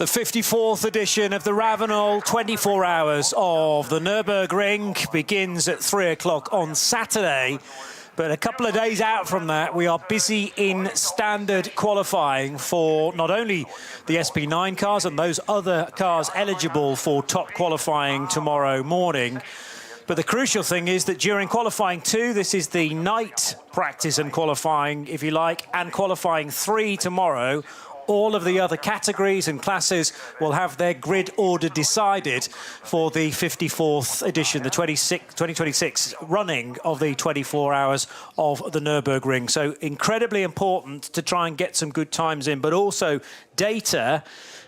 The 54th edition of the RAVENOL 24 hours of the Nürburgring begins at 3 o'clock on Saturday. But a couple of days out from that, we are busy in standard qualifying for not only the SP9 cars and those other cars eligible for top qualifying tomorrow morning. But the crucial thing is that during qualifying 2, this is the night practice and qualifying, if you like, and qualifying 3 tomorrow, all of the other categories and classes will have their grid order decided for the 54th edition, the 2026 running of the 24 hours of the Nürburgring. So incredibly important to try and get some good times in, but also data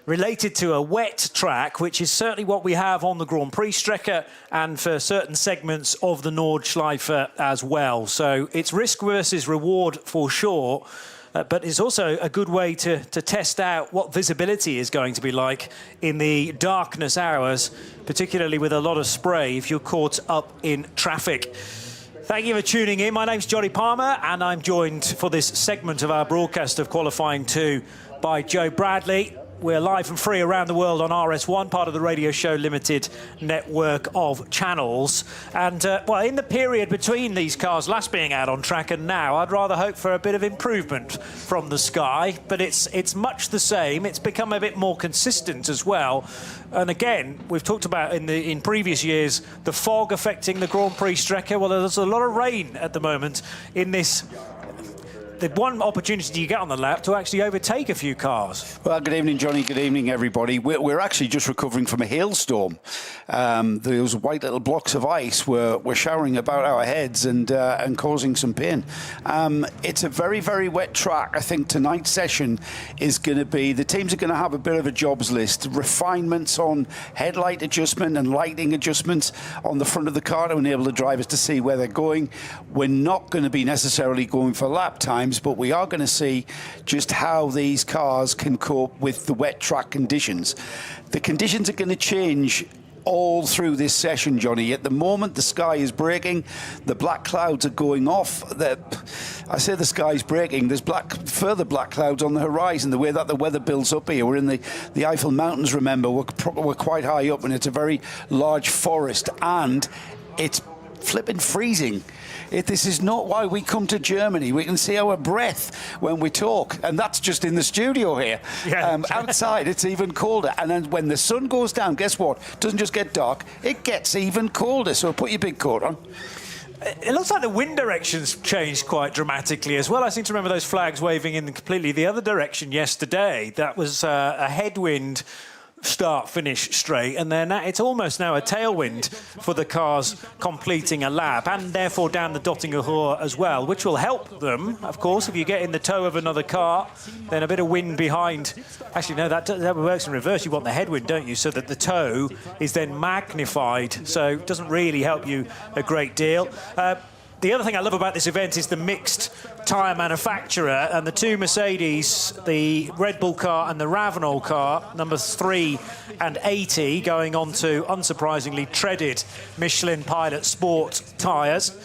related to a wet track, which is certainly what we have on the Grand Prix Strecke and for certain segments of the Nordschleife as well. So it's risk versus reward for sure. But it's also a good way to test out what visibility is going to be like in the darkness hours, particularly with a lot of spray if you're caught up in traffic. Thank you for tuning in. My name's Johnny Palmer, and I'm joined for this segment of our broadcast of Qualifying 2 by Joe Bradley. We're live and free around the world on RS1, part of the Radio Show Limited network of channels. And, well, in the period between these cars last being out on track and now, I'd rather hope for a bit of improvement from the sky. But it's much the same. It's become a bit more consistent as well. And again, we've talked about in previous years, the fog affecting the Grand Prix Strecke. Well, there's a lot of rain at the moment in this. The one opportunity you get on the lap to actually overtake a few cars. Well, good evening, Johnny. Good evening, everybody. We're actually just recovering from a hailstorm. Those white little blocks of ice were showering about our heads and causing some pain. It's a very, very wet track. I think tonight's session is going to be, the teams are going to have a bit of a jobs list, refinements on headlight adjustment and lighting adjustments on the front of the car to enable the drivers to see where they're going. We're not going to be necessarily going for lap time, but we are going to see just how these cars can cope with the wet track conditions. The conditions are going to change all through this session, Johnny. At the moment, the sky is breaking. The black clouds are going off. I say the sky's breaking. There's further black clouds on the horizon. The way that the weather builds up here, we're in the Eifel Mountains, remember. We're quite high up, and it's a very large forest, and it's flipping freezing. This is not why we come to Germany. We can see our breath when we talk, and that's just in the studio here. Yeah. Outside, it's even colder. And then when the sun goes down, guess what? It doesn't just get dark, it gets even colder. So put your big coat on. It looks like the wind direction's changed quite dramatically as well. I seem to remember those flags waving in completely the other direction yesterday. That was a headwind start-finish straight, and then it's almost now a tailwind for the cars completing a lap, and therefore down the Dottinger Ruhr as well, which will help them, of course. If you get in the tow of another car, then a bit of wind behind. Actually, no, that works in reverse. You want the headwind, don't you, so that the tow is then magnified, so it doesn't really help you a great deal. The other thing I love about this event is the mixed tyre manufacturer, and the two Mercedes, the Red Bull car and the RAVENOL car, numbers 3 and 80, going on to, unsurprisingly, treaded Michelin Pilot Sport tyres.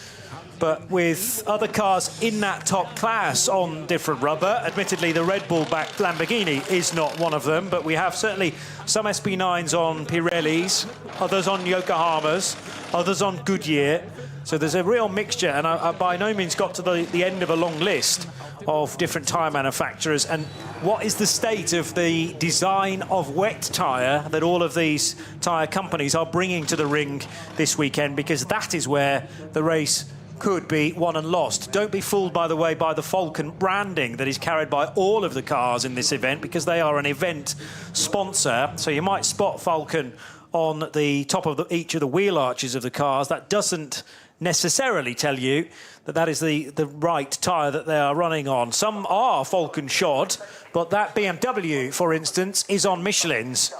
But with other cars in that top class on different rubber, admittedly the Red Bull-backed Lamborghini is not one of them, but we have certainly some SP9s on Pirellis, others on Yokohamas, others on Goodyear. So there's a real mixture, and I by no means got to the end of a long list of different tyre manufacturers. And what is the state of the design of wet tyre that all of these tyre companies are bringing to the ring this weekend? Because that is where the race could be won and lost. Don't be fooled, by the way, by the Falcon branding that is carried by all of the cars in this event, because they are an event sponsor. So you might spot Falcon on the top of each of the wheel arches of the cars. That doesn't necessarily tell you that that is the right tyre that they are running on. Some are Falcon shod, but that BMW, for instance, is on Michelin's.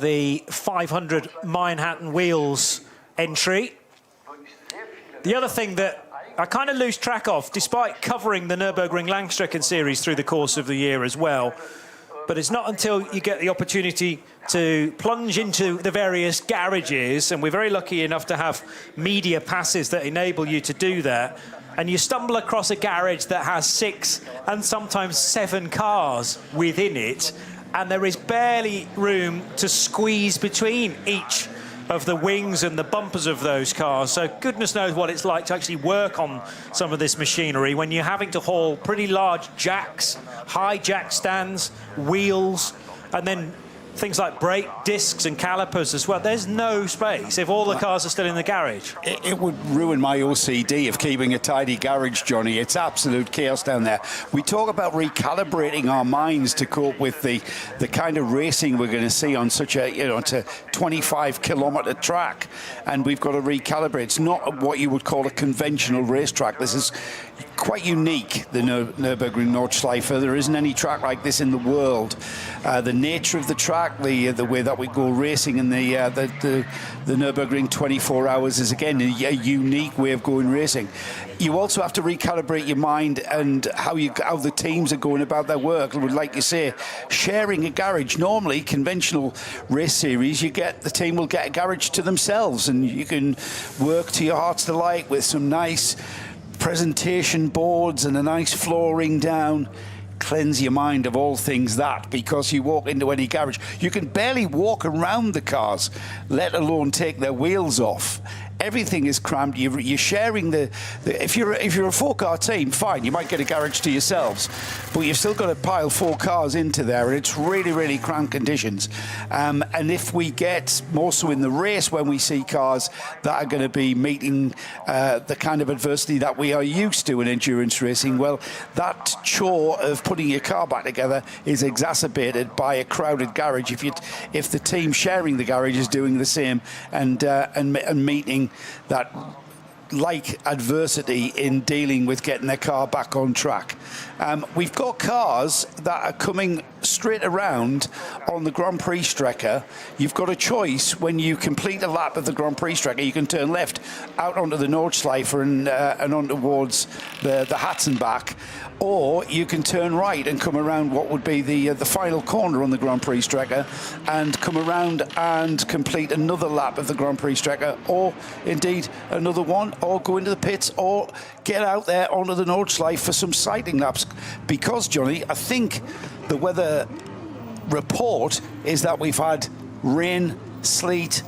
The 500 Manhattan wheels entry. The other thing that I kind of lose track of, despite covering the Nürburgring Langstrecken series through the course of the year as well, but it's not until you get the opportunity to plunge into the various garages, and we're very lucky enough to have media passes that enable you to do that, and you stumble across a garage that has 6 and sometimes 7 cars within it, and there is barely room to squeeze between each of the wings and the bumpers of those cars. So goodness knows what it's like to actually work on some of this machinery when you're having to haul pretty large jacks, high jack stands, wheels, and then things like brake discs and calipers as well. There's no space if all the cars are still in the garage. It would ruin my OCD of keeping a tidy garage, Johnny. It's absolute chaos down there. We talk about recalibrating our minds to cope with the kind of racing we're going to see on such a, it's a 25-kilometre track, and we've got to recalibrate. It's not what you would call a conventional racetrack. This is quite unique, the Nürburgring Nordschleife. There isn't any track like this in the world. The nature of the track, the way that we go racing in the Nürburgring 24 hours is again a unique way of going racing. You also have to recalibrate your mind and how the teams are going about their work. Like you say, sharing a garage. Normally, conventional race series, the team will get a garage to themselves, and you can work to your heart's delight with some nice presentation boards and a nice flooring down. Cleanse your mind of all things that, because you walk into any garage, you can barely walk around the cars, let alone take their wheels off. Everything is crammed. You're sharing if you're a 4-car team, fine, you might get a garage to yourselves, but you've still got to pile 4 cars into there, and it's really, really cramped conditions. And if we get more so in the race, when we see cars that are going to be meeting the kind of adversity that we are used to in endurance racing, well, that chore of putting your car back together is exacerbated by a crowded garage. If the team sharing the garage is doing the same and meeting that like adversity in dealing with getting their car back on track. We've got cars that are coming straight around on the Grand Prix Strecker. You've got a choice. When you complete a lap of the Grand Prix Strecker, you can turn left out onto the Nordschleife and on towards the Hatzenbach, or you can turn right and come around what would be the final corner on the Grand Prix Strecker and come around and complete another lap of the Grand Prix Strecker, or indeed another one, or go into the pits, or get out there onto the Nordschleife for some sighting laps. Because, Johnny, I think the weather report is that we've had rain, sleet,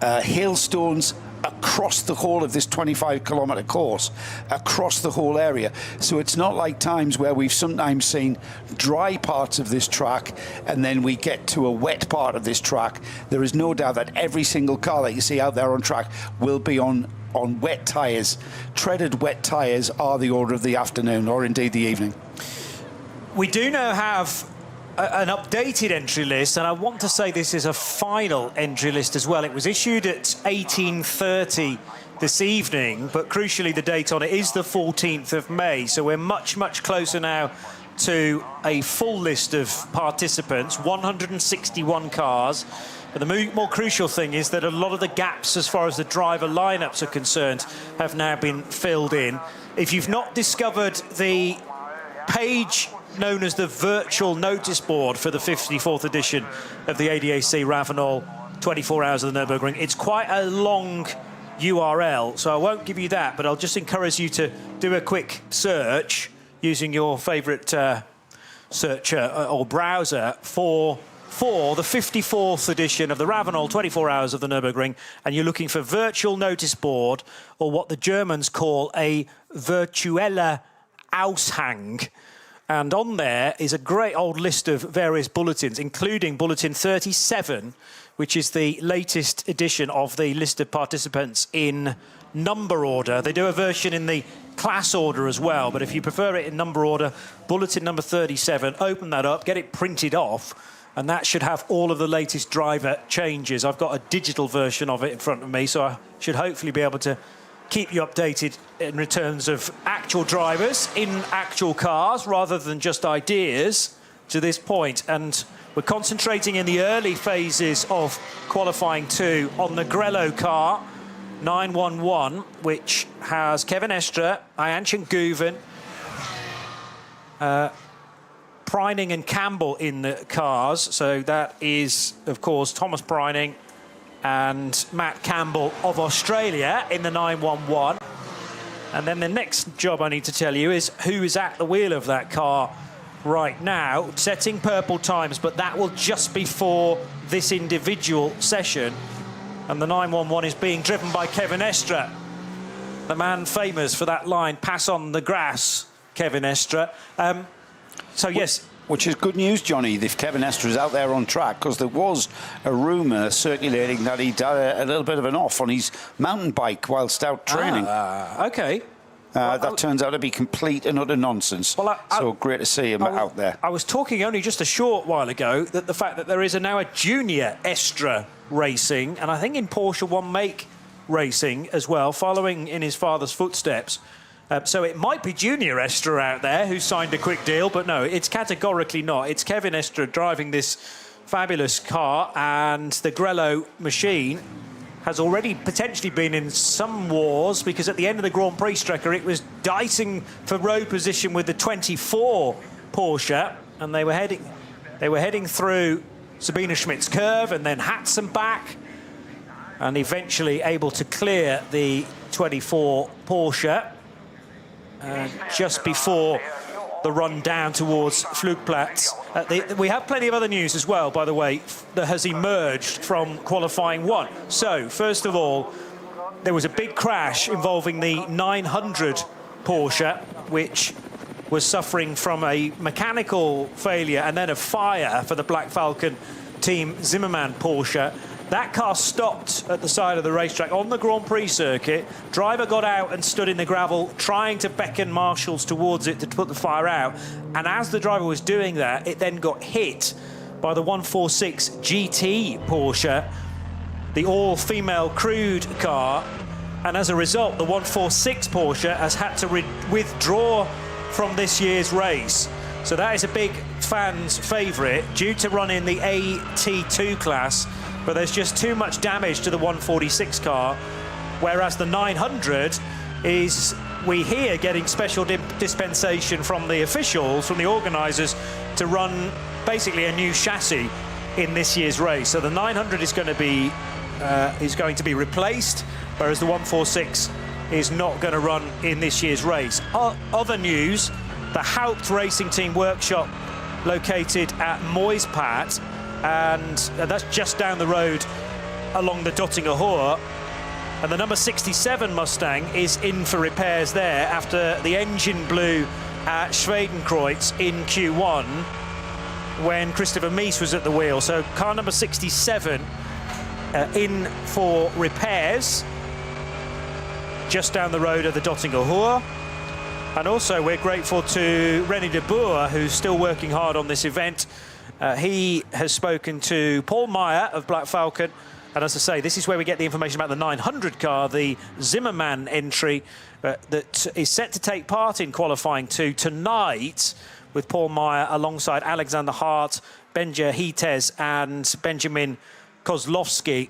hailstones across the whole of this 25-kilometre course, across the whole area. So it's not like times where we've sometimes seen dry parts of this track and then we get to a wet part of this track. There is no doubt that every single car that you see out there on track will be on wet tyres. Treaded wet tyres are the order of the afternoon, or indeed the evening. We do now have an updated entry list, and I want to say this is a final entry list as well. It was issued at 18:30 this evening, but crucially the date on it is the 14th of May, so we're much, much closer now to a full list of participants, 161 cars. But the more crucial thing is that a lot of the gaps as far as the driver lineups are concerned have now been filled in. If you've not discovered the page known as the virtual notice board for the 54th edition of the ADAC RAVENOL 24 hours of the Nürburgring, it's quite a long URL, so I won't give you that, but I'll just encourage you to do a quick search using your favourite search or browser for the 54th edition of the RAVENOL 24 hours of the Nürburgring, and you're looking for virtual notice board, or what the Germans call a virtuelle Aushang. And on there is a great old list of various bulletins, including Bulletin 37, which is the latest edition of the list of participants in number order. They do a version in the class order as well, but if you prefer it in number order, Bulletin number 37, open that up, get it printed off, and that should have all of the latest driver changes. I've got a digital version of it in front of me, so I should hopefully be able to keep you updated in returns of actual drivers in actual cars rather than just ideas to this point. And we're concentrating in the early phases of qualifying 2 on the Grello car 911, which has Kevin Estre, Ayanchen Guven, Preining and Campbell in the cars. So that is, of course, Thomas Preining and Matt Campbell of Australia in the 911. And then the next job I need to tell you is who is at the wheel of that car right now, setting purple times, but that will just be for this individual session. And the 911 is being driven by Kevin Estre, the man famous for that line, pass on the grass, Kevin Estre. So, yes. Which is good news, Johnny, if Kevin Estre is out there on track, because there was a rumour circulating that he'd had a little bit of an off on his mountain bike whilst out training. OK. That turns out to be complete and utter nonsense. Well, so great to see him out there. I was talking only just a short while ago that the fact that there is now a junior Estre racing, and I think in Porsche One Make racing as well, following in his father's footsteps. So it might be junior Estre out there who signed a quick deal, but no, it's categorically not. It's Kevin Estre driving this fabulous car, and the Grello machine has already potentially been in some wars, because at the end of the Grand Prix Strecker, it was dicing for road position with the 24 Porsche, and they were heading through Sabine Schmidt's curve and then Hatson back, and eventually able to clear the 24 Porsche just before the run down towards Flugplatz. We have plenty of other news as well, by the way, that has emerged from qualifying one. So, first of all, there was a big crash involving the 900 Porsche, which was suffering from a mechanical failure and then a fire for the Black Falcon Team Zimmermann Porsche. That car stopped at the side of the racetrack on the Grand Prix circuit. Driver got out and stood in the gravel, trying to beckon marshals towards it to put the fire out. And as the driver was doing that, it then got hit by the 146 GT Porsche, the all-female crewed car. And as a result, the 146 Porsche has had to withdraw from this year's race. So that is a big fan's favourite, due to run in the AT2 class. But there's just too much damage to the 146 car, whereas the 900 is, we hear, getting special dispensation from the officials, from the organisers, to run basically a new chassis in this year's race. So the 900 is going to be replaced, whereas the 146 is not going to run in this year's race. Other news, the Haupt Racing Team workshop located at Moispat, and that's just down the road along the Dottinger Hohe. And the number 67 Mustang is in for repairs there after the engine blew at Schwedenkreuz in Q1 when Christopher Mies was at the wheel. So car number 67 in for repairs just down the road of the Dottinger Hohe. And also we're grateful to René de Boer, who's still working hard on this event. He has spoken to Paul Meyer of Black Falcon, and as I say, this is where we get the information about the 900 car, the Zimmermann entry that is set to take part in qualifying 2 tonight, with Paul Meyer alongside Alexander Hart, Benja Hites and Benjamin Kozlowski.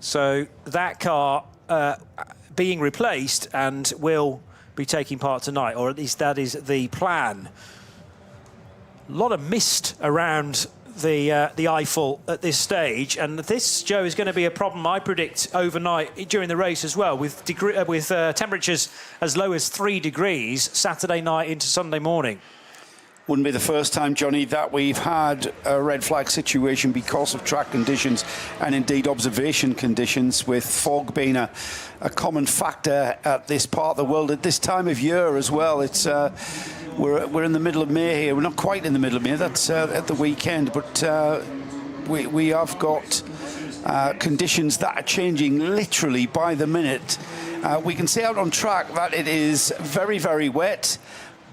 So that car being replaced and will be taking part tonight, or at least that is the plan. A lot of mist around the Eifel at this stage, and this, Joe, is going to be a problem, I predict, overnight during the race as well, with temperatures as low as 3 degrees Saturday night into Sunday morning. Wouldn't be the first time, Johnny, that we've had a red flag situation because of track conditions and indeed observation conditions, with fog being a common factor at this part of the world at this time of year as well. It's we're in the middle of May here. We're not quite in the middle of May. That's at the weekend, but we have got conditions that are changing literally by the minute. We can see out on track that it is very, very wet.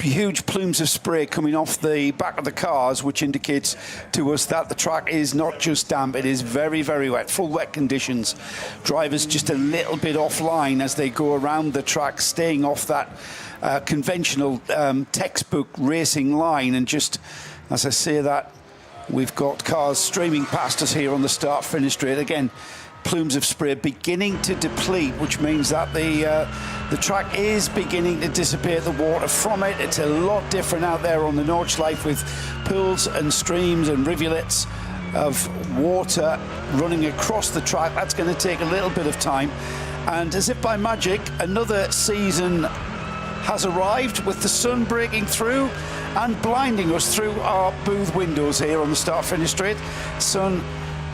Huge plumes of spray coming off the back of the cars, which indicates to us that the track is not just damp, it is very, very wet, full wet conditions. Drivers just a little bit offline as they go around the track, staying off that conventional textbook racing line. And just as I say that, we've got cars streaming past us here on the start-finish straight. Again, plumes of spray beginning to deplete, which means that the track is beginning to dissipate the water from it. It's a lot different out there on the Nordschleife, with pools and streams and rivulets of water running across the track. That's going to take a little bit of time. And as if by magic, another season has arrived with the sun breaking through and blinding us through our booth windows here on the start-finish straight. Sun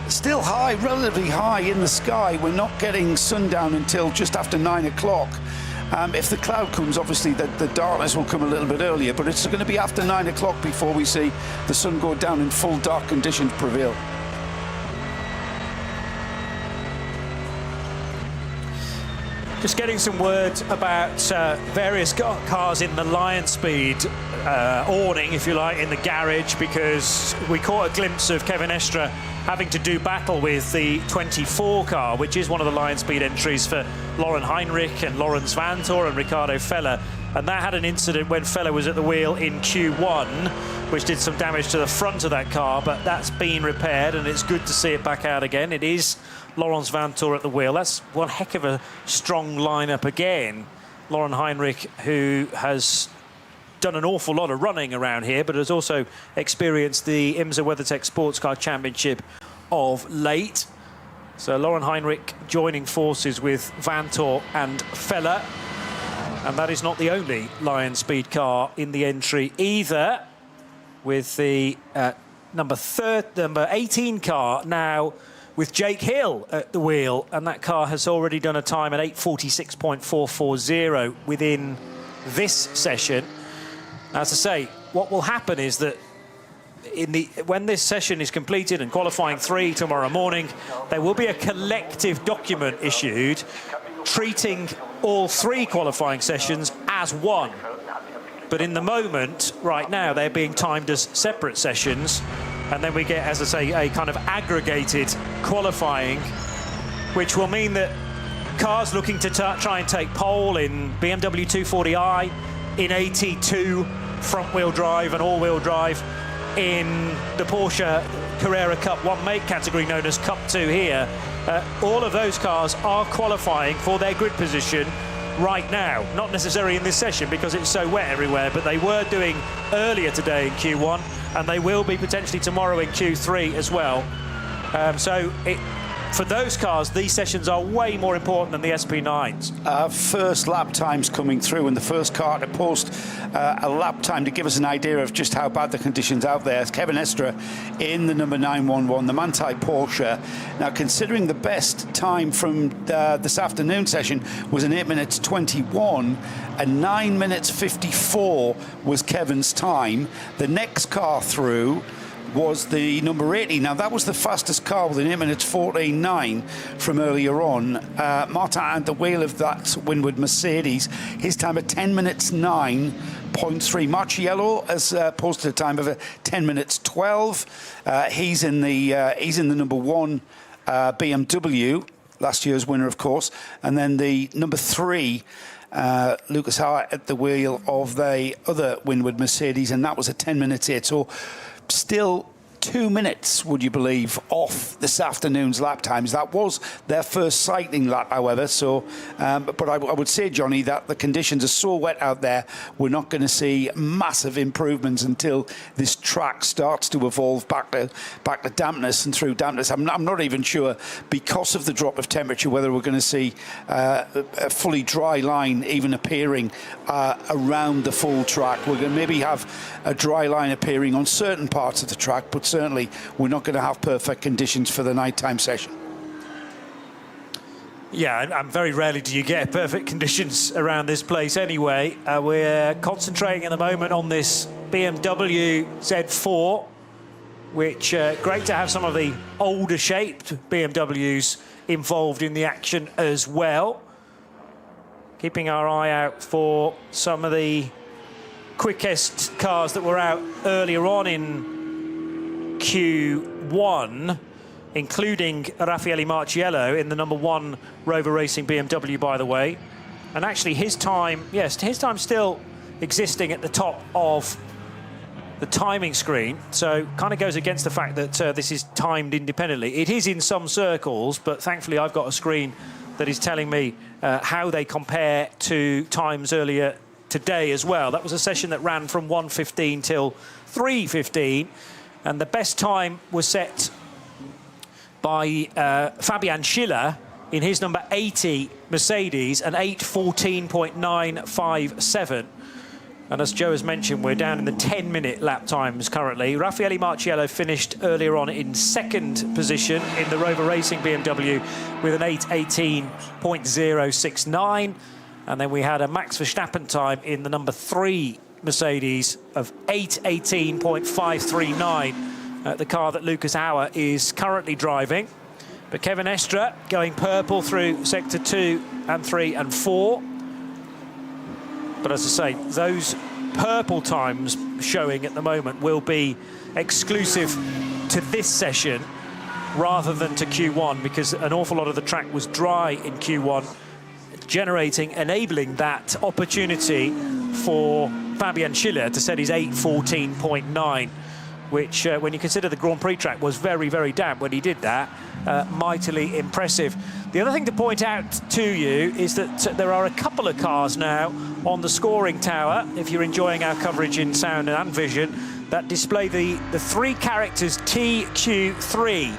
still high, relatively high in the sky. We're not getting sundown until just after 9 o'clock. If the cloud comes, obviously the darkness will come a little bit earlier, but it's going to be after 9 o'clock before we see the sun go down and full dark conditions prevail. Just getting some word about various cars in the Lion Speed awning, if you like, in the garage, because we caught a glimpse of Kevin Estre having to do battle with the 24 car, which is one of the Lion Speed entries for Lauren Heinrich and Lawrence Vantor and Ricardo Feller. And that had an incident when Feller was at the wheel in Q1, which did some damage to the front of that car, but that's been repaired and it's good to see it back out again. It is Lawrence Vantor at the wheel. That's one heck of a strong lineup again. Lauren Heinrich, who has done an awful lot of running around here, but has also experienced the IMSA WeatherTech Sports Car Championship of late. So Lauren Heinrich joining forces with Vantor and Feller. And that is not the only Lion Speed car in the entry either, with the number 18 car now with Jake Hill at the wheel, and that car has already done a time at 8:46.440 within this session. As I say, what will happen is that when this session is completed and qualifying 3 tomorrow morning, there will be a collective document issued treating all 3 qualifying sessions as one. But in the moment, right now, they're being timed as separate sessions. And then we get, as I say, a kind of aggregated qualifying, which will mean that cars looking to try and take pole in BMW 240i, in AT2 front-wheel drive and all-wheel drive, in the Porsche Carrera Cup 1 make category known as Cup 2 here, all of those cars are qualifying for their grid position right now. Not necessarily in this session because it's so wet everywhere, but they were doing earlier today in Q1, and they will be potentially tomorrow in Q3 as well. For those cars, these sessions are way more important than the SP9s. First lap times coming through, and the first car to post a lap time to give us an idea of just how bad the conditions out there. It's Kevin Estre in the number 911, the Manthey Porsche. Now, considering the best time from this afternoon session was an 8 minutes 21, and 9 minutes 54 was Kevin's time. The next car through was the number 80. Now, that was the fastest car with an 8 minutes 14.9 from earlier on. Martin at the wheel of that Windward Mercedes, his time at 10 minutes 9.3. Marciello has posted a time of 10 minutes 12. He's in the number 1 BMW, last year's winner, of course. And then the number 3, Lucas Howard at the wheel of the other Windward Mercedes, and that was at 10 minutes 8. So still 2 minutes, would you believe, off this afternoon's lap times. That was their first cycling lap, however. So, but I would say, Johnny, that the conditions are so wet out there, we're not going to see massive improvements until this track starts to evolve back to dampness and through dampness. I'm not even sure, because of the drop of temperature, whether we're going to see a fully dry line even appearing around the full track. We're going to maybe have a dry line appearing on certain parts of the track, but certainly we're not going to have perfect conditions for the nighttime session. Yeah, and very rarely do you get perfect conditions around this place anyway. We're concentrating at the moment on this BMW Z4, which great to have some of the older shaped BMWs involved in the action as well. Keeping our eye out for some of the quickest cars that were out earlier on in Q1, including Raffaele Marciello in the number 1 Rover Racing BMW, by the way. And actually his time still existing at the top of the timing screen. So kind of goes against the fact that this is timed independently. It is in some circles, but thankfully I've got a screen that is telling me how they compare to times earlier today as well. That was a session that ran from 1:15 till 3:15, and the best time was set by Fabian Schiller in his number 80 Mercedes, an 8:14.957. And as Joe has mentioned, we're down in the 10-minute lap times currently. Raffaele Marciello finished earlier on in second position in the Rover Racing BMW with an 8:18.069. And then we had a Max Verstappen time in the number 3 Mercedes of 8:18.539, the car that Lucas Auer is currently driving. But Kevin Estre going purple through sector 2 and 3 and 4. But as I say, those purple times showing at the moment will be exclusive to this session rather than to Q1, because an awful lot of the track was dry in Q1, enabling that opportunity for Fabian Schiller to set his 8:14.9, which, when you consider the Grand Prix track, was very, very damp when he did that. Mightily impressive. The other thing to point out to you is that there are a couple of cars now on the scoring tower, if you're enjoying our coverage in sound and vision, that display the 3 characters TQ3.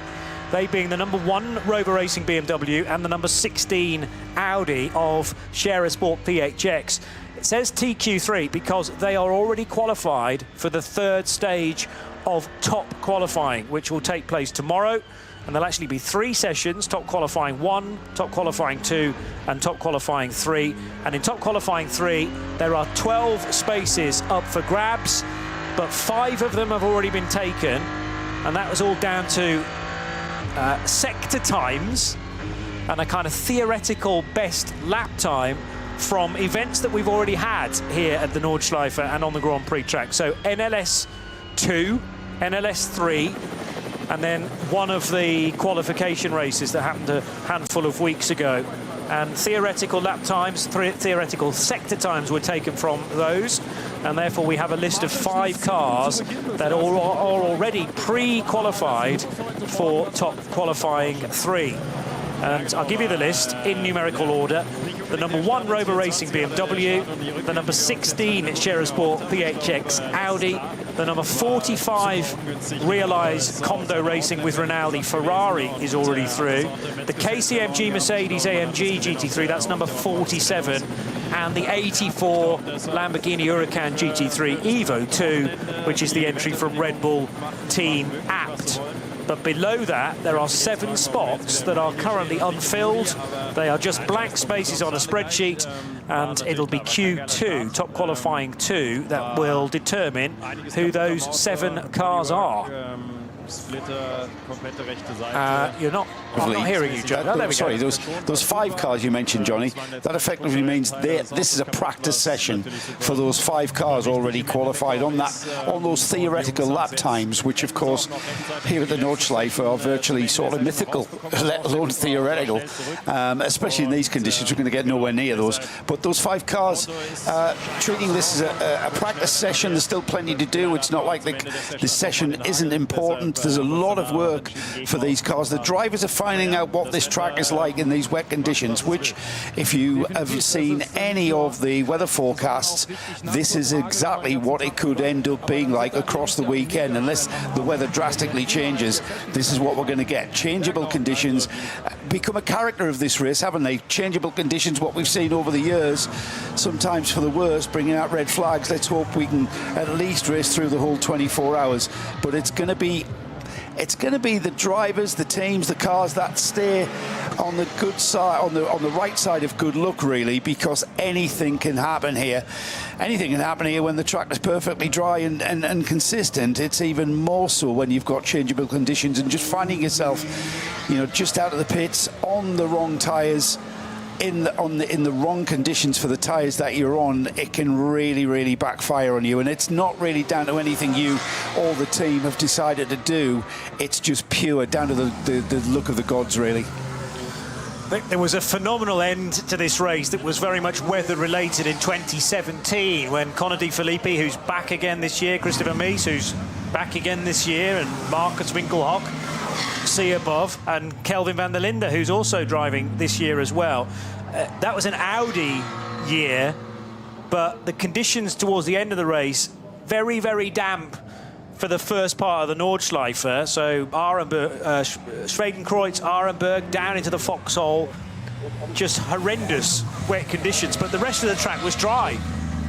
They being the number 1 Rover Racing BMW and the number 16 Audi of Scherer Sport PHX. It says TQ3 because they are already qualified for the 3rd stage of top qualifying, which will take place tomorrow. And there'll actually be 3 sessions: top qualifying 1, top qualifying 2, and top qualifying 3. And in top qualifying 3, there are 12 spaces up for grabs, but 5 of them have already been taken. And that was all down to sector times and a kind of theoretical best lap time from events that we've already had here at the Nordschleife and on the Grand Prix track. So NLS 2, NLS 3, and then one of the qualification races that happened a handful of weeks ago. And theoretical lap times, theoretical sector times were taken from those, and therefore we have a list of 5 cars that are already pre-qualified for top qualifying 3. And I'll give you the list in numerical order. The number 1 Rover Racing BMW, the number 16 Scherer Sport PHX Audi, the number 45 Realize Condo Racing with Rinaldi Ferrari is already through. The KCMG Mercedes AMG GT3, that's number 47, and the 84 Lamborghini Huracan GT3 Evo 2, which is the entry from Red Bull Team Apt. But below that, there are 7 spots that are currently unfilled. They are just blank spaces on a spreadsheet, and it'll be Q2, top qualifying 2, that will determine who those 7 cars are. I'm not hearing you, Joe. Sorry, those 5 cars you mentioned, Johnny, that effectively means this is a practice session for those 5 cars already qualified on those theoretical lap times, which of course here at the Nordschleife are virtually sort of mythical, let alone theoretical. Especially in these conditions, we're going to get nowhere near those. But those 5 cars, treating this as a practice session, there's still plenty to do. It's not like this session isn't important. There's a lot of work for these cars. The drivers are finding out what this track is like in these wet conditions, which, if you have seen any of the weather forecasts, this is exactly what it could end up being like across the weekend. Unless the weather drastically changes, this is what we're going to get. Changeable conditions become a character of this race, haven't they? Changeable conditions, what we've seen over the years, sometimes for the worst, bringing out red flags. Let's hope we can at least race through the whole 24 hours. But it's going to be the drivers, the teams, the cars that stay on the good side, on the right side of good luck, really, because anything can happen here. Anything can happen here when the track is perfectly dry and consistent. It's even more so when you've got changeable conditions and just finding yourself, just out of the pits on the wrong tyres. In the wrong conditions for the tyres that you're on, it can really, really backfire on you. And it's not really down to anything you or the team have decided to do. It's just pure down to the look of the gods, really. There was a phenomenal end to this race that was very much weather-related in 2017 when Conor De Filippi, who's back again this year, Christopher Mies, who's back again this year, and Marcus Winkelhock, see above, and Kelvin van der Linde, who's also driving this year as well. That was an Audi year, but the conditions towards the end of the race, very, very damp, for the first part of the Nordschleife. So Schwedenkreuz, Arenberg, down into the foxhole. Just horrendous wet conditions, but the rest of the track was dry.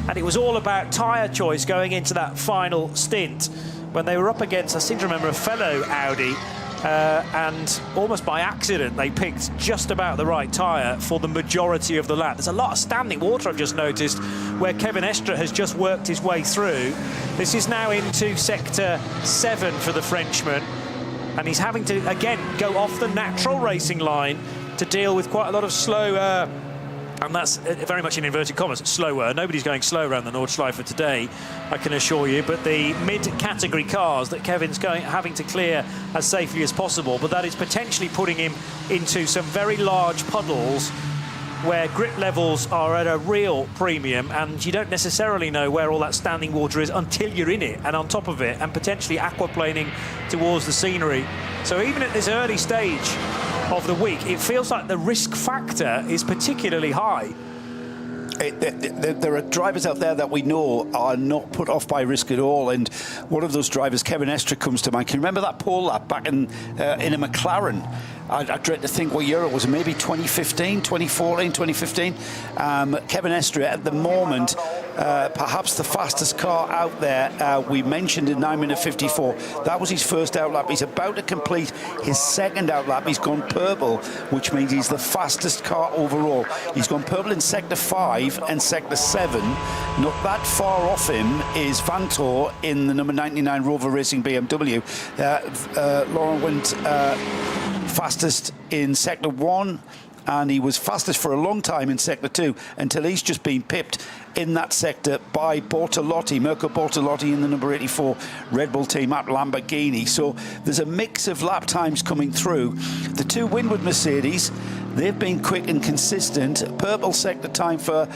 And it was all about tyre choice going into that final stint when they were up against, I seem to remember, a fellow Audi. And almost by accident, they picked just about the right tyre for the majority of the lap. There's a lot of standing water, I've just noticed, where Kevin Estre has just worked his way through. This is now into sector 7 for the Frenchman, and he's having to, again, go off the natural racing line to deal with quite a lot of slow, and that's very much in inverted commas, slower. Nobody's going slow around the Nordschleife today, I can assure you, but the mid-category cars that Kevin's having to clear as safely as possible, but that is potentially putting him into some very large puddles where grip levels are at a real premium, and you don't necessarily know where all that standing water is until you're in it and on top of it, and potentially aquaplaning towards the scenery. So even at this early stage of the week, it feels like the risk factor is particularly high. There are drivers out there that we know are not put off by risk at all, and one of those drivers, Kevin Estre, comes to mind. Can you remember that pole lap back in a McLaren? I dread to think what year it was, maybe 2015, 2014, 2015. Kevin Estre, at the moment, perhaps the fastest car out there. We mentioned in 9 minute 54. That was his first outlap. He's about to complete his second outlap. He's gone purple, which means he's the fastest car overall. He's gone purple in sector 5 and sector 7. Not that far off him is Vantor in the number 99 Rover Racing BMW. Laurent went fastest in sector 1, and he was fastest for a long time in sector 2 until he's just been pipped in that sector by Bortolotti, Mirko Bortolotti in the number 84 Red Bull team at Lamborghini. So there's a mix of lap times coming through. The two Winward Mercedes, they've been quick and consistent. Purple sector time for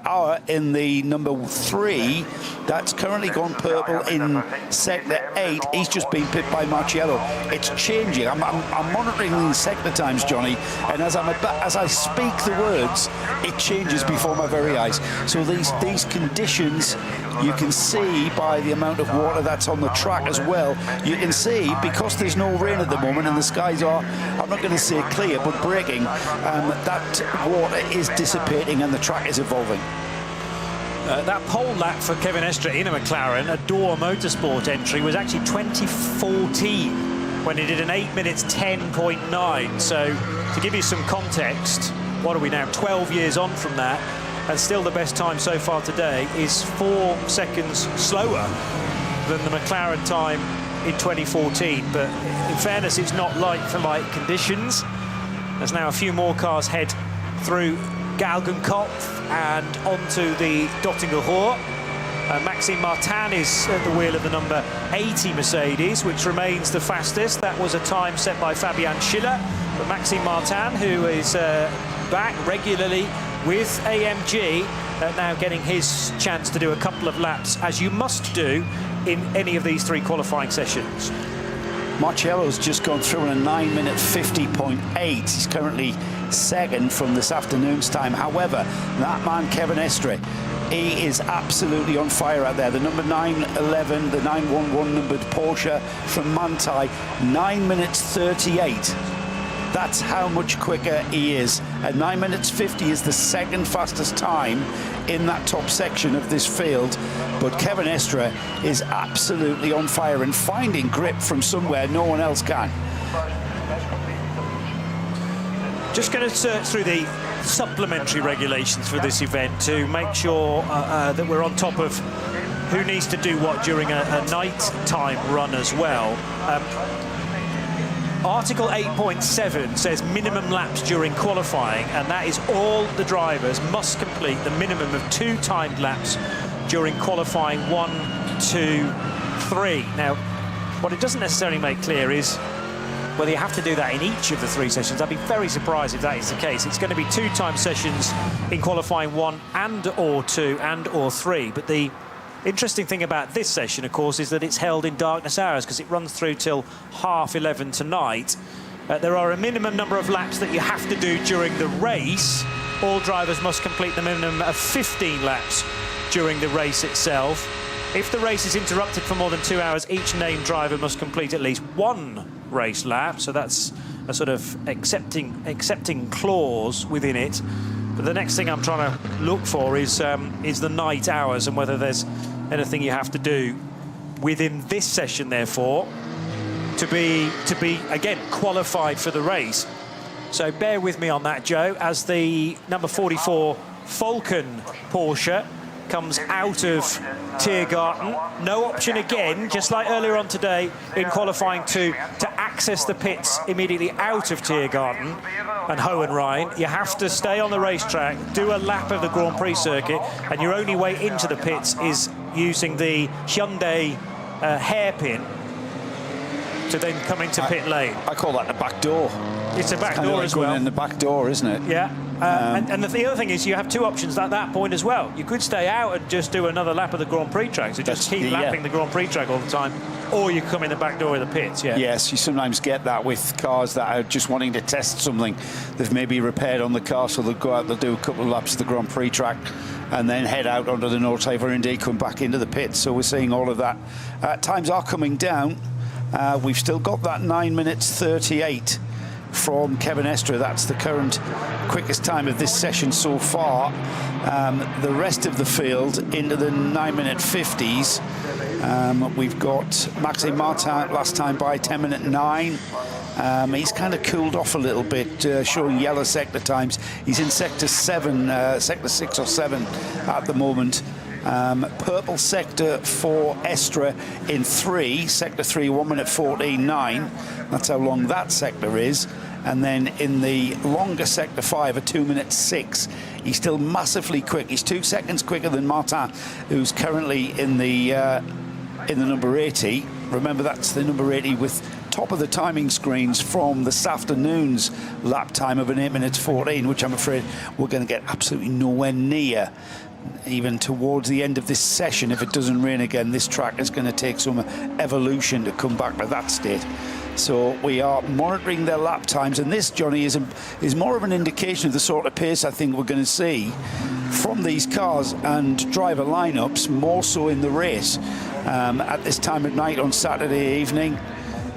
our in the number 3. That's currently gone purple in sector 8. He's just been pipped by Marciello. It's changing. I'm monitoring these sector times, Johnny, and as I speak the words, it changes before my very eyes. So these conditions, you can see by the amount of water that's on the track as well. You can see, because there's no rain at the moment and the skies are, I'm not going to say clear, but breaking, that water is dissipating and the track is evolving. That pole lap for Kevin Estre in a McLaren, a Door Motorsport entry, was actually 2014 when he did an 8 minutes 10.9. So to give you some context, what are we now, 12 years on from that, and still the best time so far today is 4 seconds slower than the McLaren time in 2014. But in fairness, it's not like-for-like conditions. There's now a few more cars head through Galgenkopf and onto the Dottinger Hoor. Maxime Martin is at the wheel of the number 80 Mercedes, which remains the fastest. That was a time set by Fabian Schiller. But Maxime Martin, who is back regularly with AMG, now getting his chance to do a couple of laps, as you must do in any of these 3 qualifying sessions. Marciello's just gone through in a 9 minute 50.8. He's currently second from this afternoon's time. However, that man, Kevin Estre, he is absolutely on fire out there. The number 911, the 911 numbered Porsche from Manthey, 9 minutes 38. That's how much quicker he is. At 9 minutes 50 is the second fastest time in that top section of this field. But Kevin Estre is absolutely on fire and finding grip from somewhere no one else can. Just going to search through the supplementary regulations for this event to make sure that we're on top of who needs to do what during a night-time run as well. Article 8.7 says minimum laps during qualifying, and that is all the drivers must complete the minimum of 2 timed laps during qualifying 1, 2, 3. Now, what it doesn't necessarily make clear is whether you have to do that in each of the 3 sessions. I'd be very surprised if that is the case. It's going to be 2 time sessions in qualifying 1 and or 2 and or 3. But the interesting thing about this session, of course, is that it's held in darkness hours because it runs through till 11:30 tonight. There are a minimum number of laps that you have to do during the race. All drivers must complete the minimum of 15 laps during the race itself. If the race is interrupted for more than 2 hours, each named driver must complete at least one race lap. So that's a sort of accepting clause within it. But the next thing I'm trying to look for is the night hours and whether there's anything you have to do within this session, therefore, to be again qualified for the race. So bear with me on that, Joe, as the number 44 Falcon Porsche comes out of Tiergarten. No option again, just like earlier on today in qualifying to access the pits immediately out of Tiergarten and Hohenrhein. You have to stay on the racetrack, do a lap of the Grand Prix circuit, and your only way into the pits is using the Hyundai hairpin to then come into pit lane. I call that the back door. It's a back kind door of like as well. in the back door, isn't it? Yeah. And the other thing is you have two options at that point as well. You could stay out and just do another lap of the Grand Prix track, so just keep lapping the Grand Prix track all the time, or you come in the back door of the pits. Yeah. Yes, you sometimes get that with cars that are just wanting to test something. They've maybe repaired on the car, so they'll go out, they'll do a couple of laps of the Grand Prix track and then head out onto the Nordschleife or indeed come back into the pits. So we're seeing all of that. Times are coming down. We've still got that 9 minutes 38 from Kevin Estre. That's the current quickest time of this session so far. The rest of the field into the 9 minute 50s. We've got Maxime Martin last time by 10 minute 9. He's kind of cooled off a little bit, showing yellow sector times. He's in sector 7, sector 6 or 7 at the moment. Purple sector for Estre in 3, sector 3, 1 minute 14.9. That's how long that sector is. And then in the longer sector 5, a 2 minute 6. He's still massively quick. He's 2 seconds quicker than Martin, who's currently in the number 80. Remember, that's the number 80 with top of the timing screens from this afternoon's lap time of an 8 minutes 14, which I'm afraid we're going to get absolutely nowhere near. Even towards the end of this session, if it doesn't rain again, this track is going to take some evolution to come back to that state. So we are monitoring their lap times, and this, Johnny, is more of an indication of the sort of pace I think we're going to see from these cars and driver lineups, more so in the race. At this time of night on Saturday evening,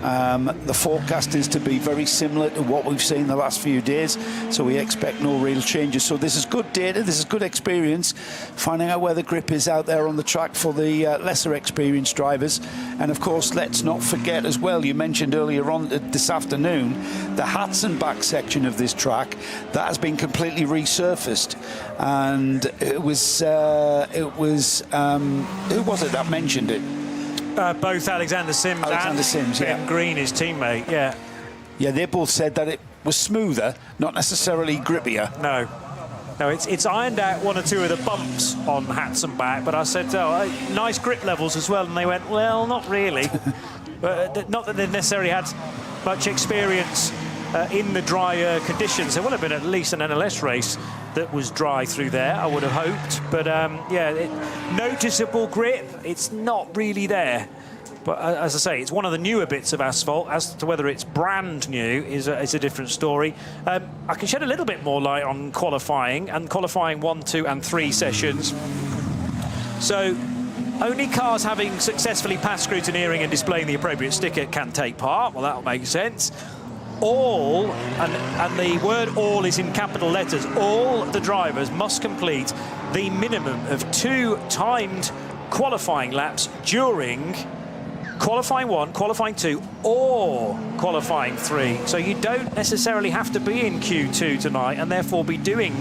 the forecast is to be very similar to what we've seen the last few days, so we expect no real changes. So this is good data, this is good experience, finding out where the grip is out there on the track for the lesser experienced drivers. And of course, let's not forget as well, you mentioned earlier on this afternoon, the Hatzenbach section of this track that has been completely resurfaced. And it was who was it that mentioned it? Both Alexander Sims and Ben Green, his teammate, yeah. Yeah, they both said that it was smoother, not necessarily grippier. No, it's ironed out 1 or 2 of the bumps on Hatzenbach, but I said, oh, nice grip levels as well, and they went, well, not really. But not that they've necessarily had much experience in the drier conditions. There would have been at least an NLS race that was dry through there, I would have hoped. But noticeable grip, it's not really there. But as I say, it's one of the newer bits of asphalt. As to whether it's brand new is a different story. I can shed a little bit more light on qualifying, and qualifying 1, 2 and 3 sessions. So only cars having successfully passed scrutineering and displaying the appropriate sticker can take part. Well, that'll make sense. All, and the word all is in capital letters, all the drivers must complete the minimum of 2 timed qualifying laps during qualifying 1, qualifying 2, or qualifying 3. So you don't necessarily have to be in Q2 tonight and therefore be doing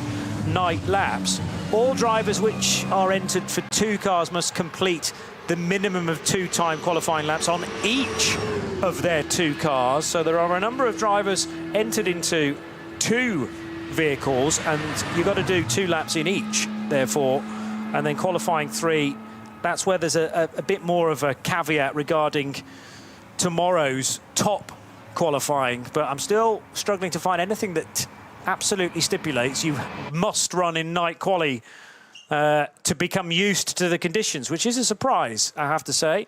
night laps. All drivers which are entered for 2 cars must complete the minimum of 2 timed qualifying laps on each of their 2 cars. So there are a number of drivers entered into 2 vehicles, and you've got to do 2 laps in each, therefore. And then qualifying 3, that's where there's a bit more of a caveat regarding tomorrow's top qualifying. But I'm still struggling to find anything that absolutely stipulates you must run in night quali to become used to the conditions, which is a surprise, I have to say.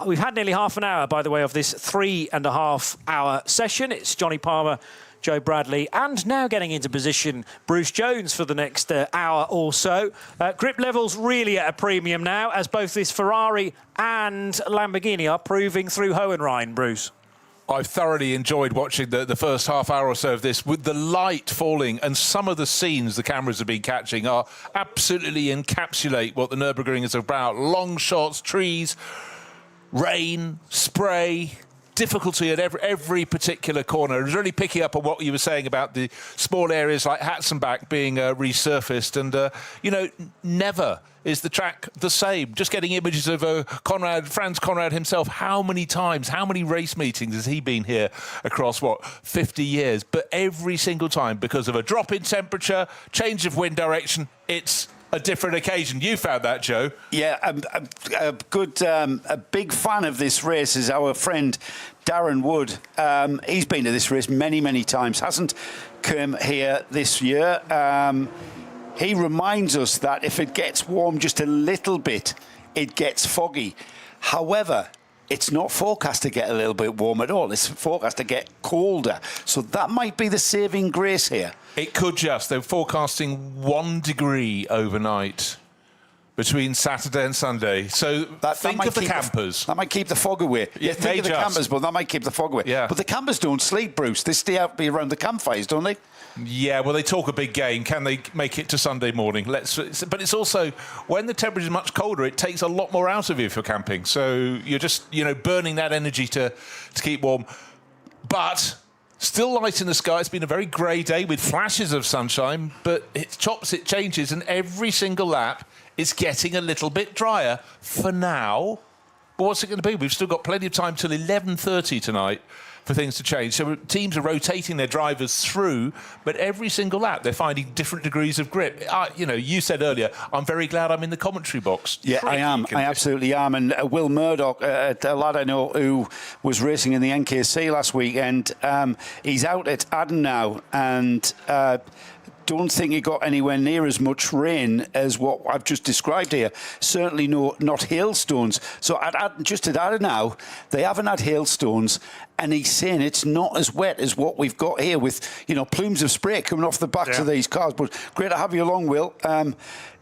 We've had nearly half an hour, by the way, of this 3.5 hour session. It's Johnny Palmer Joe Bradley, and now getting into position, Bruce Jones for the next hour or so. Grip levels really at a premium now, as both this Ferrari and Lamborghini are proving through Hohenrhein, Bruce. I've thoroughly enjoyed watching the first half hour or so of this, with the light falling, and some of the scenes the cameras have been catching are absolutely encapsulate what the Nürburgring is about. Long shots, trees, rain, spray, difficulty at every particular corner. It was really picking up on what you were saying about the small areas like Hatzenbach being resurfaced, and you know, never is the track the same. Just getting images of Franz Conrad himself. How many times, how many race meetings has he been here across, what, 50 years? But every single time, because of a drop in temperature, change of wind direction, it's a different occasion. You found that, Joe? Yeah, a big fan of this race is our friend Darren Wood. He's been to this race many, many times. Hasn't come here this year. He reminds us that if it gets warm just a little bit, it gets foggy. However, it's not forecast to get a little bit warm at all. It's forecast to get colder. So that might be the saving grace here. It could just. They're forecasting 1 degree overnight between Saturday and Sunday. So think of the campers. That might keep the fog away. Yeah, think of the campers, but that might keep the fog away. Yeah. But the campers don't sleep, Bruce. They stay out around the campfires, don't they? Yeah, well, they talk a big game. Can they make it to Sunday morning? But it's also, when the temperature is much colder, it takes a lot more out of you if you're camping. So you're just, you know, burning that energy to keep warm. But still light in the sky. It's been a very grey day with flashes of sunshine, but it chops, it changes, and every single lap it's getting a little bit drier for now. But what's it going to be? We've still got plenty of time till 11:30 tonight for things to change. So teams are rotating their drivers through, but every single lap they're finding different degrees of grip. You know, you said earlier, I'm very glad I'm in the commentary box. Yeah, I am. I absolutely am. And Will Murdoch, a lad I know who was racing in the NKC last weekend, he's out at Aden now, and don't think he got anywhere near as much rain as what I've just described here. Certainly not hailstones. So just at Aden now, they haven't had hailstones, and he's saying it's not as wet as what we've got here, with, you know, plumes of spray coming off the backs of these cars. But great to have you along, Will.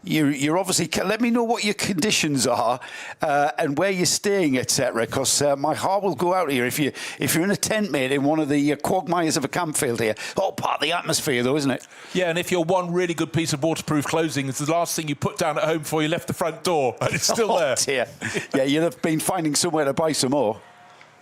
You're obviously, let me know what your conditions are and where you're staying, etc. Because my heart will go out here if you're in a tent, mate, in one of the quagmires of a campfield here. All part of the atmosphere, though, isn't it? Yeah, and if you're one really good piece of waterproof clothing, it's the last thing you put down at home before you left the front door, and it's still there. Dear. Yeah, you'd have been finding somewhere to buy some more.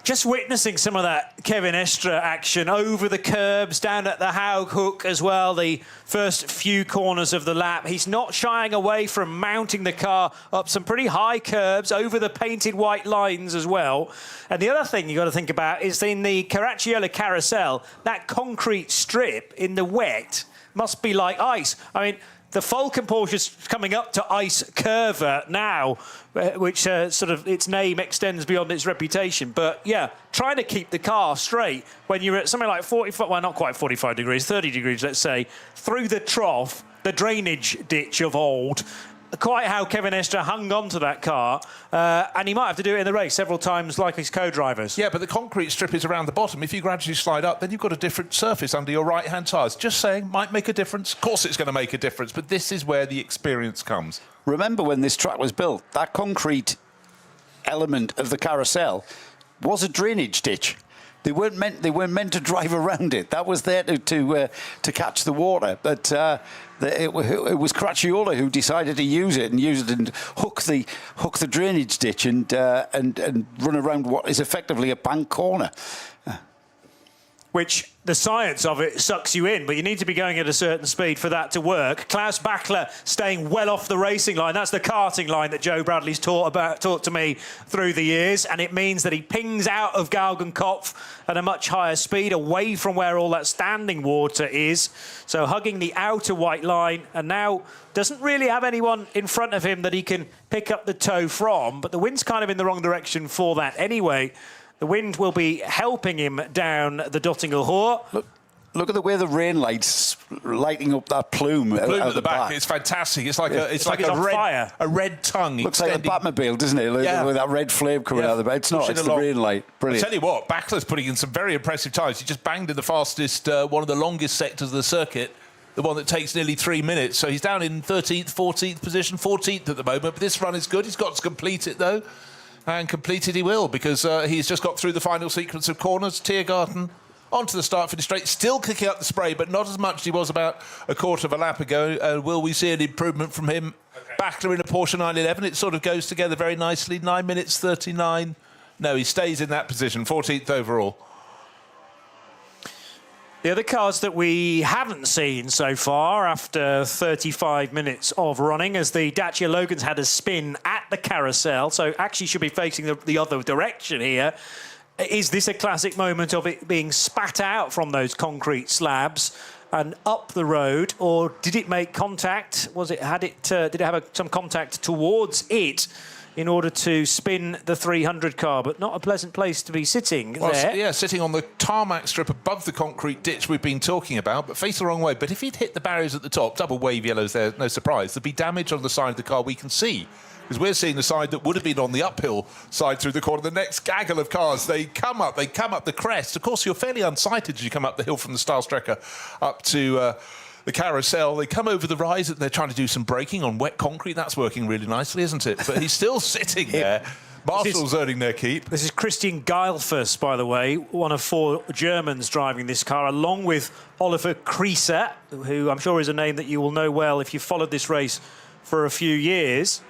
Just witnessing some of that Kevin Estre action over the curbs, down at the Haug hook as well, the first few corners of the lap. He's not shying away from mounting the car up some pretty high curbs, over the painted white lines as well. And the other thing you've got to think about is in the Caracciolo carousel, that concrete strip in the wet must be like ice. I mean, the Falcon Porsche's coming up to ice curver now, which sort of its name extends beyond its reputation. But yeah, trying to keep the car straight when you're at something like 45, well, not quite 45 degrees, 30 degrees, let's say, through the trough, the drainage ditch of old. Quite how Kevin Estre hung on to that car, and he might have to do it in the race several times like his co-drivers. Yeah, but the concrete strip is around the bottom. If you gradually slide up, then you've got a different surface under your right-hand tyres. Just saying, might make a difference. Of course it's going to make a difference, but this is where the experience comes. Remember when this track was built, that concrete element of the carousel was a drainage ditch. They weren't meant to drive around it. That was there to catch the water. But it was Caracciolo who decided to use it and hook the drainage ditch and run around what is effectively a bank corner. Which the science of it sucks you in, but you need to be going at a certain speed for that to work. Klaus Bachler staying well off the racing line. That's the karting line that Joe Bradley's taught to me through the years, and it means that he pings out of Galgenkopf at a much higher speed, away from where all that standing water is. So hugging the outer white line, and now doesn't really have anyone in front of him that he can pick up the toe from, but the wind's kind of in the wrong direction for that anyway. The wind will be helping him down the Dottinger Hoor. Look, Look at the way the rain lights lighting up that plume Plume out at the back. It's fantastic. It's like It's like it's on fire. a red tongue. Looks like a Batmobile, doesn't it? Yeah. With that red flame coming out of the back. It's not. Pushing It's the along. rain light. Brilliant. I tell you what, Backler's putting in some very impressive times. He just banged in the fastest, one of the longest sectors of the circuit, the one that takes nearly 3 minutes. So he's down in 13th, 14th position, 14th at the moment. But this run is good. He's got to complete it, though. And complete it he will, because he's just got through the final sequence of corners. Tiergarten onto the start-finish straight, still kicking up the spray, but not as much as he was about a quarter of a lap ago. Will we see an improvement from him? Okay. Backler in a Porsche 911. It sort of goes together very nicely. 9 minutes 39. No, he stays in that position, 14th overall. The other cars that we haven't seen so far after 35 minutes of running, as the Dacia Logan's had a spin at the carousel, so actually should be facing the other direction here. Is this a classic moment of it being spat out from those concrete slabs and up the road, or did it make contact? Did it have some contact towards it in order to spin the 300 car? But not a pleasant place to be sitting there. Yeah, sitting on the tarmac strip above the concrete ditch we've been talking about, but face the wrong way. But if he'd hit the barriers at the top, double wave yellows there, no surprise, there'd be damage on the side of the car we can see. Because we're seeing the side that would have been on the uphill side through the corner. The next gaggle of cars, they come up the crest. Of course, you're fairly unsighted as you come up the hill from the Stahlstrecke up to the carousel. They come over the rise, and they're trying to do some braking on wet concrete. That's working really nicely, isn't it? But he's still sitting there. Marshall's earning their keep. This is Christian Geilfuss, by the way, one of 4 Germans driving this car, along with Oliver Krieser, who I'm sure is a name that you will know well if you've followed this race for a few years.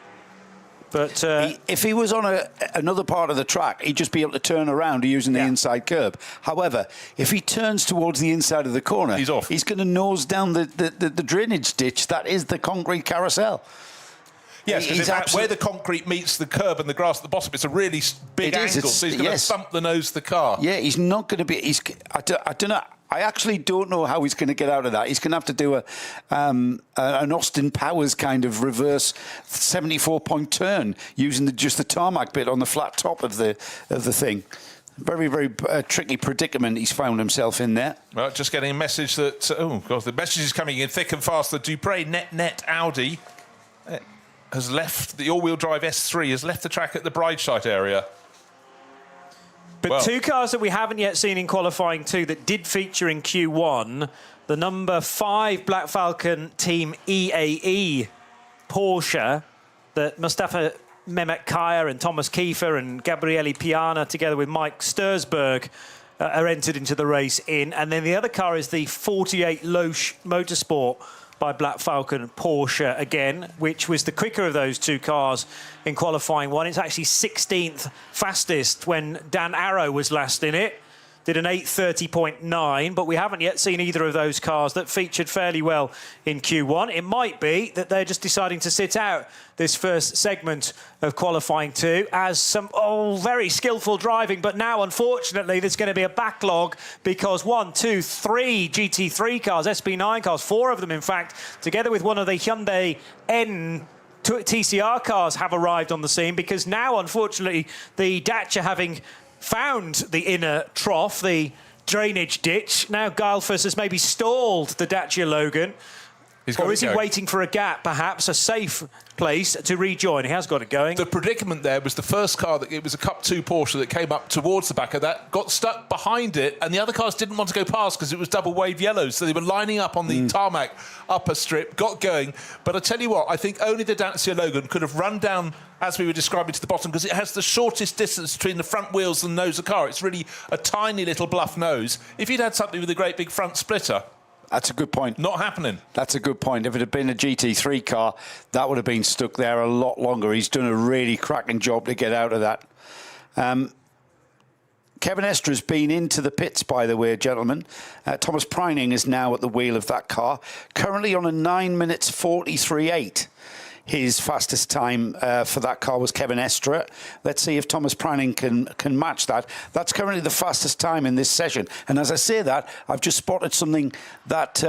But if he was on another part of the track, he'd just be able to turn around using the inside curb. However, if he turns towards the inside of the corner, he's off. He's going to nose down the drainage ditch that is the concrete carousel. Yes, because where the concrete meets the curb and the grass at the bottom, it's a really big angle, so he's going to thump the nose of the car. Yeah, he's not going to be... I don't know. I actually don't know how he's going to get out of that. He's going to have to do an Austin Powers kind of reverse 74-point turn using just the tarmac bit on the flat top of the thing. Very, very tricky predicament he's found himself in there. Well, just getting a message that... Oh, God, the message is coming in thick and fast. The Dupre net Audi has left, the all-wheel drive S3 has left the track at the Breitscheid area. But 2 cars that we haven't yet seen in qualifying 2 that did feature in Q1, the number 5 Black Falcon Team EAE Porsche, that Mustafa Mehmet Kaya and Thomas Kiefer and Gabriele Piana, together with Mike Stursberg, are entered into the race in. And then the other car is the 48 Loesch Motorsport by Black Falcon Porsche again, which was the quicker of those 2 cars in qualifying 1. It's actually 16th fastest when Dan Arrow was last in it. Did an 8:30.9, but we haven't yet seen either of those cars that featured fairly well in Q1. It might be that they're just deciding to sit out this first segment of qualifying 2 as some very skillful driving, but now unfortunately there's going to be a backlog because 1, 2, 3 GT3 cars, SB9 cars, 4 of them in fact, together with one of the Hyundai N TCR cars have arrived on the scene, because now unfortunately the Dacia, having found the inner trough, the drainage ditch. Now Geilfuss has maybe stalled the Dacia Logan. Or is he waiting for a gap, perhaps, a safe place to rejoin? He has got it going. The predicament there was the first car, it was a Cup 2 Porsche that came up towards the back of that, got stuck behind it, and the other cars didn't want to go past because it was double wave yellow, so they were lining up on the tarmac upper strip, got going. But I tell you what, I think only the Dacia Logan could have run down, as we were describing, to the bottom, because it has the shortest distance between the front wheels and the nose of the car. It's really a tiny little bluff nose. If you'd had something with a great big front splitter... That's a good point. Not happening. That's a good point. If it had been a GT3 car, that would have been stuck there a lot longer. He's done a really cracking job to get out of that. Kevin Estra's been into the pits, by the way, gentlemen. Thomas Preining is now at the wheel of that car, currently on a 9 minutes 43.8. his fastest time for that car was Kevin Estre. Let's see if Thomas Pranning can match that. That's currently the fastest time in this session. And as I say that, I've just spotted something that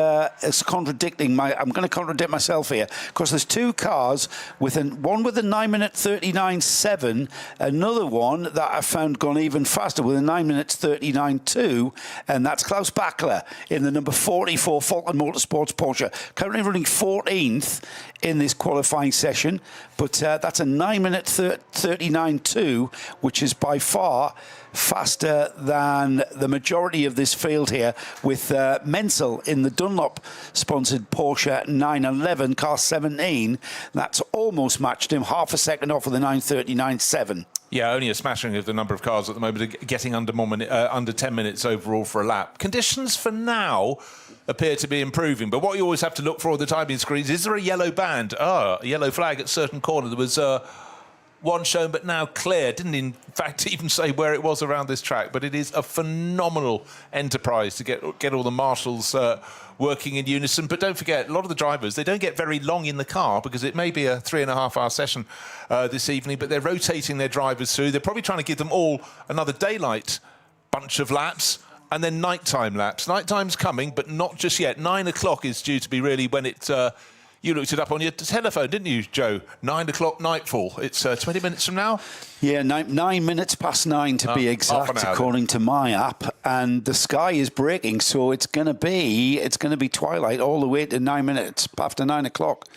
is contradicting I'm going to contradict myself here, because there's two cars one with a 9-minute 39.7, another one that I found gone even faster with a 9 minutes 39.2, and that's Klaus Bachler in the number 44 Falcon Motorsports Porsche, currently running 14th in this qualifying session, but that's a 9-minute 39.2, which is by far faster than the majority of this field here, with Menzel in the Dunlop-sponsored Porsche 911, car 17. That's almost matched him, half a second off with a 9:39.7. Yeah, only a smattering of the number of cars at the moment are getting under 10 minutes overall for a lap. Conditions for now appear to be improving, but what you always have to look for on the timing screens, is there a yellow band? A yellow flag at a certain corner. There was one shown but now clear. Didn't in fact even say where it was around this track, but it is a phenomenal enterprise to get all the marshals working in unison. But don't forget, a lot of the drivers, they don't get very long in the car, because it may be a 3.5-hour session this evening, but they're rotating their drivers through. They're probably trying to give them all another daylight bunch of laps, and then nighttime laps. Nighttime's coming, but not just yet. 9 o'clock is due to be really when it... you looked it up on your telephone, didn't you, Joe? 9 o'clock nightfall. It's 20 minutes from now? Yeah, 9 minutes past 9 to be exact, according to my app. And the sky is breaking, so it's going to be twilight all the way to 9 minutes after 9 o'clock.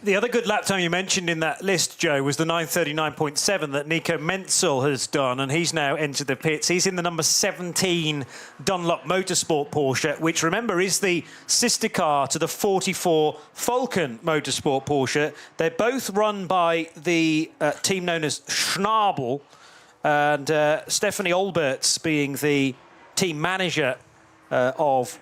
The other good lap time you mentioned in that list, Joe, was the 9:39.7 that Nico Menzel has done, and he's now entered the pits. He's in the number 17 Dunlop Motorsport Porsche, which, remember, is the sister car to the 44 Falcon Motorsport Porsche. They're both run by the team known as Schnabel, and Stephanie Alberts being the team manager of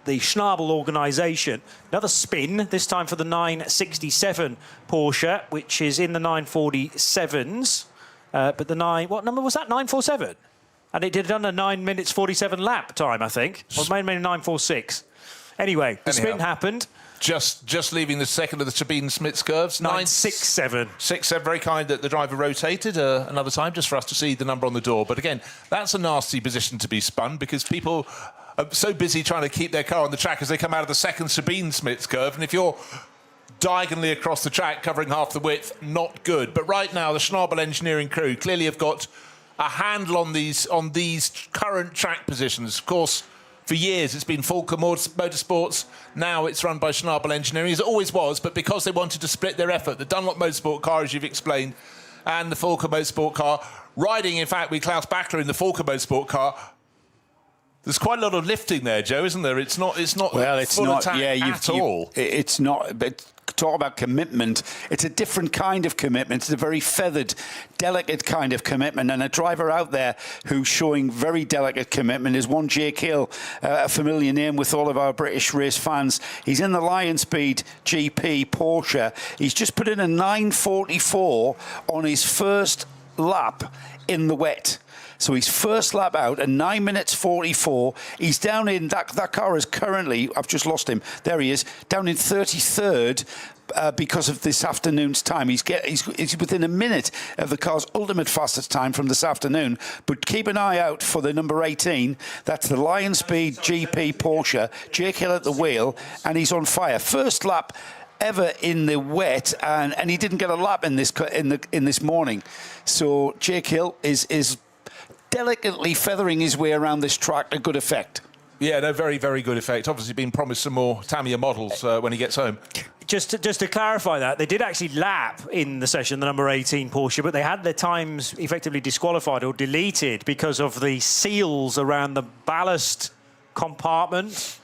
the Schnabel organisation. Another spin, this time for the 967 Porsche, which is in the 947s. But the what number was that? 947? And it did under 9 minutes 47 lap time, I think. Or maybe 946. Anyway, the spin happened. Just leaving the second of the Sabine Smits curves. 967. 6-7, very kind that the driver rotated another time just for us to see the number on the door. But again, that's a nasty position to be spun, because people are so busy trying to keep their car on the track as they come out of the second Sabine Smits curve. And if you're diagonally across the track, covering half the width, not good. But right now, the Schnabel engineering crew clearly have got a handle on these current track positions. Of course, for years, it's been Falcon Motorsports. Now it's run by Schnabel Engineering, as it always was, but because they wanted to split their effort, the Dunlop Motorsport car, as you've explained, and the Falcon Motorsport car, riding, in fact, with Klaus Bachler in the Falcon Motorsport car. There's quite a lot of lifting there, Joe, isn't there? It's not well, it's full not, attack at all. It's not, but talk about commitment. It's a different kind of commitment. It's a very feathered, delicate kind of commitment. And a driver out there who's showing very delicate commitment is one Jake Hill, a familiar name with all of our British race fans. He's in the Lion Speed GP Porsche. He's just put in a 9:44 on his first lap in the wet. So his first lap out, a 9 minutes 44. He's down in, that car is currently, I've just lost him, there he is, down in 33rd because of this afternoon's time. He's within a minute of the car's ultimate fastest time from this afternoon. But keep an eye out for the number 18. That's the Lion Speed GP Porsche. Jake Hill at the wheel, and he's on fire. First lap ever in the wet, and he didn't get a lap in this morning. So Jake Hill is delicately feathering his way around this track to good effect. Yeah, no, very, very good effect. Obviously been promised some more Tamiya models when he gets home. Just to clarify that, they did actually lap in the session, the number 18 Porsche, but they had their times effectively disqualified or deleted because of the seals around the ballast compartment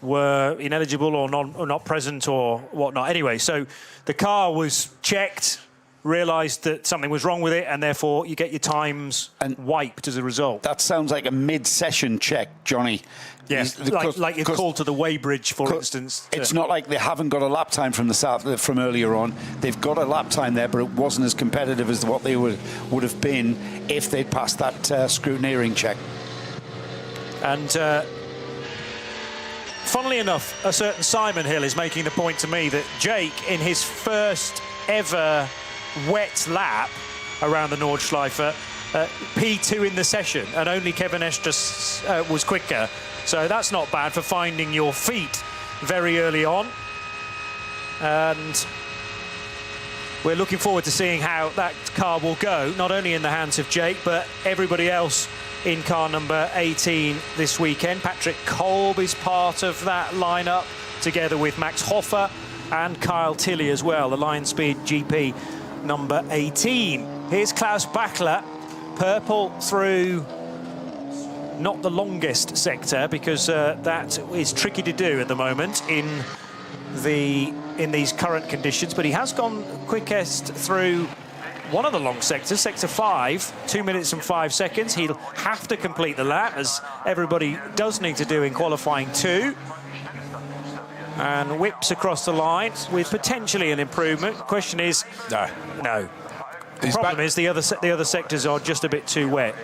were ineligible or not present or whatnot. Anyway, so the car was checked, realised that something was wrong with it, and therefore you get your times wiped as a result. That sounds like a mid-session check, Johnny. Yes, like your call to the weighbridge, for instance. It's not like they haven't got a lap time from earlier on. They've got a lap time there, but it wasn't as competitive as what they would have been if they'd passed that scrutineering check. And Funnily enough, a certain Simon Hill is making the point to me that Jake, in his first ever wet lap around the Nordschleife, P2 in the session, and only Kevin Estes was quicker. So that's not bad for finding your feet very early on. And we're looking forward to seeing how that car will go, not only in the hands of Jake, but everybody else in car number 18 this weekend. Patrick Kolb is part of that lineup, together with Max Hoffer and Kyle Tilley as well, the Lion Speed GP number 18. Here's Klaus Bachler, purple through not the longest sector, because that is tricky to do at the moment in these current conditions, but he has gone quickest through one of the long sectors, sector 5, 2 minutes and 5 seconds. He'll have to complete the lap, as everybody does need to do in qualifying 2, and whips across the line with potentially an improvement. Question is, no. The problem is the other sectors are just a bit too wet.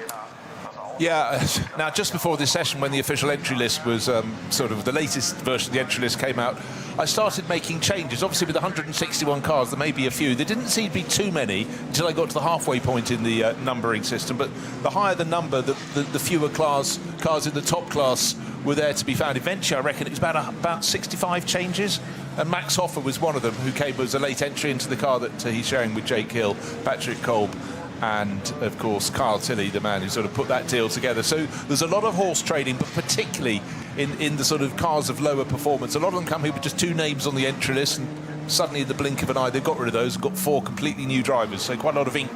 Yeah, now just before this session, when the official entry list was sort of the latest version of the entry list came out, I started making changes. Obviously, with 161 cars, there may be a few. There didn't seem to be too many until I got to the halfway point in the numbering system. But the higher the number, the fewer cars in the top class were there to be found. Eventually, I reckon it was about 65 changes. And Max Hoffer was one of them, who came as a late entry into the car that he's sharing with Jake Hill, Patrick Kolb, and of course Kyle Tilley, the man who sort of put that deal together. So there's a lot of horse trading, but particularly in the sort of cars of lower performance. A lot of them come here with just 2 names on the entry list, and suddenly in the blink of an eye they've got rid of those, got 4 completely new drivers. So quite a lot of ink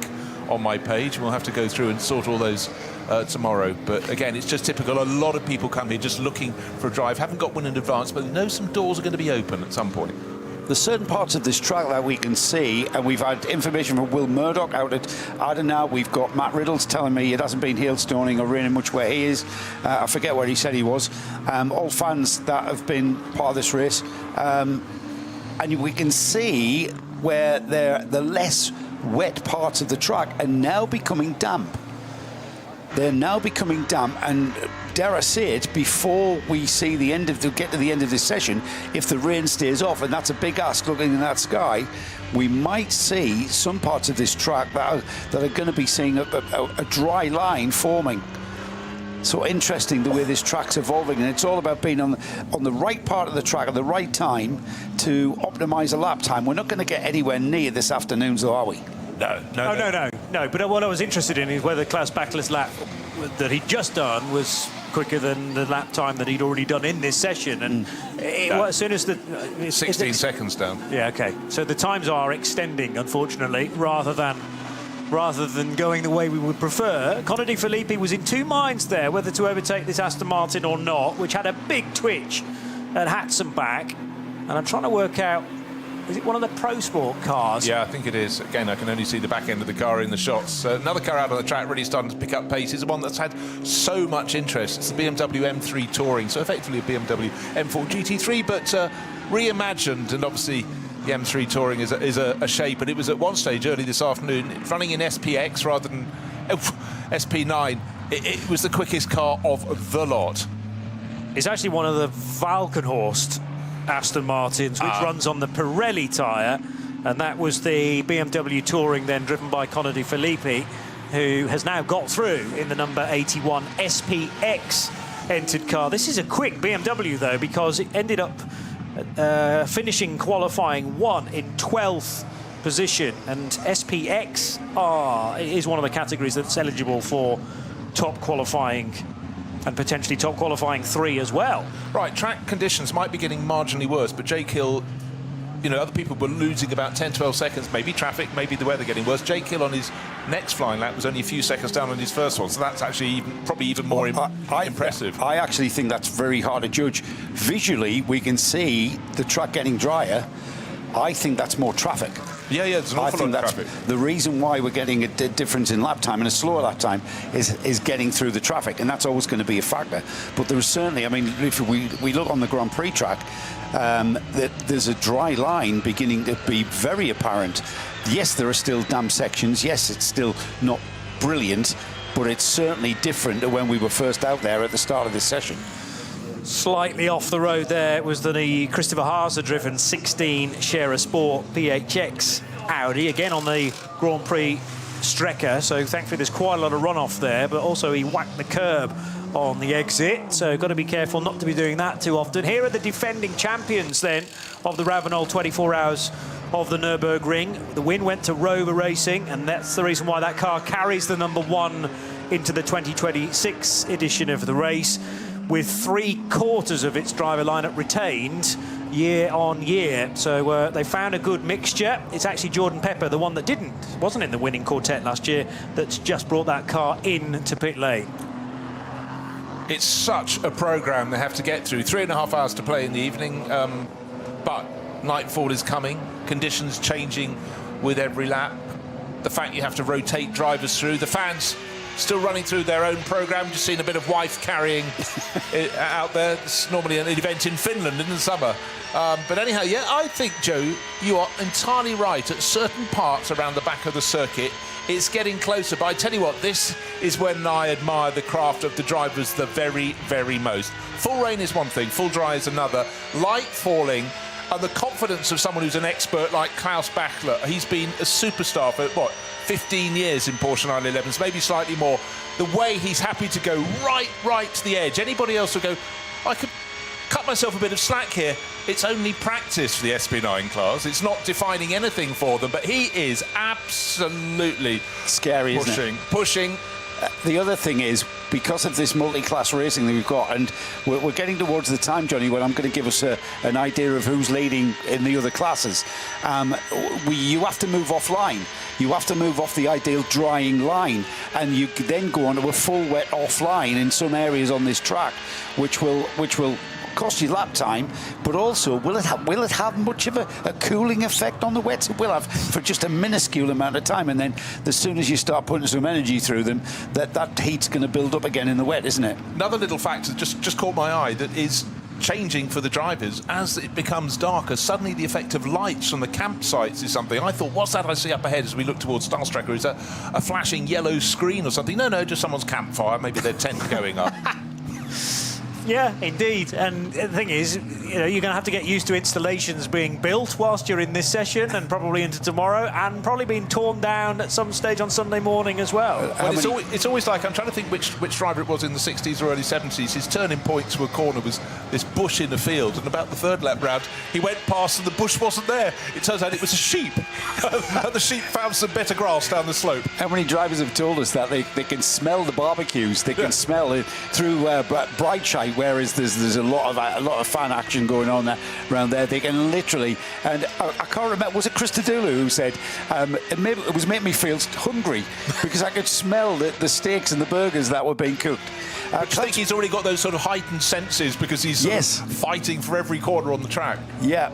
on my page. We'll have to go through and sort all those tomorrow. But again, it's just typical. A lot of people come here just looking for a drive, haven't got one in advance, but they know some doors are going to be open at some point. There's certain parts of this track that we can see, and we've had information from Will Murdoch out at Adenauer. We've got Matt Riddles telling me it hasn't been hailstoning or raining much where he is. I forget where he said he was. All fans that have been part of this race. And we can see where the less wet parts of the track are now becoming damp. They're now becoming damp, and dare I say it, before we see get to the end of this session, if the rain stays off, and that's a big ask looking in that sky, we might see some parts of this track that are going to be seeing a dry line forming. So interesting the way this track's evolving, and it's all about being on the right part of the track at the right time to optimise a lap time. We're not going to get anywhere near this afternoon's, though, are we? No. But what I was interested in is whether Klaus Bachler's lap that he'd just done was quicker than the lap time that he'd already done in this session. And as soon as 16 seconds down. Yeah, okay. So the times are extending, unfortunately, rather than going the way we would prefer. Conor De Filippi was in 2 minds there, whether to overtake this Aston Martin or not, which had a big twitch at Hatzenbach. And I'm trying to work out, is it one of the Pro Sport cars? Yeah, I think it is. Again, I can only see the back end of the car in the shots. Another car out on the track really starting to pick up pace is the one that's had so much interest. It's the BMW M3 Touring, so effectively a BMW M4 GT3, but reimagined. And obviously the M3 Touring is a shape, and it was at one stage early this afternoon running in SPX rather than SP9. It was the quickest car of the lot. It's actually one of the Valkenhorst Aston Martins, which runs on the Pirelli tyre, and that was the BMW Touring then, driven by Conor De Filippi, who has now got through in the number 81 SPX entered car. This is a quick BMW though, because it ended up finishing qualifying 1 in 12th position, and SPX is one of the categories that's eligible for top qualifying and potentially top qualifying 3 as well. Right, track conditions might be getting marginally worse, but Jake Hill, other people were losing about 10, 12 seconds, maybe traffic, maybe the weather getting worse. Jake Hill on his next flying lap was only a few seconds down on his first one, so that's actually probably even more impressive. I actually think that's very hard to judge. Visually, we can see the track getting drier. I think that's more traffic. Yeah, there's an awful lot of traffic. The reason why we're getting a difference in lap time and a slower lap time is getting through the traffic, and that's always going to be a factor. But there is certainly, if we look on the Grand Prix track, that there's a dry line beginning to be very apparent. Yes, there are still damp sections. Yes, it's still not brilliant, but it's certainly different to when we were first out there at the start of this session. Slightly off the road there was the Christopher Haase-driven 16 Scherer Sport PHX Audi, again on the Grand Prix Strecker, so thankfully there's quite a lot of runoff there, but also he whacked the curb on the exit, so got to be careful not to be doing that too often. Here are the defending champions then of the Ravenol 24 hours of the Nürburgring. The win went to Rover Racing, and that's the reason why that car carries the number 1 into the 2026 edition of the race, with 3/4 of its driver lineup retained year on year. So they found a good mixture. It's actually Jordan Pepper, the one that wasn't in the winning quartet last year, that's just brought that car in to pit lane. It's such a programme they have to get through. 3.5 hours to play in the evening, but nightfall is coming. Conditions changing with every lap. The fact you have to rotate drivers through. The fans still running through their own programme. Just seen a bit of wife carrying out there. It's normally an event in Finland in the summer. But anyhow, yeah, I think, Joe, you are entirely right. At certain parts around the back of the circuit, it's getting closer. But I tell you what, this is when I admire the craft of the drivers the very, very most. Full rain is one thing, full dry is another. Light falling, and the confidence of someone who's an expert like Klaus Bachler. He's been a superstar for, what, 15 years in Porsche 911s, maybe slightly more. The way he's happy to go right to the edge. Anybody else would go, I could cut myself a bit of slack here. It's only practice for the SP9 class. It's not defining anything for them, but he is absolutely scary, isn't it? Pushing. The other thing is, because of this multi-class racing that we've got, and we're getting towards the time, Johnny, when I'm going to give us an idea of who's leading in the other classes. You have to move offline. You have to move off the ideal drying line, and you then go on to a full wet offline in some areas on this track, which will cost you lap time, but also will it have much of a cooling effect on the wets? It will have for just a minuscule amount of time, and then as soon as you start putting some energy through them, that heat's going to build up again in the wet, isn't it? Another little factor just caught my eye that is changing for the drivers as it becomes darker. Suddenly the effect of lights from the campsites is something. I thought, what's that I see up ahead as we look towards Starstracker? Is that a flashing yellow screen or something? No, just someone's campfire, maybe their tent going up. Yeah, indeed. And the thing is, you're going to have to get used to installations being built whilst you're in this session, and probably into tomorrow, and probably being torn down at some stage on Sunday morning as well. Well, it's always like, I'm trying to think which driver it was in the 60s or early 70s. His turning point to a corner was this bush in the field, and about the third lap round, he went past and the bush wasn't there. It turns out it was a sheep. The sheep found some better grass down the slope. How many drivers have told us that they can smell the barbecues? They can smell it through bright shine. Whereas there's a lot of fan action going on around there. They can literally, and I can't remember, was it Chris Tadulu who said it was making me feel hungry because I could smell the steaks and the burgers that were being cooked. I think he's already got those sort of heightened senses because he's sort of fighting for every corner on the track. Yeah.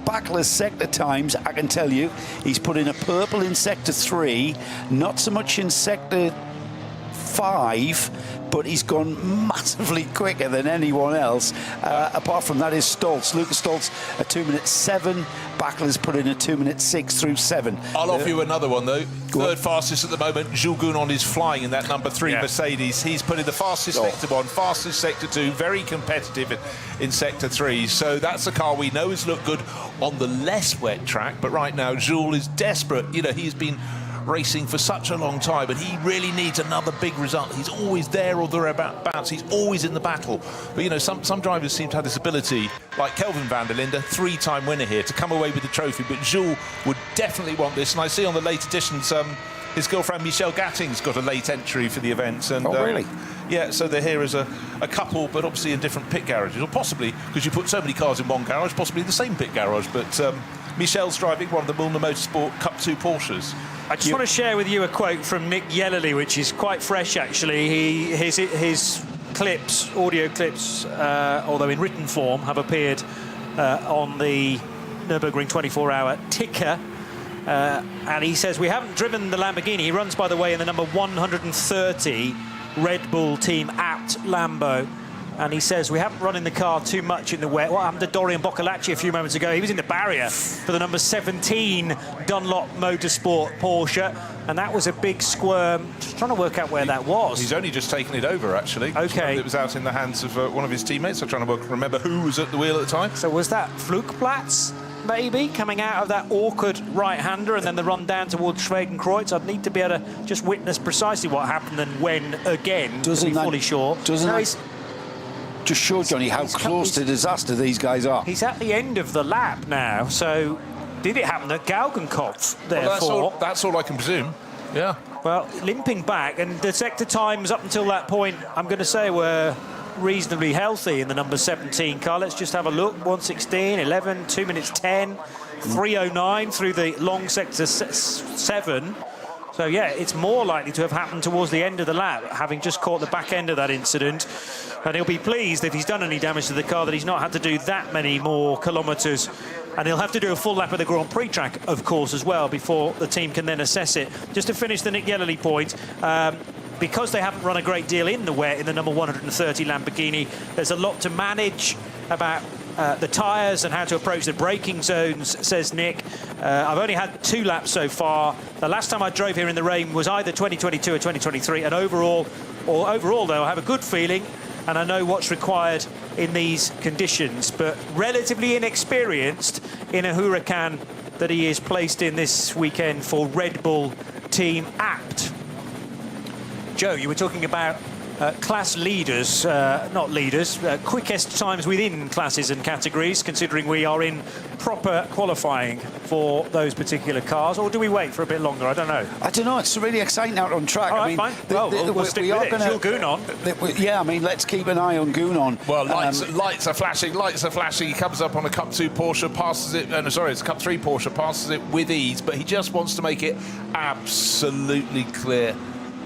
Bachler's sector times, I can tell you, he's put in a purple in sector 3, not so much in sector 5, but he's gone massively quicker than anyone else. Apart from that is Stoltz. Lucas Stoltz, a 2:07. Bachler's put in a 2:06 through 7. I'll offer you another one, though. Third fastest at the moment, Jules Gounon is flying in that number 3 Mercedes. He's put in the fastest sector 1, fastest sector 2, very competitive in sector 3. So that's a car we know has looked good on the less wet track, but right now Jules is desperate. He's been racing for such a long time, but he really needs another big result. He's always there or thereabouts. He's always in the battle. But some drivers seem to have this ability, like Kelvin van der Linde, 3-time winner here, to come away with the trophy. But Jules would definitely want this. And I see on the late editions, his girlfriend Michelle Gatting's got a late entry for the event. And, really? Yeah, so they're here as a couple, but obviously in different pit garages, or possibly because you put so many cars in one garage, possibly the same pit garage. But Michelle's driving one of the Müllner Motorsport Cup 2 Porsches. I just want to share with you a quote from Nick Yellerly, which is quite fresh, actually. His clips, audio clips, although in written form, have appeared on the Nürburgring 24-hour ticker. And he says, we haven't driven the Lamborghini. He runs, by the way, in the number 130 Red Bull team at Lambo. And he says, we haven't run in the car too much in the wet. What happened to Dorian Boccolacci a few moments ago? He was in the barrier for the number 17 Dunlop Motorsport Porsche. and that was a big squirm. Just trying to work out where that was. He's only just taken it over, actually. Okay. It was out in the hands of one of his teammates. I'm trying to remember who was at the wheel at the time. So was that Flugplatz, maybe, coming out of that awkward right-hander and then the run down towards Schwegenkreuz? I'd need to be able to just witness precisely what happened and when again, to be fully sure. Doesn't that just show, Johnny, how close to disaster these guys are? He's at the end of the lap now, so did it happen at Galgenkopf, therefore? Well, that's all I can presume. Yeah. Well, limping back, and the sector times up until that point, I'm going to say, were reasonably healthy in the number 17 car. Let's just have a look. 1:16, 11, 2 minutes 10, 3:09 through the long sector 7. So, yeah, it's more likely to have happened towards the end of the lap, having just caught the back end of that incident. And he'll be pleased if he's done any damage to the car that he's not had to do that many more kilometres. And he'll have to do a full lap of the Grand Prix track, of course, as well, before the team can then assess it. Just to finish the Nick Yellerly point, because they haven't run a great deal in the wet in the number 130 Lamborghini, there's a lot to manage about the tyres and how to approach the braking zones, says Nick. I've only had 2 laps so far. The last time I drove here in the rain was either 2022 or 2023, and overall though, I have a good feeling and I know what's required in these conditions, but relatively inexperienced in a huracan that he is placed in this weekend for Red Bull Team Abt. Joe, you were talking about class leaders, not leaders, quickest times within classes and categories, considering we are in proper qualifying for those particular cars, or do we wait for a bit longer? I don't know. I don't know. It's really exciting out on track. All right, fine. We'll stick with it. Jules Gounon. Yeah, I mean, let's keep an eye on Gounon. Well, lights are flashing. He comes up on a Cup 2 Porsche, passes it. No, sorry, it's a Cup 3 Porsche, passes it with ease, but he just wants to make it absolutely clear.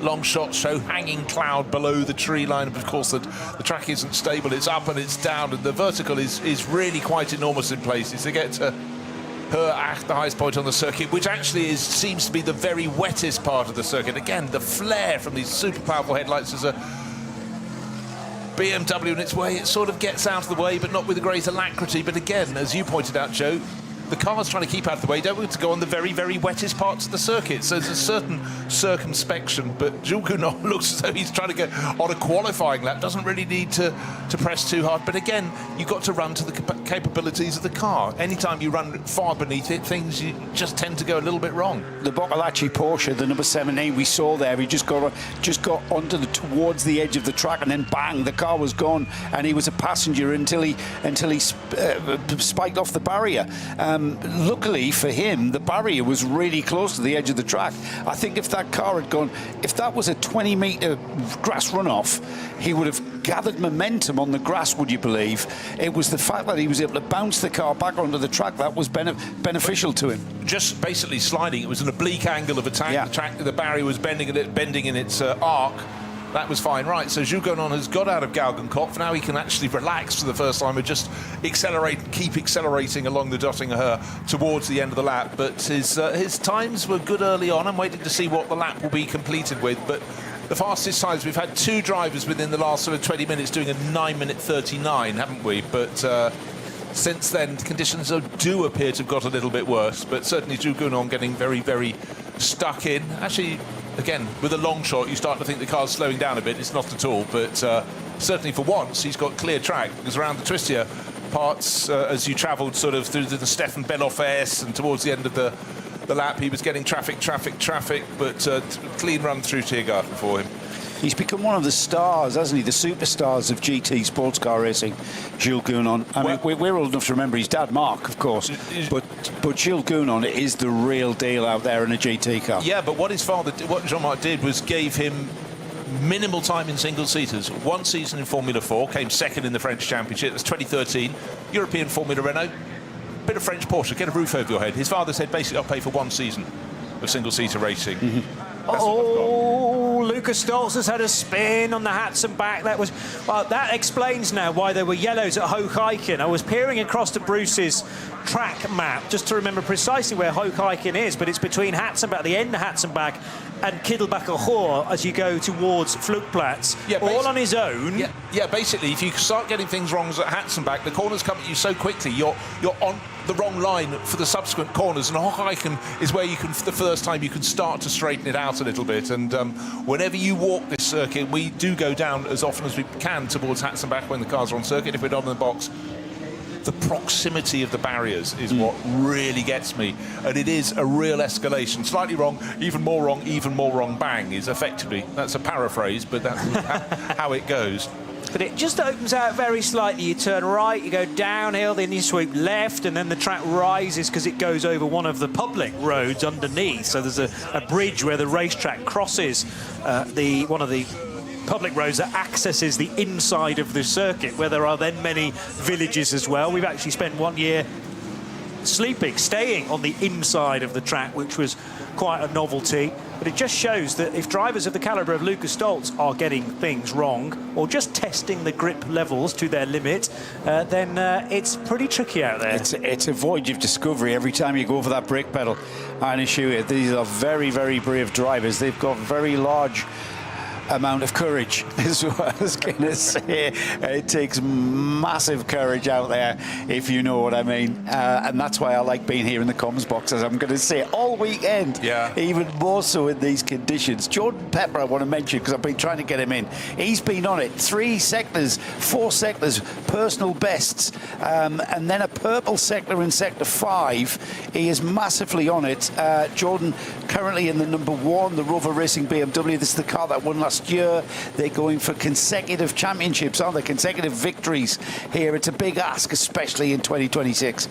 Long shots show hanging cloud below the tree line. Of course, the track isn't stable. It's up and it's down, and the vertical is really quite enormous in places. To get to her at the highest point on the circuit, which actually seems to be the very wettest part of the circuit. Again, the flare from these super powerful headlights as a BMW in its way. It sort of gets out of the way, but not with a great alacrity. But again, as you pointed out, Joe, the car's trying to keep out of the way, don't we, to go on the very, very wettest parts of the circuit. So there's a certain circumspection, but Jules Gounon looks as though he's trying to go on a qualifying lap. Doesn't really need to press too hard. But again, you've got to run to the capabilities of the car. Anytime you run far beneath it, things you just tend to go a little bit wrong. The Boccolacci Porsche, the number 17 we saw there, he just got onto towards the edge of the track, and then bang, the car was gone, and he was a passenger until he spiked off the barrier. Luckily for him, the barrier was really close to the edge of the track. I think if that car had gone, if that was a 20-metre grass runoff, he would have gathered momentum on the grass, would you believe? It was the fact that he was able to bounce the car back onto the track that was beneficial to him. Just basically sliding. It was an oblique angle of attack. Yeah. The barrier was bending in its arc. That was fine, right? So Jules Gounon has got out of Galgenkopf. Now he can actually relax for the first time and just keep accelerating along the Dottinger towards the end of the lap. But his times were good early on. I'm waiting to see what the lap will be completed with. But the fastest times, we've had 2 drivers within the last sort of 20 minutes doing a 9:39, haven't we? But since then, conditions do appear to have got a little bit worse. But certainly Jules Gounon getting very, very stuck in. Actually, again, with a long shot, you start to think the car's slowing down a bit. It's not at all, but certainly for once, he's got clear track, because around the twistier parts, as you travelled sort of through the Stefan Beloff S and towards the end of the lap, he was getting traffic, but clean run through Tiergarten for him. He's become one of the stars, hasn't he? The superstars of GT sports car racing, Jules Gounon. I mean, we're old enough to remember his dad, Mark, of course. But Jules Gounon is the real deal out there in a GT car. Yeah, but what Jean-Marc did was gave him minimal time in single-seaters. 1 season in Formula 4, came second in the French Championship. That's 2013. European Formula Renault. Bit of French Porsche, get a roof over your head. His father said, basically, I'll pay for 1 season of single-seater racing. Mm-hmm. Oh, Lucas Stoltz has had a spin on the Hatzenbach. That explains now why there were yellows at Hocheichen. I was peering across to Bruce's track map just to remember precisely where Hocheichen is, but it's between Hatzenbach, the end of Hatzenbach, and Kiddelbacher Hoor as you go towards Flugplatz, all on his own. Yeah, basically, if you start getting things wrong at Hatzenbach, the corners come at you so quickly, you're on the wrong line for the subsequent corners, and Hocheichen is where you can, for the first time, you can start to straighten it out a little bit. And whenever you walk this circuit, we do go down as often as we can towards Hatzenbach when the cars are on circuit. If we're not in the box, the proximity of the barriers is what really gets me, and it is a real escalation. Slightly wrong, even more wrong, bang is effectively, that's a paraphrase, but that's how it goes. But it just opens out very slightly. You turn right, you go downhill, then you sweep left, and then the track rises because it goes over one of the public roads underneath. So there's a bridge where the racetrack crosses one of the public roads that accesses the inside of the circuit, where there are then many villages as well. We've actually spent 1 year staying on the inside of the track, which was quite a novelty. But it just shows that if drivers of the calibre of Lucas Stoltz are getting things wrong or just testing the grip levels to their limit, then it's pretty tricky out there. It's a voyage of discovery every time you go for that brake pedal. I assure you, these are very, very brave drivers. They've got very large amount of courage, is what I was going to say. It takes massive courage out there, if you know what I mean. And that's why I like being here in the comms box, as I'm going to say, all weekend. Yeah. Even more so in these conditions. Jordan Pepper, I want to mention, because I've been trying to get him in. He's been on it. 3 sectors, 4 sectors, personal bests, and then a purple sector in sector 5. He is massively on it. Jordan currently in the number 1, the Rover Racing BMW. This is the car that won last year. They're going for consecutive championships, aren't they? Consecutive victories here. It's a big ask, especially in 2026.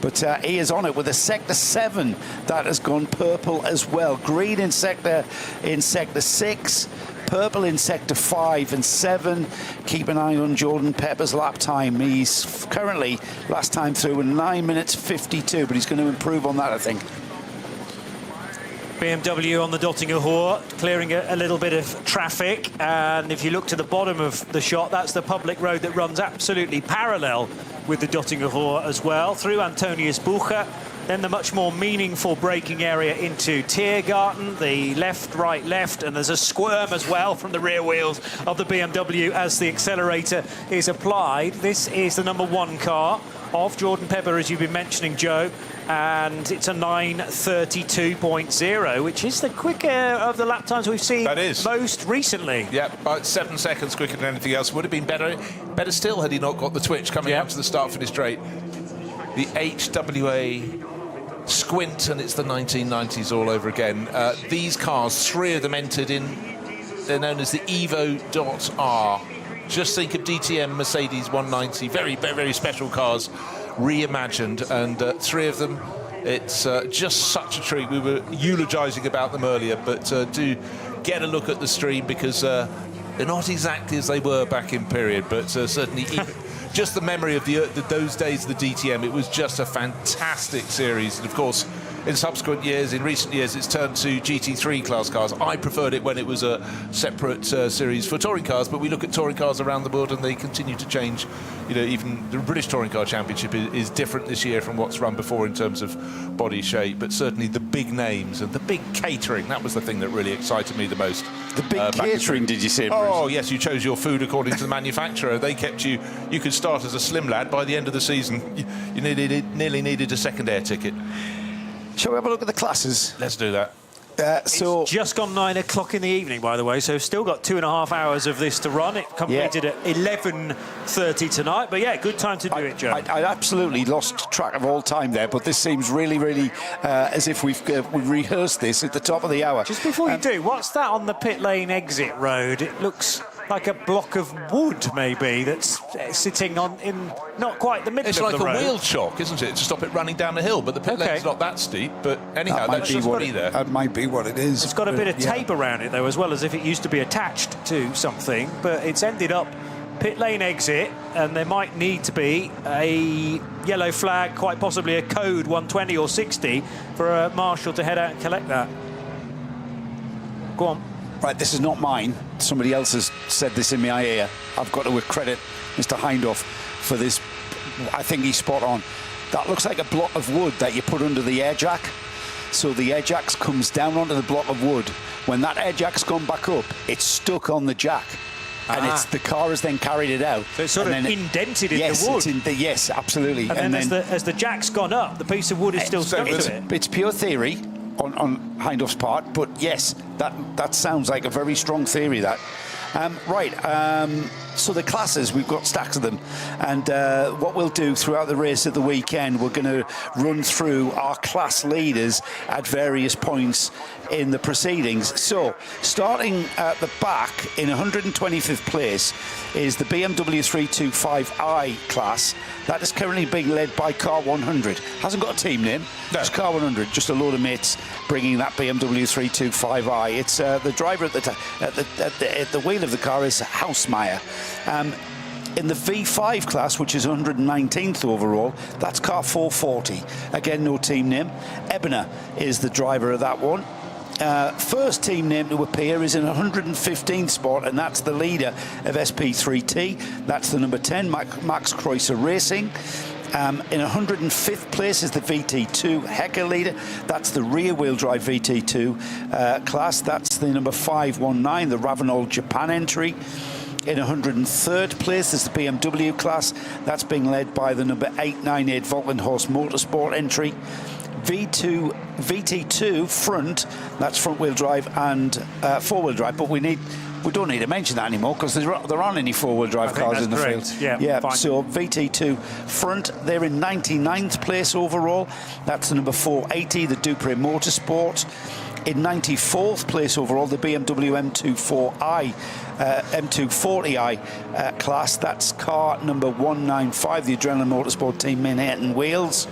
But he is on it with a sector 7 that has gone purple as well. Green in sector 6. Purple in sector 5 and 7. Keep an eye on Jordan Pepper's lap time. He's currently, last time through, in 9 minutes 52, but he's going to improve on that, I think. BMW on the Dottinger Hohe, clearing a little bit of traffic. And if you look to the bottom of the shot, that's the public road that runs absolutely parallel with the Dottinger Hohe as well, through Antonius Bucher. Then the much more meaningful braking area into Tiergarten, the left, right, left, and there's a squirm as well from the rear wheels of the BMW as the accelerator is applied. This is the number 1 car of Jordan Pepper, as you've been mentioning, Joe, and it's a 9:32.0, which is the quicker of the lap times we've seen most recently. Yeah, about 7 seconds quicker than anything else. Would have been better still had he not got the twitch coming out to the start-finish straight. The HWA squint, and it's the 1990s all over again. These cars, 3 of them entered in, they're known as the Evo.R. Just think of DTM Mercedes 190, very, very, very special cars, reimagined, and 3 of them. It's just such a treat. We were eulogising about them earlier, but do get a look at the stream, because they're not exactly as they were back in period, but certainly just the memory of those days of the DTM. It was just a fantastic series, and of course, in subsequent years, in recent years, it's turned to GT3 class cars. I preferred it when it was a separate series for touring cars, but we look at touring cars around the world and they continue to change. You know, even the British Touring Car Championship is different this year from what's run before in terms of body shape, but certainly the big names and the big catering, that was the thing that really excited me the most. The big catering, did you say, Bruce? Oh, yes, you chose your food according to the manufacturer. They kept you could start as a slim lad. By the end of the season, you nearly needed a second air ticket. Shall we have a look at the classes? Let's do that. It's just gone 9 o'clock in the evening, by the way, so still got 2.5 hours of this to run. It completed at 11:30 tonight, but yeah, good time to do it, Joe. I absolutely lost track of all time there, but this seems really, really as if we've rehearsed this at the top of the hour. Just before you do, what's that on the pit lane exit road? It looks like a block of wood, maybe, that's sitting in not quite the middle of the road. It's like a wheel chock, isn't it, to stop it running down the hill? But the pit lane's not that steep. But anyhow, that should be there. That might be what it is. It's got a bit of tape around it, though, as well, as if it used to be attached to something. But it's ended up pit lane exit, and there might need to be a yellow flag, quite possibly a code 120 or 60, for a marshal to head out and collect that. Go on. Right, this is not mine. Somebody else has said this in my ear. I've got to credit Mr. Hindhoff for this. I think he's spot on. That looks like a block of wood that you put under the air jack. So the air jack comes down onto the block of wood. When that air jack's gone back up, it's stuck on the jack. and the car has then carried it out. So it's sort of indented in yes, the wood. Yes, absolutely. And then as the jack's gone up, the piece of wood is still stuck to it. It's pure theory on Hindhoff's part, but yes, that sounds like a very strong theory, that. So the classes, we've got stacks of them, and what we'll do throughout the race of the weekend, we're going to run through our class leaders at various points in the proceedings. So starting at the back in 125th place is the BMW 325i class. That is currently being led by Car 100. Hasn't got a team name, just Car 100, just a load of mates bringing that BMW 325i. It's the driver at the wheel of the car is Hausmeyer. In the V5 class, which is 119th overall, that's car 440. Again, no team name. Ebner is the driver of that one. First team name to appear is in 115th spot, and that's the leader of SP3T. That's the number 10, Max Kreuzer Racing. In 105th place is the VT2 Hecker leader. That's the rear-wheel drive VT2 class. That's the number 519, the Ravenol Japan entry. In 103rd place is the BMW class. That's being led by the number 898 Volkenhorst Motorsport entry. VT2 front, that's front-wheel drive and four-wheel drive, but we don't need to mention that anymore because there aren't any four-wheel drive cars in the field. Yeah, so VT2 front, they're in 99th place overall. That's the number 480, the Dupre Motorsport. In 94th place overall, the BMW M240i class. That's car number 195, the Adrenaline Motorsport Team Manhattan Wales.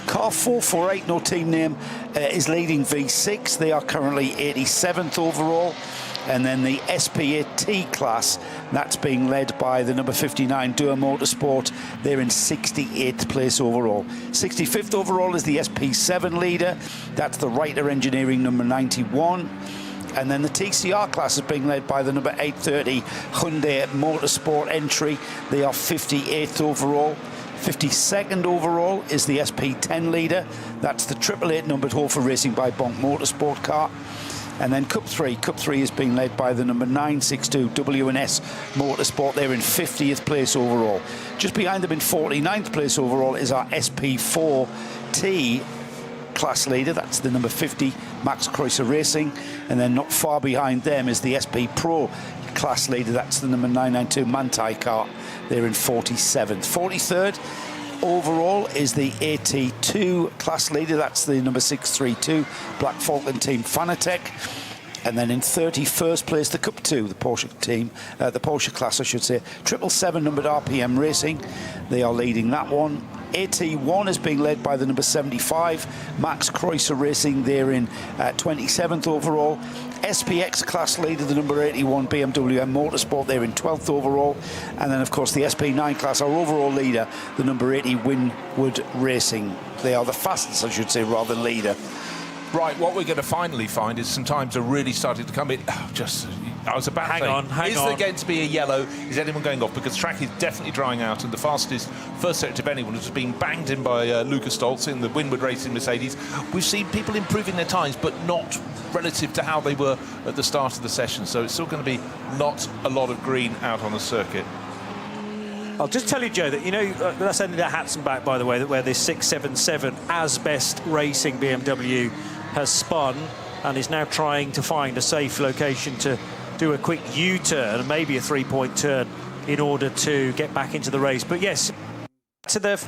Car 448, no team name, is leading V6. They are currently 87th overall. And then the SP8T class, that's being led by the number 59 Dürr Motorsport. They're in 68th place overall. 65th overall is the SP7 leader. That's the Reiter Engineering number 91. And then the TCR class is being led by the number 830 Hyundai Motorsport entry. They are 58th overall. 52nd overall is the SP10 leader. That's the 888 numbered Hofer Racing by Bonk Motorsport car. And then Cup 3 is being led by the number 962 W&S Motorsport. They're in 50th place overall. Just behind them in 49th place overall is our SP4T class leader. That's the number 50 Max Kreuzer Racing. And then not far behind them is the SP Pro class leader. That's the number 992 Manthey car. They're in 47th. 43rd overall is the AT2 class leader. That's the number 632 Black Falcon Team Fanatec. And then in 31st place, the Cup 2, the Porsche team, the Porsche class, I should say, 777 numbered RPM Racing. They are leading that one. AT1 is being led by the number 75 Max Kreuzer Racing. They're in 27th overall. SPX class leader, the number 81 BMW M Motorsport. They're in 12th overall. And then, of course, the SP9 class, our overall leader, the number 80 Winwood Racing. They are the fastest, I should say, rather than leader. Right, what we're going to finally find is some times are really starting to come in. I was about to say, is there going to be a yellow? Is anyone going off? Because track is definitely drying out, and the fastest first sector of anyone has been banged in by Lucas Stoltz in the Winwood Racing Mercedes. We've seen people improving their times, but not relative to how they were at the start of the session. So it's still going to be not a lot of green out on the circuit. I'll just tell you, Joe, that, you know, that's only that Hatson back, by the way, where this 677 Asbest Racing BMW has spun and is now trying to find a safe location to do a quick U-turn, maybe a three-point turn, in order to get back into the race. But yes, to the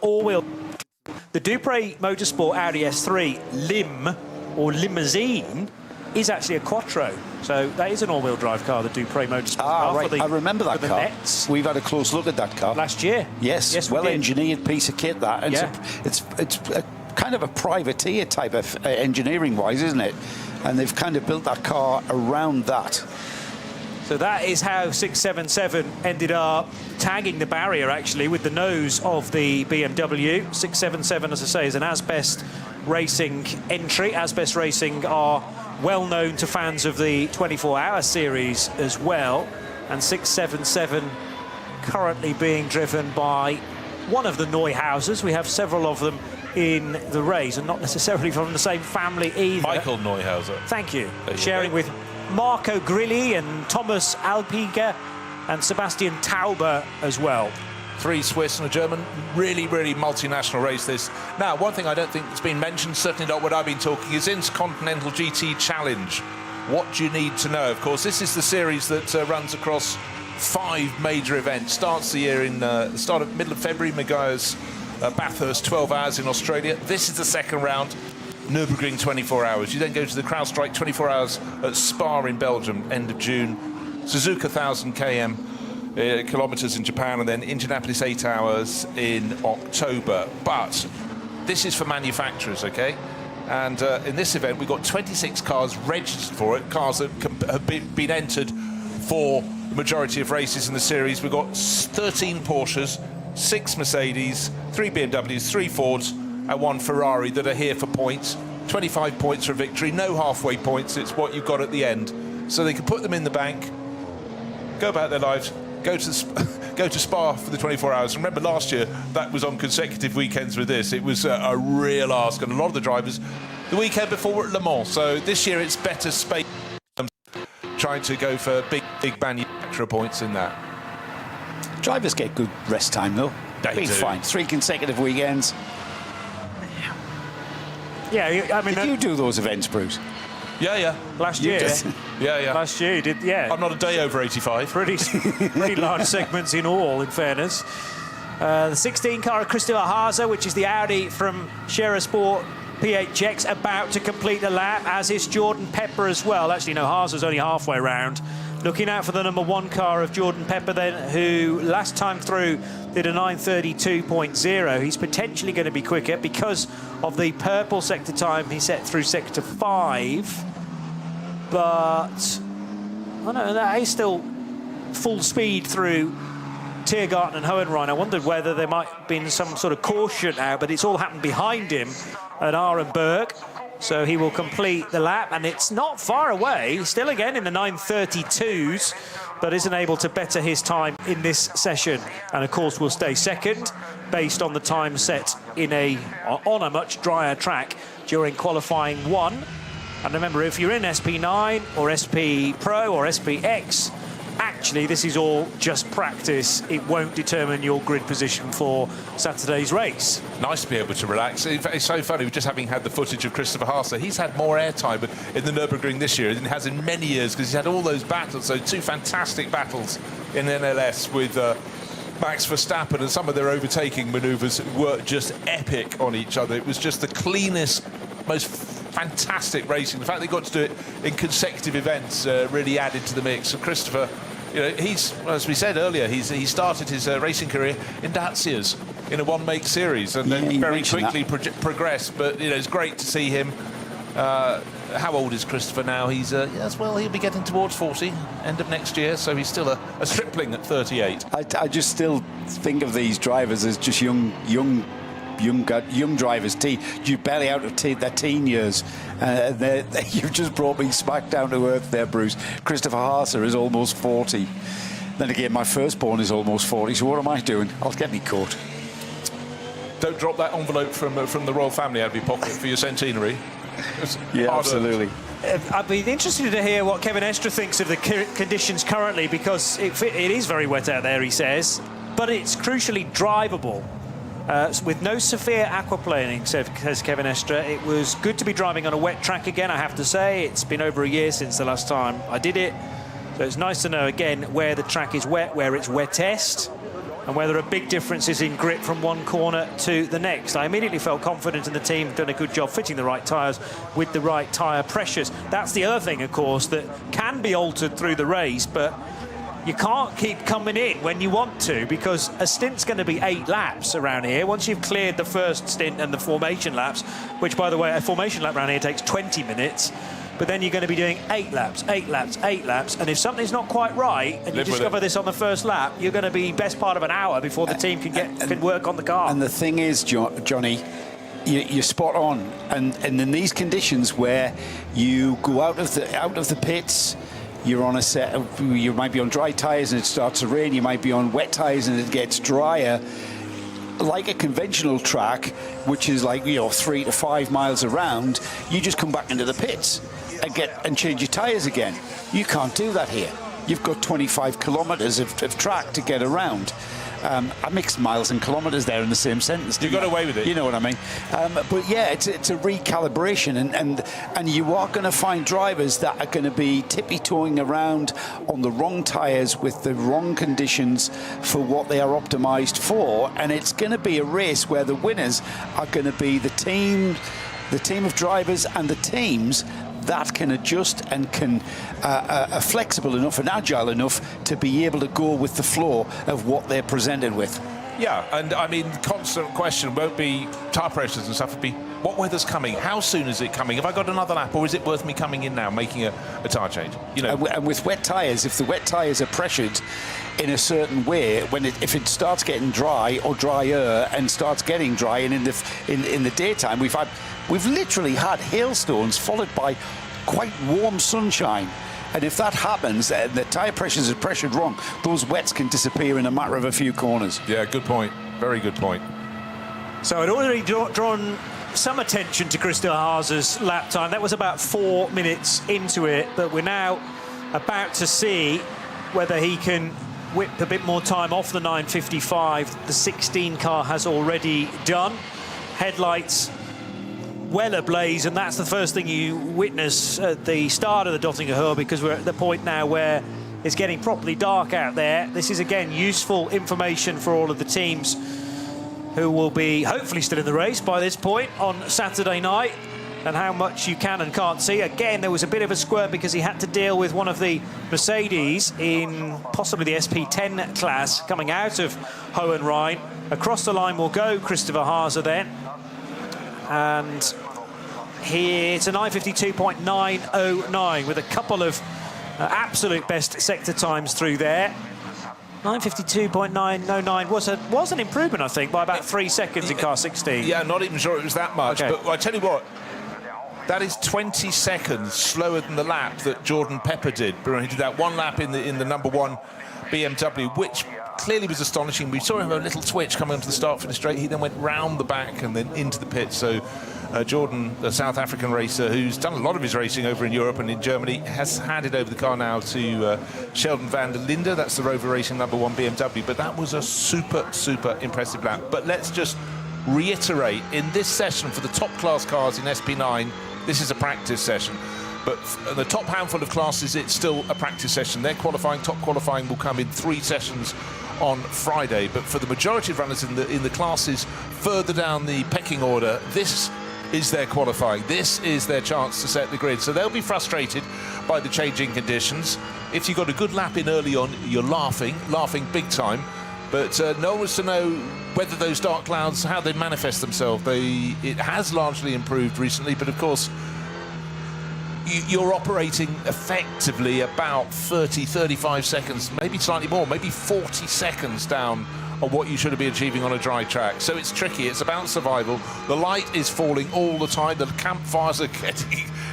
all-wheel, the Dupre Motorsport Audi S3 Lim, or Limousine, is actually a Quattro. So that is an all-wheel drive car, the Dupre Motorsport car. Right. I remember that car. Nets. We've had a close look at that car. Last year. Yes, well-engineered piece of kit, that. And yeah. It's a kind of a privateer type of engineering-wise, isn't it? And they've kind of built that car around that. So that is how 677 ended up tagging the barrier, actually, with the nose of the BMW. 677, as I say, is an Asbest Racing entry. Asbest Racing are well known to fans of the 24-hour series as well. And 677 currently being driven by one of the Neuhausers. We have several of them in the race, and not necessarily from the same family either. Michael Neuhauser. Thank you. Sharing with Marco Grilli and Thomas Alpiger and Sebastian Tauber as well. 3 Swiss and a German. Really, really multinational race, this. Now, one thing I don't think has been mentioned, certainly not what I've been talking, is Intercontinental GT Challenge. What do you need to know? Of course, this is the series that runs across 5 major events. Starts the year in the middle of February, Maguire's Bathurst, 12 hours in Australia. This is the second round, Nürburgring 24 hours. You then go to the CrowdStrike 24 hours at Spa in Belgium, end of June. Suzuka 1000 km. Kilometres in Japan, and then Indianapolis 8 hours in October. But this is for manufacturers, okay? And in this event, we've got 26 cars registered for it, cars that have been entered for the majority of races in the series. We've got 13 Porsches, 6 Mercedes, 3 BMWs, 3 Fords, and 1 Ferrari that are here for points. 25 points for victory, no halfway points. It's what you've got at the end. So they can put them in the bank, go about their lives, go to Spa for the 24 hours. Remember last year, that was on consecutive weekends with this. It was a real ask, and a lot of the drivers, the weekend before were at Le Mans. So this year it's better space, trying to go for big manufacturer points in that. Drivers get good rest time, though. They Be do. fine. 3 consecutive weekends. Yeah, I mean... Did you do those events, Bruce? Yeah. Last You year. did. Yeah. Last year, you did, yeah. I'm not a day over 85. Pretty large segments in all, in fairness. The 16 car of Christopher Haase, which is the Audi from Scherer Sport PHX, about to complete the lap, as is Jordan Pepper as well. Actually, no, Haase's only halfway round. Looking out for the number 1 car of Jordan Pepper then, who last time through did a 9:32.0. He's potentially going to be quicker because of the purple sector time he set through sector 5. But I don't know, that is still full speed through Tiergarten and Hohenrhein. I wondered whether there might have been some sort of caution out, but it's all happened behind him at Arenberg. So he will complete the lap, and it's not far away. Still again in the 9:32s, but isn't able to better his time in this session. And of course will stay second based on the time set on a much drier track during qualifying 1. And remember, if you're in SP9 or SP Pro or SPX, actually this is all just practice. It won't determine your grid position for Saturday's race. Nice to be able to relax. In fact, it's so funny, just having had the footage of Christopher Haase. He's had more airtime in the Nürburgring this year than he has in many years, because he's had all those battles. So 2 fantastic battles in NLS with Max Verstappen, and some of their overtaking manoeuvres were just epic on each other. It was just the cleanest, most fantastic racing. The fact they got to do it in consecutive events really added to the mix. So Christopher, you know, he's, as we said earlier, he started his racing career in Dacias in a 1-make series, and then very quickly progressed. But you know, it's great to see him. How old is Christopher now? He's yes, well, he'll be getting towards 40 end of next year, so he's still a stripling at 38. I just still think of these drivers as just young drivers. You're barely out of their teen years. You've just brought me smack down to earth there, Bruce. Christopher Haase is almost 40. Then again, my firstborn is almost 40, so what am I doing? I'll get me caught. Don't drop that envelope from the royal family out of your pocket for your centenary. Yeah, absolutely. I'd be interested to hear what Kevin Estre thinks of the conditions currently, because it is very wet out there, he says, but it's crucially drivable. With no severe aquaplaning, says Kevin Estre. It was good to be driving on a wet track again, I have to say. It's been over a year since the last time I did it. So it's nice to know again where the track is wet, where it's wettest, and where there are big differences in grip from one corner to the next. I immediately felt confident in the team, done a good job fitting the right tyres with the right tyre pressures. That's the other thing, of course, that can be altered through the race, but you can't keep coming in when you want to, because a stint's going to be 8 laps around here. Once you've cleared the first stint and the formation laps, which, by the way, a formation lap around here takes 20 minutes, but then you're going to be doing 8 laps, 8 laps, 8 laps, and if something's not quite right, and you discover this on the first lap, you're going to be best part of an hour before the team can work on the car. And the thing is, Johnny, you're spot on. And in these conditions where you go out of the pits, you're on a set. You might be on dry tyres and it starts to rain. You might be on wet tyres and it gets drier. Like a conventional track, which is like 3 to 5 miles around, you just come back into the pits. and change your tyres again. You can't do that here. You've got 25 kilometres of track to get around. I mixed miles and kilometres there in the same sentence. You got away with it. You know what I mean? But yeah, it's a recalibration, and you are going to find drivers that are going to be tippy-toeing around on the wrong tyres with the wrong conditions for what they are optimised for, and it's going to be a race where the winners are going to be the team of drivers and the teams that can adjust and are flexible enough and agile enough to be able to go with the flow of what they're presented with. Yeah, and I mean, constant question won't be tyre pressures and stuff. It'll be what weather's coming, how soon is it coming? Have I got another lap, or is it worth me coming in now, making a tyre change? You know, and with wet tyres, if the wet tyres are pressured in a certain way, if it starts getting dry or drier and starts getting dry, and in the daytime we've literally had hailstones followed by quite warm sunshine. And if that happens, the tyre pressures are pressured wrong, those wets can disappear in a matter of a few corners. Yeah, good point. Very good point. So I'd already drawn some attention to Christopher Haas's lap time. That was about 4 minutes into it, but we're now about to see whether he can whip a bit more time off the 9:55. The 16 car has already done. Headlights well ablaze, and that's the first thing you witness at the start of the Dottinger Hill, because we're at the point now where it's getting properly dark out there. This is again useful information for all of the teams who will be hopefully still in the race by this point on Saturday night, and how much you can and can't see. Again, there was a bit of a squirm because he had to deal with one of the Mercedes in possibly the SP10 class coming out of Hohenrhein. Across the line will go Christopher Haas then. And here it's a 9:52.909 with a couple of absolute best sector times through there. 9:52.909 was an improvement, I think, by about 3 seconds in car 16. Yeah, not even sure it was that much. Okay. But I tell you what, that is 20 seconds slower than the lap that Jordan Pepper did. He did that one lap in the number one BMW, which clearly was astonishing. We saw him a little twitch coming onto the start-finish straight. He then went round the back and then into the pit. So Jordan, the South African racer, who's done a lot of his racing over in Europe and in Germany, has handed over the car now to Sheldon van der Linde. That's the Rover Racing number one BMW. But that was a super, super impressive lap. But let's just reiterate, in this session for the top class cars in SP9, this is a practice session. But the top handful of classes, it's still a practice session. Their top qualifying will come in 3 sessions on Friday. But for the majority of runners in the classes further down the pecking order, this is their qualifying. This is their chance to set the grid. So they'll be frustrated by the changing conditions. If you got a good lap in early on, you're laughing big time. But no one wants to know whether those dark clouds, how they manifest themselves. It has largely improved recently, but of course, you're operating effectively about 30, 35 seconds, maybe slightly more, maybe 40 seconds down on what you should be achieving on a dry track. So it's tricky. It's about survival. The light is falling all the time. The campfires are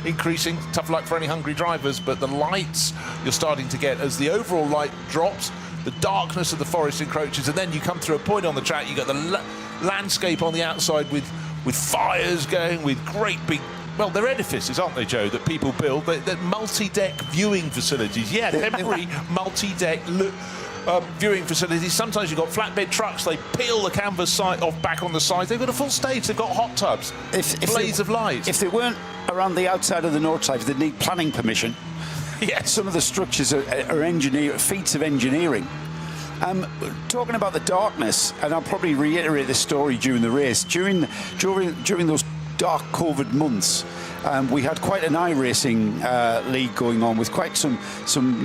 increasing. Tough luck for any hungry drivers, but the lights you're starting to get as the overall light drops, the darkness of the forest encroaches, and then you come through a point on the track, you got the landscape on the outside with fires going, with great big, well, they're edifices, aren't they, Joe, that people build? They're multi-deck viewing facilities. Yeah, temporary multi-deck viewing facilities. Sometimes you've got flatbed trucks, they peel the canvas off back on the sides. They've got a full stage, they've got hot tubs, blaze of light. If they weren't around the outside of the Nordschleife, they'd need planning permission. Yes. Some of the structures are feats of engineering. Talking about the darkness, and I'll probably reiterate this story during the race. During those dark COVID months, we had quite an iRacing league going on with quite some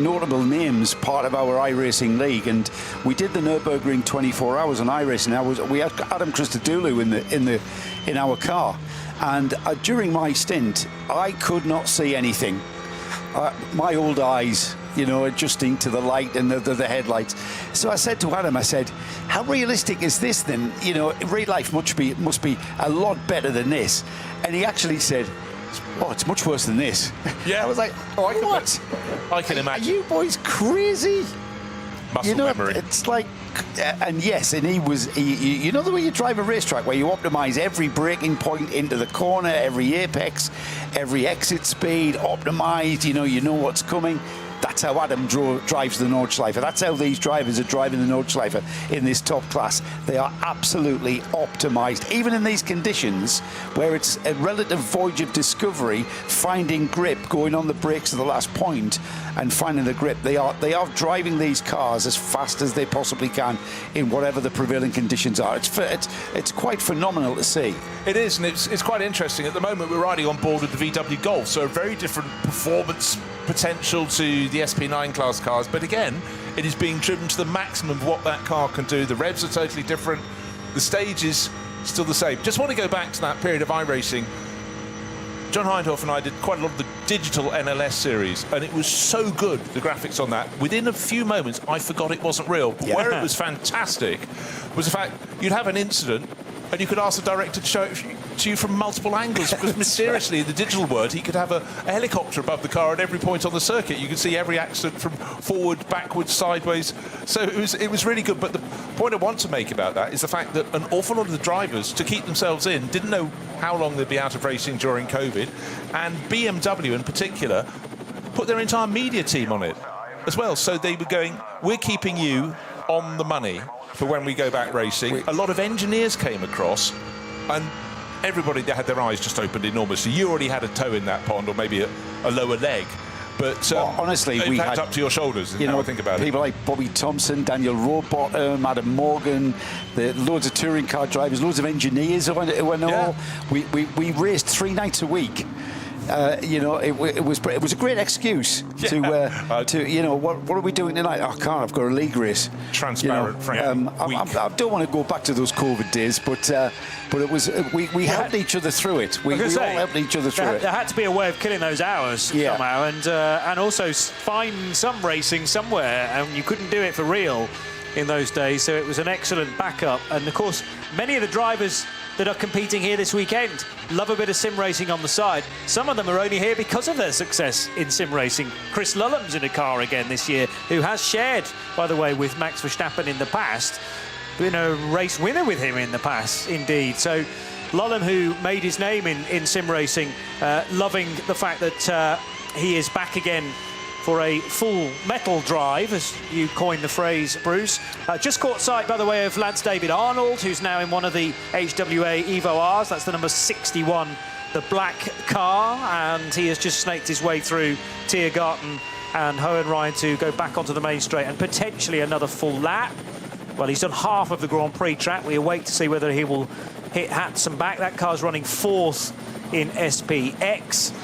notable names part of our iRacing league, and we did the Nürburgring 24 hours on iRacing. We had Adam Christodoulou in our car, and during my stint, I could not see anything. My old eyes, adjusting to the light and the headlights. So I said to Adam, how realistic is this then? Real life must be a lot better than this. And he actually said, oh, it's much worse than this. Yeah. I was like, what? I can imagine. Are you boys crazy? muscle memory. It's like, and yes, and you know the way you drive a racetrack where you optimise every braking point into the corner, every apex, every exit speed, optimised, you know what's coming. That's how Adam drives the Nordschleife. That's how these drivers are driving the Nordschleife in this top class. They are absolutely optimised. Even in these conditions where it's a relative voyage of discovery, finding grip, going on the brakes at the last point and finding the grip, they are driving these cars as fast as they possibly can in whatever the prevailing conditions are. It's quite phenomenal to see. It is, and it's quite interesting. At the moment, we're riding on board with the VW Golf, so a very different performance potential to the SP9 class cars, but again, it is being driven to the maximum of what that car can do. The revs are totally different. The stage is still the same. Just want to go back to that period of iRacing. John Hindhoff and I did quite a lot of the digital NLS series, and it was so good, the graphics on that. Within a few moments, I forgot it wasn't real. But where it was fantastic was the fact you'd have an incident, and you could ask the director to show it to you from multiple angles, because mysteriously in the digital world he could have a helicopter above the car at every point on the circuit. You could see every accident from forward, backwards, sideways. So it was really good. But the point I want to make about that is the fact that an awful lot of the drivers, to keep themselves in, didn't know how long they'd be out of racing during COVID, and BMW in particular put their entire media team on it as well. So they were going, we're keeping you on the money for when we go back racing. A lot of engineers came across, and everybody had their eyes just opened enormously. You already had a toe in that pond, or maybe a lower leg. But honestly, we had up to your shoulders. I think about people like Bobby Thompson, Daniel Rothbottom, Adam Morgan, loads of touring car drivers, loads of engineers who went all. We raced 3 nights a week. It was a great excuse to what are we doing tonight? I can't. I've got a league race. Transparent, frank. I don't want to go back to those COVID days, but it was we helped each other through it. We all helped each other through it. There had to be a way of killing those hours somehow, and also find some racing somewhere, and you couldn't do it for real in those days. So it was an excellent backup, and of course, many of the drivers that are competing here this weekend love a bit of sim racing on the side. Some of them are only here because of their success in sim racing. Chris Lulham's in a car again this year, who has shared, by the way, with Max Verstappen in the past, been a race winner with him in the past, indeed. So Lulham, who made his name in sim racing, loving the fact that he is back again for a full metal drive, as you coined the phrase, Bruce. Just caught sight, by the way, of Lance David Arnold, who's now in one of the HWA Evo Rs. That's the number 61, the black car, and he has just snaked his way through Tiergarten and Hohenrhein to go back onto the main straight and potentially another full lap. Well, he's done half of the Grand Prix track. We await to see whether he will hit Hatson back. That car's running 4th in SPX.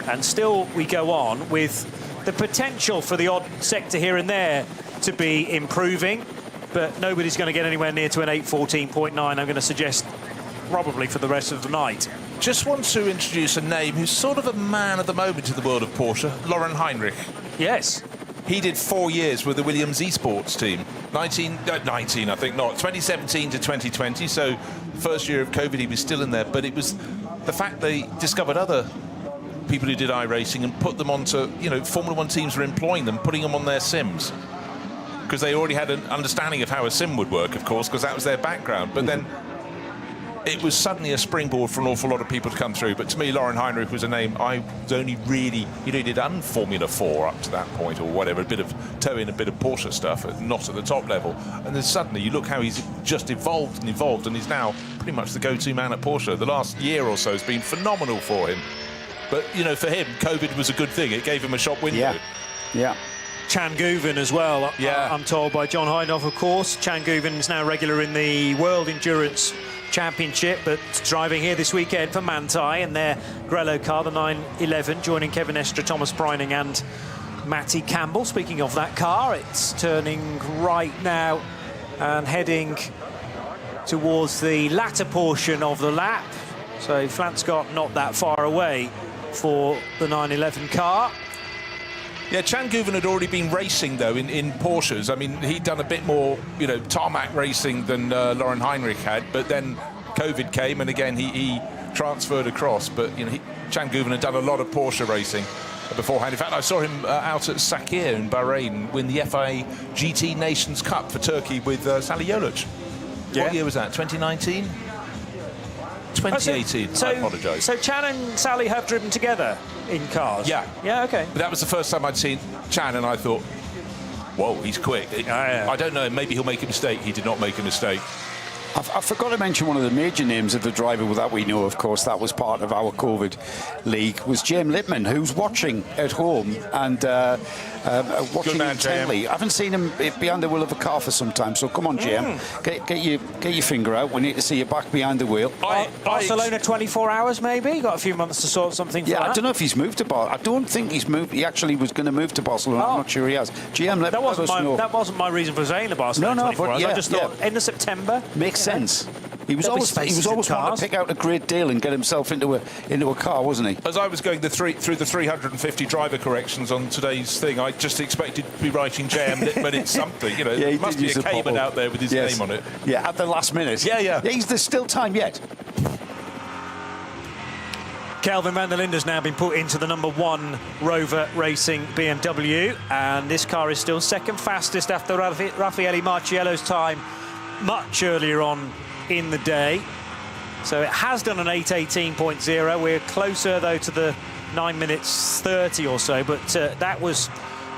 And still we go on with the potential for the odd sector here and there to be improving, but nobody's going to get anywhere near to an 8:14.9, I'm going to suggest, probably for the rest of the night. Just want to introduce a name who's sort of a man at the moment in the world of Porsche, Lauren Heinrich. Yes. He did 4 years with the Williams eSports team. 2017 to 2020, so first year of COVID he was still in there, but it was the fact they discovered other people who did iRacing and put them onto, Formula One teams were employing them, putting them on their sims, because they already had an understanding of how a sim would work, of course, because that was their background. But then it was suddenly a springboard for an awful lot of people to come through. But to me, Lauren Heinrich was a name I was only really, he'd done Formula 4 up to that point, or whatever, a bit of toe in, a bit of Porsche stuff, not at the top level. And then suddenly you look how he's just evolved, and he's now pretty much the go-to man at Porsche. The last year or so has been phenomenal for him. But, for him, COVID was a good thing. It gave him a shop window. Yeah. Chan Guven as well, I'm told by John Hindhoff, of course. Chan Guven is now regular in the World Endurance Championship, but driving here this weekend for Manthey in their Grello car, the 911, joining Kevin Estre, Thomas Preining and Matty Campbell. Speaking of that car, it's turning right now and heading towards the latter portion of the lap. So Flanscott not that far away for the 911 car. Yeah, Chan Guven had already been racing, though, in Porsches. I mean, he'd done a bit more, tarmac racing than Lauren Heinrich had, but then COVID came, and again, he transferred across. But, Chan Guven had done a lot of Porsche racing. beforehand. In fact, I saw him out at Sakir in Bahrain win the FIA GT Nations Cup for Turkey with Sally Yoluch. Yeah. What year was that? 2019? 2018. I apologise. So Chan and Sally have driven together in cars? Yeah. Yeah, okay. But that was the first time I'd seen Chan, and I thought, whoa, he's quick. Yeah. I don't know, maybe he'll make a mistake. He did not make a mistake. I forgot to mention one of the major names of the driver that we know, of course, that was part of our COVID league, was James Lippman, who's watching at home and watching intently. I haven't seen him behind the wheel of a car for some time, so come on, James, get your finger out. We need to see you back behind the wheel. Barcelona 24 hours, maybe? Got a few months to sort something for that. I don't know if he's moved to Barcelona. I don't think he's moved. He actually was going to move to Barcelona. I'm not sure he has. James Lippman, that wasn't my reason for saying the Barcelona 24 hours. I just thought end of September. Makes sense. He was always wanting to pick out a great deal and get himself into a car, wasn't he? As I was going through the 350 driver corrections on today's thing, I just expected to be writing JM Lippman. It's something, you know. Yeah, there must be a Cayman out there with his name on it. Yeah, at the last minute. Yeah. There's still time yet. Kelvin van der Linde's now been put into the #1 Rover Racing BMW, and this car is still second fastest after Raffaele Marciello's time much earlier on in the day. So it has done an 8:18.0. We're closer though to the 9 minutes 30 or so, but that was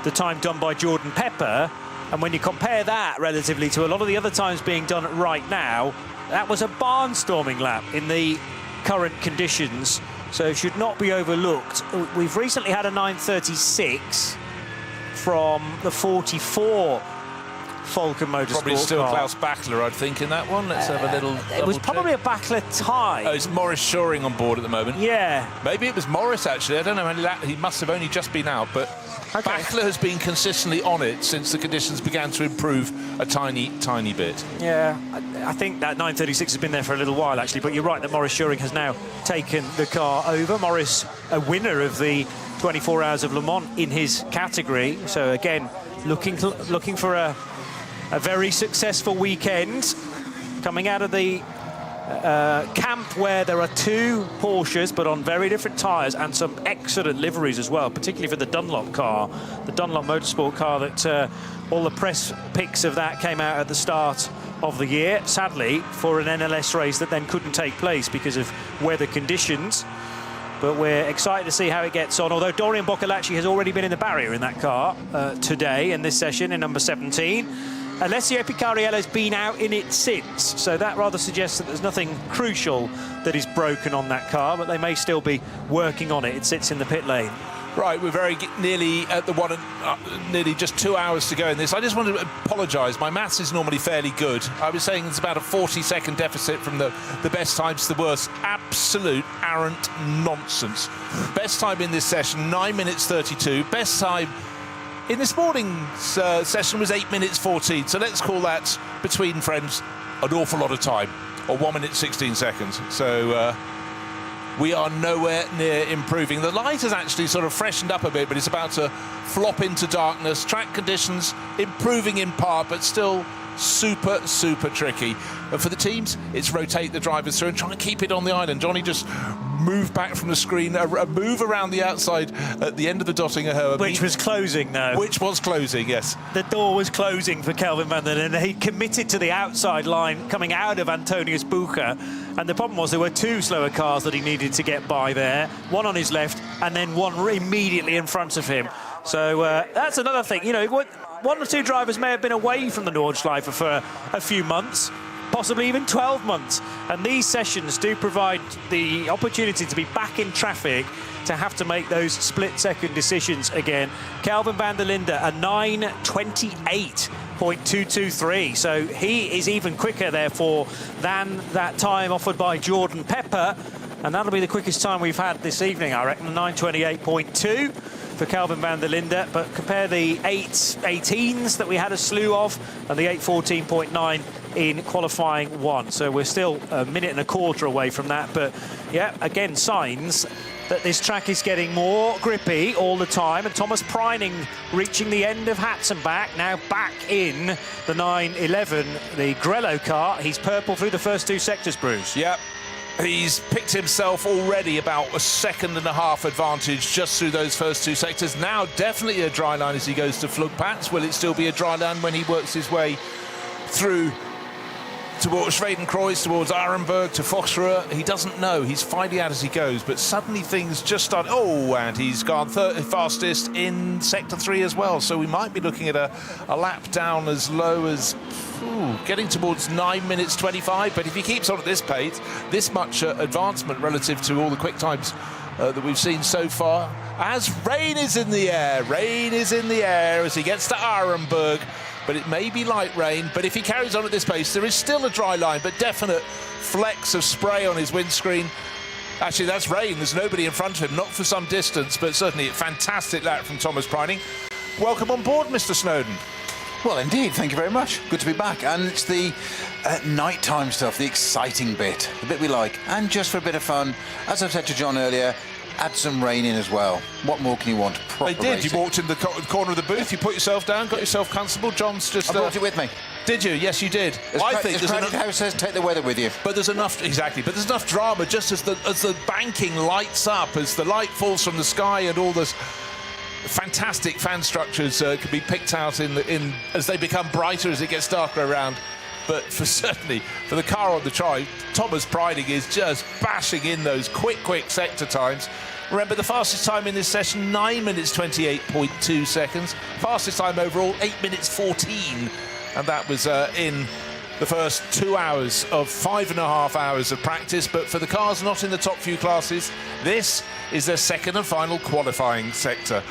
the time done by Jordan Pepper, and when you compare that relatively to a lot of the other times being done right now, that was a barnstorming lap in the current conditions, so it should not be overlooked. We've recently had a 9:36 from the 44 Falcon Motorsport Probably still car. Klaus Bachler, I'd think, in that one. Let's have a little It was probably a Bachler tie. Oh, it's Morris Shoring on board at the moment. Yeah. Maybe it was Morris, actually. I don't know. He must have only just been out, but Bachler has been consistently on it since the conditions began to improve a tiny, tiny bit. Yeah, I think that 9:36 has been there for a little while, actually, but you're right that Morris Shoring has now taken the car over. Morris, a winner of the 24 Hours of Le Mans in his category. So, again, looking for a very successful weekend, coming out of the camp where there are two Porsches but on very different tyres and some excellent liveries as well, particularly for the Dunlop car, the Dunlop Motorsport car that all the press pics of that came out at the start of the year, sadly for an NLS race that then couldn't take place because of weather conditions. But we're excited to see how it gets on, although Dorian Boccolacci has already been in the barrier in that car today in this session in number 17. Alessio Picariello's been out in it since, so that rather suggests that there's nothing crucial that is broken on that car, but they may still be working on it. It sits in the pit lane. Right, we're very nearly at the one, nearly just 2 hours to go in this. I just want to apologise. My maths is normally fairly good. I was saying it's about a 40-second deficit from the best times to the worst. Absolute arrant nonsense. Best time in this session, 9 minutes 32. Best time in this morning's session was 8 minutes 14. So let's call that, between friends, an awful lot of time, or 1 minute 16 seconds. So we are nowhere near improving. The light has actually sort of freshened up a bit, but it's about to flop into darkness. Track conditions improving in part, but still super, super tricky. And for the teams, it's rotate the drivers through and try and keep it on the island. Johnny just moved back from the screen, a move around the outside at the end of the Dottinger. Which was closing, though. Which was closing, yes. The door was closing for Kelvin van der Linde. He committed to the outside line coming out of Antonius Bucher. And the problem was there were two slower cars that he needed to get by there. One on his left and then one immediately in front of him. So that's another thing. You know, one or two drivers may have been away from the Nordschleife for a few months, possibly even 12 months. And these sessions do provide the opportunity to be back in traffic, to have to make those split-second decisions again. Kelvin van der Linde, a 9:28.223. So he is even quicker, therefore, than that time offered by Jordan Pepper. And that'll be the quickest time we've had this evening, I reckon, 9:28.2 for Kelvin van der Linde. But compare the 8:18s that we had a slew of and the 8:14.9 in qualifying one. So we're still a minute and a quarter away from that. But yeah, again, signs that this track is getting more grippy all the time. And Thomas Preining reaching the end of Hatzenbach, now back in the 911, the Grello car. He's purple through the first two sectors, Bruce. Yep. He's picked himself already about a 1.5 second advantage just through those first 2 sectors. Now definitely a dry line as he goes to Flugplatz. Will it still be a dry line when he works his way through towards Schwedenkreuz, towards Arenberg, to Foxruhe? He doesn't know. He's finding out as he goes, but suddenly things just start. Oh, and he's gone fastest in Sector 3 as well. So we might be looking at a lap down as low as getting towards 9 minutes 25. But if he keeps on at this pace, this much advancement relative to all the quick times that we've seen so far, as rain is in the air as he gets to Arenberg. But it may be light rain, but if he carries on at this pace, there is still a dry line, but definite flecks of spray on his windscreen. Actually, that's rain. There's nobody in front of him, not for some distance, but certainly a fantastic lap from Thomas Preining. Welcome on board, Mr. Snowden. Well, indeed, thank you very much. Good to be back. And it's the nighttime stuff, the exciting bit, the bit we like. And just for a bit of fun, as I've said to John earlier, add some rain in as well. What more can you want? Proper They did. racing. You walked in the corner of the booth, you put yourself down, got yourself comfortable. John's just... I brought it with me. Did you? Yes, you did. I think as there's Crowded enough... House says, take the weather with you. But there's enough, exactly. But there's enough drama just as the banking lights up, as the light falls from the sky, and all this fantastic fan structures can be picked out in as they become brighter as it gets darker around. But certainly for the car on the drive, Thomas Preining is just bashing in those quick sector times. Remember, the fastest time in this session, 9 minutes 28.2 seconds. Fastest time overall, 8 minutes 14. And that was in the first 2 hours of 5.5 hours of practice. But for the cars not in the top few classes, this is their second and final qualifying sector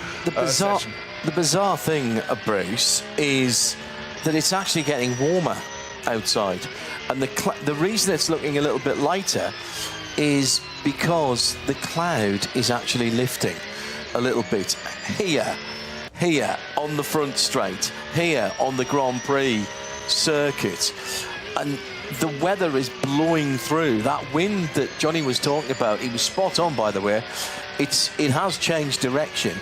session. The bizarre thing, Bruce, is that it's actually getting warmer outside. And the reason it's looking a little bit lighter is because the cloud is actually lifting a little bit here on the front straight, here on the Grand Prix circuit, and the weather is blowing through. That wind that Johnny was talking about, he was spot on, by the way. It has changed direction,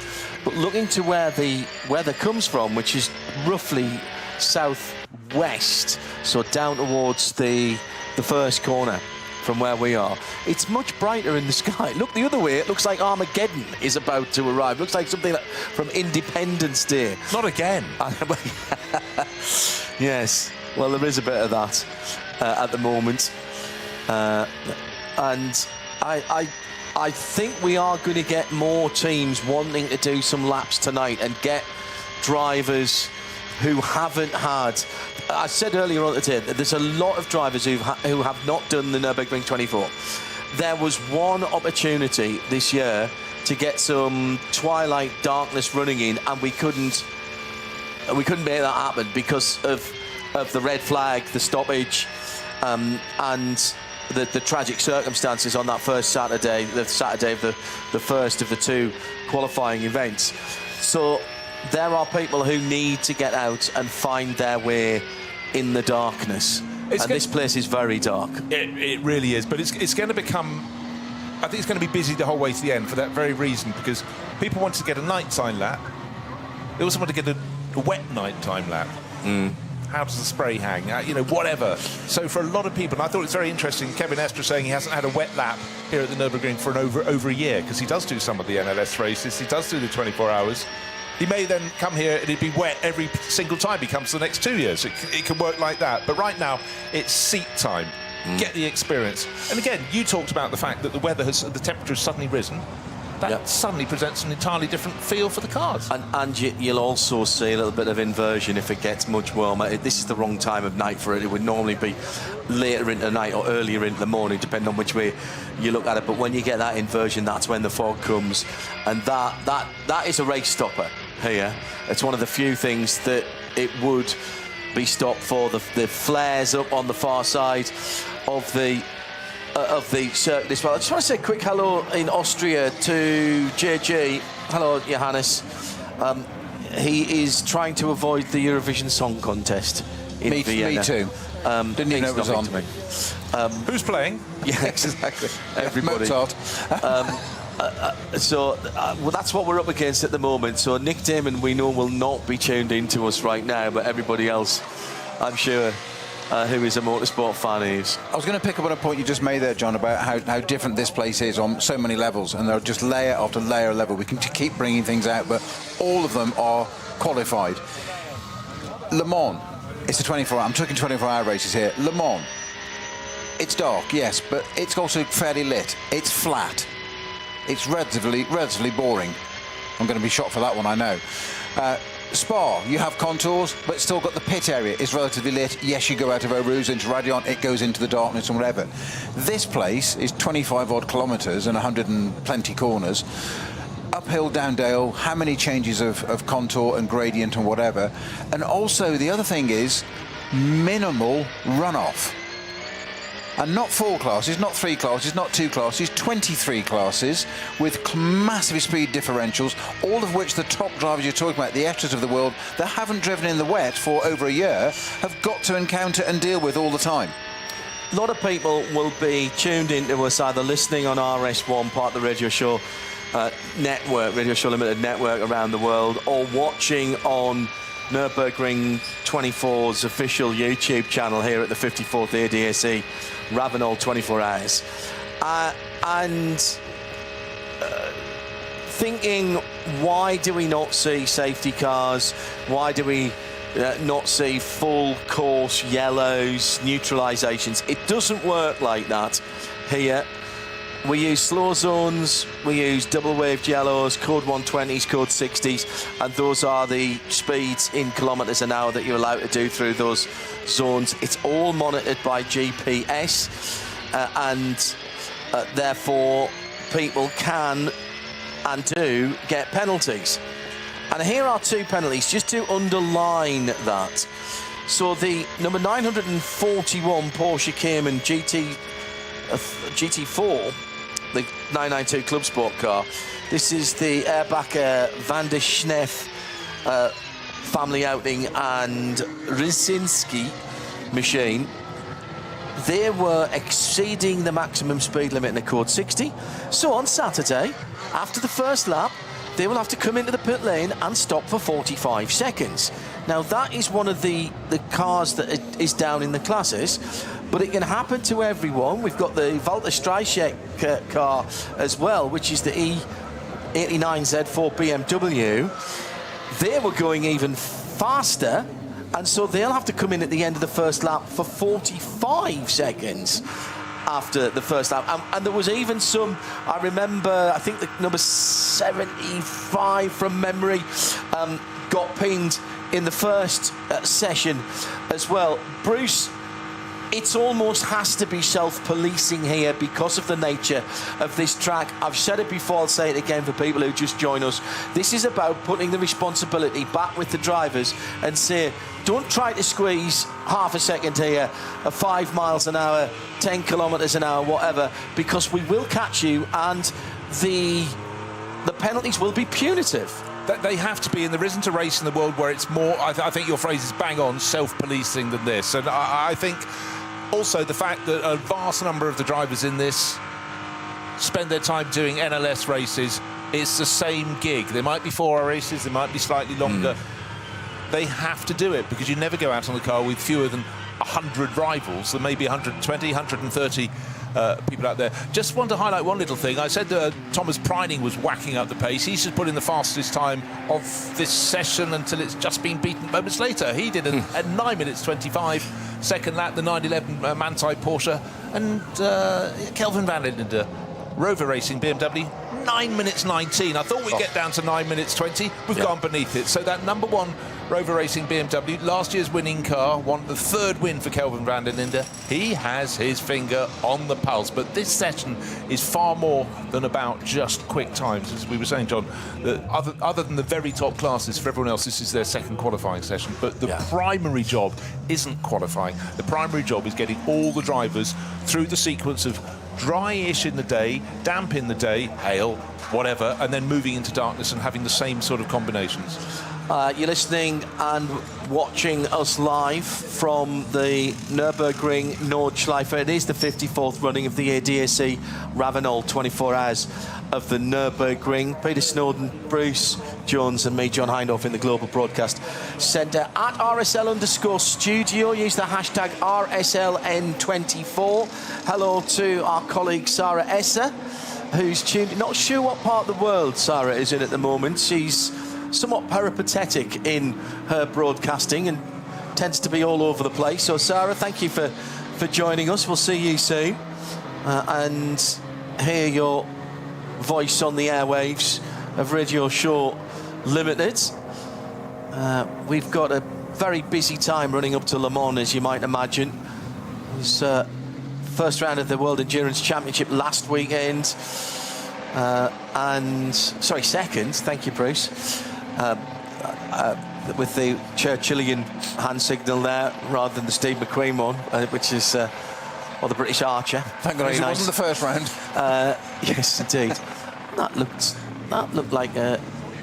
but looking to where the weather comes from, which is roughly southwest, so down towards the first corner from where we are, it's much brighter in the sky. Look the other way, it looks like Armageddon is about to arrive. Looks like something from Independence Day. Not again. Yes, well, there is a bit of that at the moment. And I think we are going to get more teams wanting to do some laps tonight and get drivers who haven't had... I said earlier on today that there's a lot of drivers who have not done the Nürburgring 24. There was one opportunity this year to get some twilight darkness running in, and we couldn't make that happen because of the red flag, the stoppage, and the tragic circumstances on that first Saturday, the Saturday of the first of the two qualifying events. So there are people who need to get out and find their way in the darkness. This place is very dark. It really is, but it's going to become... I think it's going to be busy the whole way to the end for that very reason, because people want to get a nighttime lap. They also want to get a wet nighttime lap. How does the spray hang? Whatever. So for a lot of people, and I thought it's very interesting, Kevin Estre saying he hasn't had a wet lap here at the Nürburgring for over a year, because he does do some of the NLS races, he does do the 24 hours. He may then come here and it'd be wet every single time he comes for the next 2 years. It can work like that. But right now, it's seat time. Get the experience. And again, you talked about the fact that the temperature has suddenly risen. That suddenly presents an entirely different feel for the cars. And you'll also see a little bit of inversion if it gets much warmer. This is the wrong time of night for it. It would normally be later into the night or earlier into the morning, depending on which way you look at it. But when you get that inversion, that's when the fog comes. And that is a race stopper here. It's one of the few things that it would be stopped for. The flares up on the far side of the circuit as well. I just want to say a quick hello in Austria to JG. Hello, Johannes. He is trying to avoid the Eurovision Song Contest in Vienna. Me too. Didn't even know it was on. Who's playing? Yeah, exactly. Everybody. Mozart. Well, that's what we're up against at the moment. So Nick Damon, we know, will not be tuned into us right now, but everybody else, I'm sure, who is a motorsport fan is. I was going to pick up on a point you just made there, John, about how different this place is on so many levels, and they're just layer after layer level. We can keep bringing things out, but all of them are qualified. Le Mans, it's a 24-hour. I'm talking 24-hour races here. Le Mans, it's dark, yes, but it's also fairly lit. It's flat. It's relatively boring. I'm going to be shot for that one, I know. Spa, you have contours, but it's still got the pit area. It's relatively lit. Yes, you go out of Eau Rouge into Radion, it goes into the darkness and whatever. This place is 25 odd kilometres and 100 and plenty corners. Uphill, down dale, how many changes of contour and gradient and whatever. And also the other thing is minimal runoff. And not 4 classes, not 3 classes, not 2 classes, 23 classes with massive speed differentials, all of which the top drivers you're talking about, the extras of the world, that haven't driven in the wet for over a year, have got to encounter and deal with all the time. A lot of people will be tuned into us either listening on RS1, part of the Radio Show network, Radio Show Limited network around the world, or watching on Nürburgring 24's official YouTube channel here at the 54th ADAC RAVENOL 24 hours. Thinking, why do we not see safety cars? Why do we not see full course yellows, neutralisations? It doesn't work like that here. We use slow zones, we use double waved yellows, code 120s, code 60s, and those are the speeds in kilometres an hour that you're allowed to do through those zones. It's all monitored by GPS, and therefore people can and do get penalties. And here are 2 penalties, just to underline that. So the number 941 Porsche Cayman GT4, the 992 Club Sport car. This is the Airbacher Van der Schneef family outing and Rysinski machine. They were exceeding the maximum speed limit in the code 60. So on Saturday, after the first lap, they will have to come into the pit lane and stop for 45 seconds. Now that is one of the cars that is down in the classes, but it can happen to everyone. We've got the Walter Streichek car as well, which is the E89 Z4 BMW. They were going even faster, and so they'll have to come in at the end of the first lap for 45 seconds after the first lap. And there was even some, I remember, I think the number 75 from memory got pinged in the first session as well. Bruce, it almost has to be self-policing here because of the nature of this track. I've said it before, I'll say it again for people who just join us. This is about putting the responsibility back with the drivers and say, don't try to squeeze half a second here, 5 miles an hour, 10 kilometres an hour, whatever, because we will catch you and the penalties will be punitive. They have to be, and there isn't a race in the world where it's more, I think your phrase is bang on, self-policing than this. And I think also the fact that a vast number of the drivers in this spend their time doing NLS races, it's the same gig. There might be 4-hour races, they might be slightly longer. They have to do it because you never go out on the car with fewer than 100 rivals. There may be 120, 130 people out there. Just want to highlight one little thing. I said Thomas Preining was whacking up the pace. He's just put in the fastest time of this session until it's just been beaten moments later. He did it at 9 minutes 25. Second lap, the 911 Manthey Porsche. And Kelvin van Linde, Rover Racing BMW, 9 minutes 19. I thought we'd get down to 9 minutes 20. We've gone beneath it. So that number 1 Rover Racing BMW, last year's winning car, won the 3rd win for Kelvin van der Linde. He has his finger on the pulse. But this session is far more than about just quick times. As we were saying, John, other than the very top classes, for everyone else, this is their second qualifying session. But the primary job isn't qualifying. The primary job is getting all the drivers through the sequence of dry-ish in the day, damp in the day, hail, whatever, and then moving into darkness and having the same sort of combinations. You're listening and watching us live from the Nürburgring Nordschleife. It is the 54th running of the ADAC RAVENOL 24 hours of the Nürburgring. Peter Snowden, Bruce Jones and me, John Hindhaugh, in the Global Broadcast Centre. At RSL_studio, use the hashtag RSLN24. Hello to our colleague Sarah Esser, who's tuned in. Not sure what part of the world Sarah is in at the moment. She's somewhat peripatetic in her broadcasting and tends to be all over the place. So Sarah, thank you for joining us. We'll see you soon and hear your voice on the airwaves of Radio Show Limited. We've got a very busy time running up to Le Mans, as you might imagine. It was first round of the World Endurance Championship last weekend. Second, thank you, Bruce. With the Churchillian hand signal there rather than the Steve McQueen one, which is the British Archer. Thank goodness it wasn't the first round. Yes, indeed. That looked like a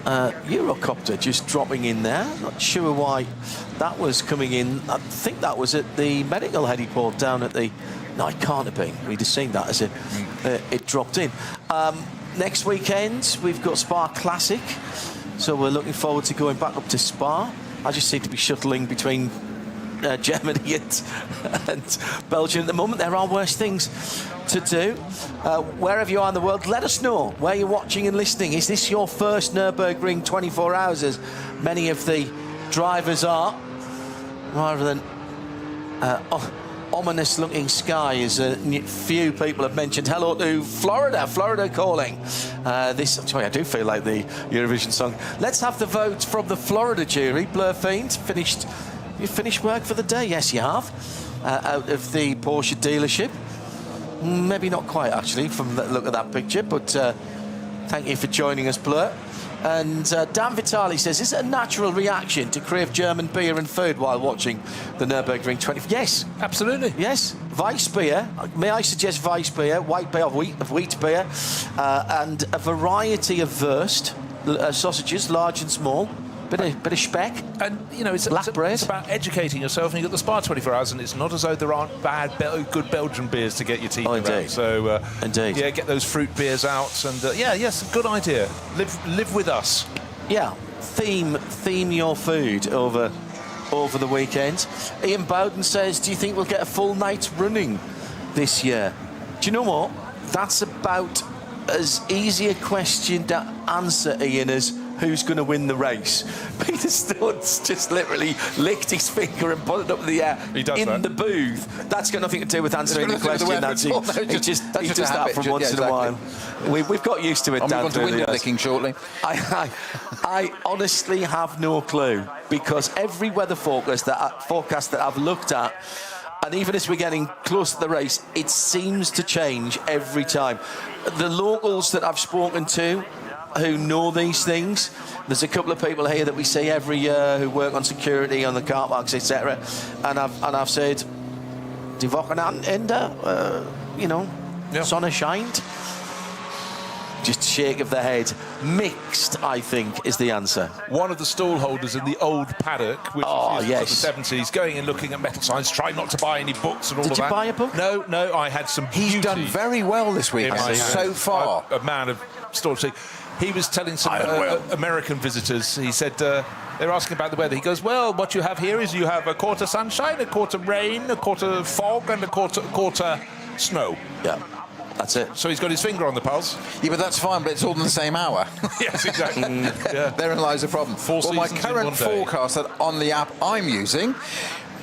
Eurocopter just dropping in there. Not sure why that was coming in. I think that was at the medical heliport down at the... No, it can't have been. We'd have seen that as it dropped in. Next weekend, we've got Spa Classic. So we're looking forward to going back up to Spa. I just seem to be shuttling between Germany and Belgium at the moment. There are worse things to do. Wherever you are in the world, let us know where you're watching and listening. Is this your first Nürburgring 24 hours, as many of the drivers are, rather than ominous-looking sky, as a few people have mentioned. Hello to Florida calling. Sorry, I do feel like the Eurovision song. Let's have the vote from the Florida jury. Blur Fiend, you finished work for the day? Yes, you have. Out of the Porsche dealership. Maybe not quite, actually, from the look of that picture, but thank you for joining us, Blur. And Dan Vitali says, is it a natural reaction to crave German beer and food while watching the Nürburgring 20? Yes. Absolutely. Yes. Weiss beer. May I suggest Weiss beer, white beer, wheat beer, and a variety of Wurst, sausages, large and small. Bit of speck. And, you know, it's bread. It's about educating yourself. And you've got the Spa 24 hours, and it's not as though there aren't good Belgian beers to get your teeth around. Indeed. So, indeed. Yeah, get those fruit beers out. And, yes, good idea. Live with us. Yeah. Theme your food over the weekend. Ian Bowden says, do you think we'll get a full night's running this year? Do you know what? That's about as easy a question to answer, Ian, as who's going to win the race. Peter Stone's just literally licked his finger and put it up in the air the booth. That's got nothing to do with answering the question. He just does that from once in a while. We've got used to it. I'm going to window licking shortly. I honestly have no clue, because every weather forecast that I've looked at, and even as we're getting close to the race, it seems to change every time. The locals that I've spoken to who know these things, there's a couple of people here that we see every year who work on security on the car parks, etc. And I've said, die Wochenende, Sonne scheint. Just shake of the head. Mixed, I think, is the answer. One of the stall holders in the old paddock, which was yes. the 70s, going and looking at metal signs, trying not to buy any books and all of that. Did you buy a book? No, I had some He's done very well this week so far. A man of stall. He was telling some American visitors, he said, they're asking about the weather. He goes, well, what you have here is you have a quarter sunshine, a quarter rain, a quarter fog, and a quarter snow. Yeah. That's it. So he's got his finger on the pulse. Yeah, but that's fine, but it's all in the same hour. Yes, exactly. Yeah. Therein lies the problem. My current forecast that on the app I'm using,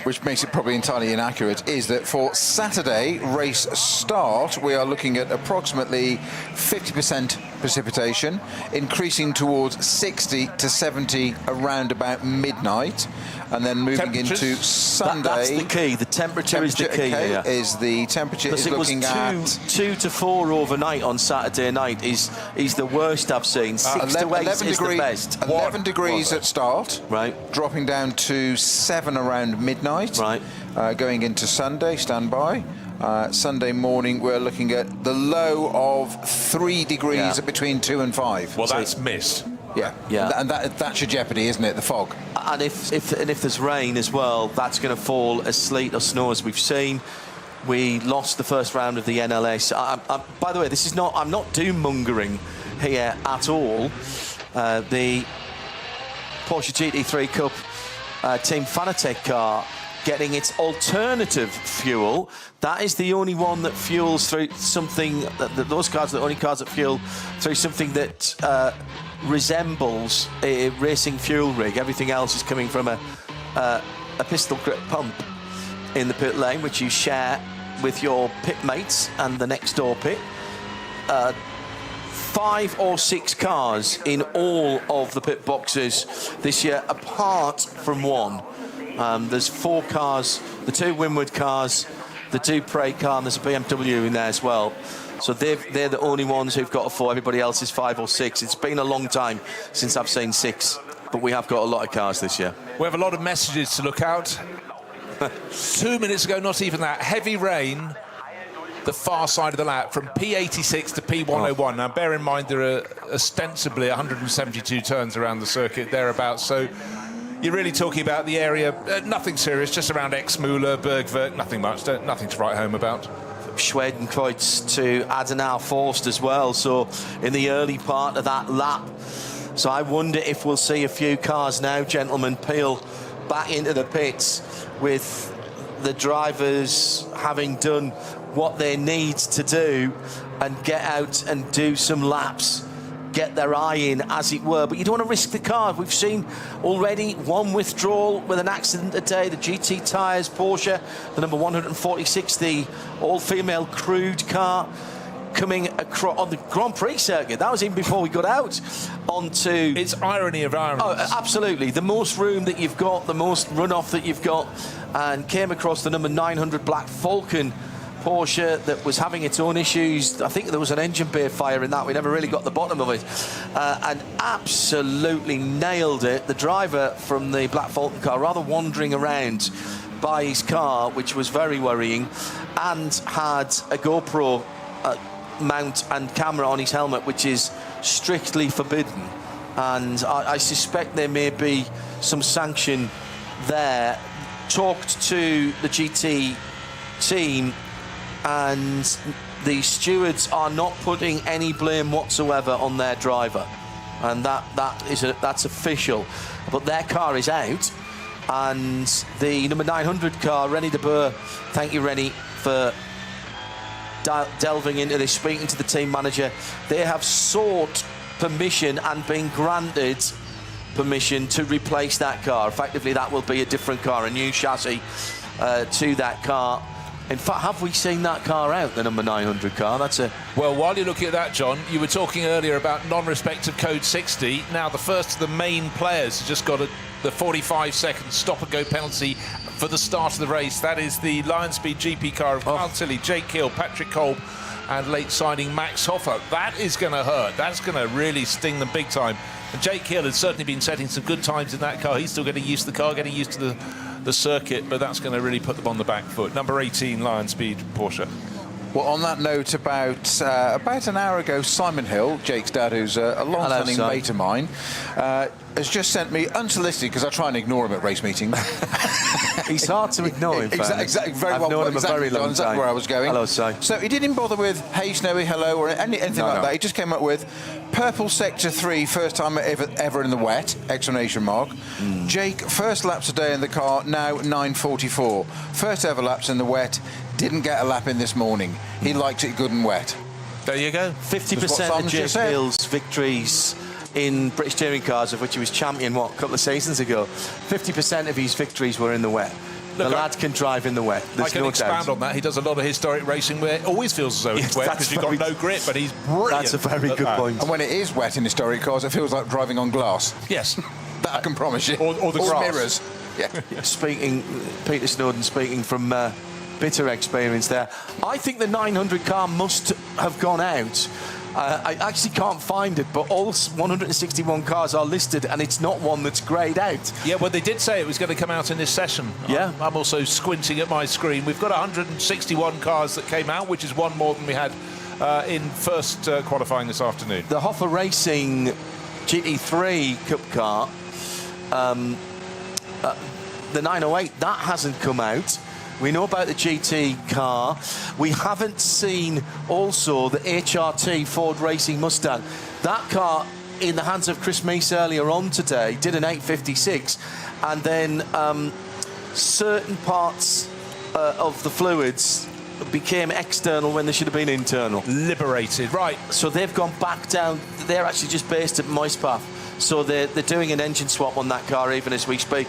which makes it probably entirely inaccurate, is that for Saturday race start, we are looking at approximately 50% precipitation, increasing towards 60 to 70 around about midnight, and then moving into Sunday. That's the key. The temperature is the key here. Is the temperature is looking at 2 to 4 overnight on Saturday night is the worst I've seen. 6 to 8 is the best. 11 degrees at start. Right. Dropping down to 7 around midnight. Right. Going into Sunday, stand by. Sunday morning, we're looking at the low of 3 degrees at between 2 and 5. Well, that's missed. Yeah, Yeah. And that's your jeopardy, isn't it? The fog. And if there's rain as well, that's going to fall as sleet or snow, as we've seen. We lost the first round of the NLS. By the way, I'm not doom-mongering here at all. The Porsche GT3 Cup Team Fanatec car getting its alternative fuel. That is the only one that fuels through something, those cars are the only cars that fuel through something that resembles a racing fuel rig. Everything else is coming from a pistol grip pump in the pit lane, which you share with your pit mates and the next door pit. 5 or 6 cars in all of the pit boxes this year, apart from one. There's 4 cars, the 2 Winward cars, the Dupre car, and there's a BMW in there as well. So they're the only ones who've got a 4. Everybody else is 5 or 6. It's been a long time since I've seen 6, but we have got a lot of cars this year. We have a lot of messages to look out. 2 minutes ago, not even that. Heavy rain, the far side of the lap, from P86 to P101. Now, bear in mind, there are ostensibly 172 turns around the circuit, thereabouts. So you're really talking about the area, nothing serious, just around Exmüller, Bergwerk, nothing much, nothing to write home about. Schwedenkreuz to Adenauer Forst as well, so in the early part of that lap. So I wonder if we'll see a few cars now, gentlemen, peel back into the pits with the drivers having done what they need to do and get out and do some laps, get their eye in, as it were. But you don't want to risk the car. We've seen already one withdrawal with an accident today. The GT tyres, Porsche, the number 146, the all-female crude car coming across on the Grand Prix circuit. That was even before we got out onto... It's irony of irony. Oh, absolutely. The most room that you've got, the most runoff that you've got, and came across the number 900 Black Falcon Porsche that was having its own issues. I think there was an engine bay fire in that. We never really got the bottom of it. And absolutely nailed it. The driver from the Black Falcon car, rather wandering around by his car, which was very worrying, and had a GoPro mount and camera on his helmet, which is strictly forbidden. And I suspect there may be some sanction there. Talked to the GT team, and the stewards are not putting any blame whatsoever on their driver, and that's official. But their car is out, and the number 900 car, Rennie de Boer, thank you, Rennie, for delving into this, speaking to the team manager. They have sought permission and been granted permission to replace that car. Effectively, that will be a different car, a new chassis to that car. In fact, have we seen that car out, the number 900 car? Well, while you're looking at that, John, you were talking earlier about non-respect of Code 60. Now, the first of the main players has just got the 45-second stop-and-go penalty for the start of the race. That is the Lion Speed GP car of Carl Tilley, Jake Hill, Patrick Kolb, and late signing Max Hoffa. That is going to hurt. That's going to really sting them big time. And Jake Hill has certainly been setting some good times in that car. He's still getting used to the car, getting used to the circuit, but that's going to really put them on the back foot. Number 18, Lion Speed Porsche. Well, on that note, about an hour ago, Simon Hill, Jake's dad, who's a long-standing mate of mine, has just sent me unsolicited, because I try and ignore him at race meetings. He's hard to ignore, in fact. Exactly, very I've well. known him a very long time. That's where I was going. Hello, Si. So he didn't bother with hey, Snowy, hello, or anything like that. He just came up with purple sector 3, first time ever in the wet, exclamation mark. Jake, first laps today in the car, now 9:44. First ever laps in the wet, didn't get a lap in this morning. He liked it good and wet. There you go. 50% of Jake Hill's victories in British touring cars, of which he was champion, a couple of seasons ago, 50% of his victories were in the wet. Look, the lad can drive in the wet. There's I can expand on that. He does a lot of historic racing where it always feels as though it's wet because you've got no grip, but he's brilliant. That's a very good point. And when it is wet in historic cars, it feels like driving on glass. Yes. That I can promise you. Or the grass. Mirrors. Yeah. Peter Snowden speaking from bitter experience there. I think the 900 car must have gone out. I actually can't find it, but all 161 cars are listed, and it's not one that's greyed out. Yeah, well, they did say it was going to come out in this session. Yeah. I'm also squinting at my screen. We've got 161 cars that came out, which is one more than we had in first qualifying this afternoon. The Hoffa Racing GT3 Cup car, the 908, that hasn't come out. We know about the GT car. We haven't seen also the HRT Ford Racing Mustang. That car, in the hands of Chris Meese earlier on today, did an 856, and then certain parts of the fluids became external when they should have been internal. Liberated, right. So they've gone back down. They're actually just based at Moispath. So they're doing an engine swap on that car even as we speak.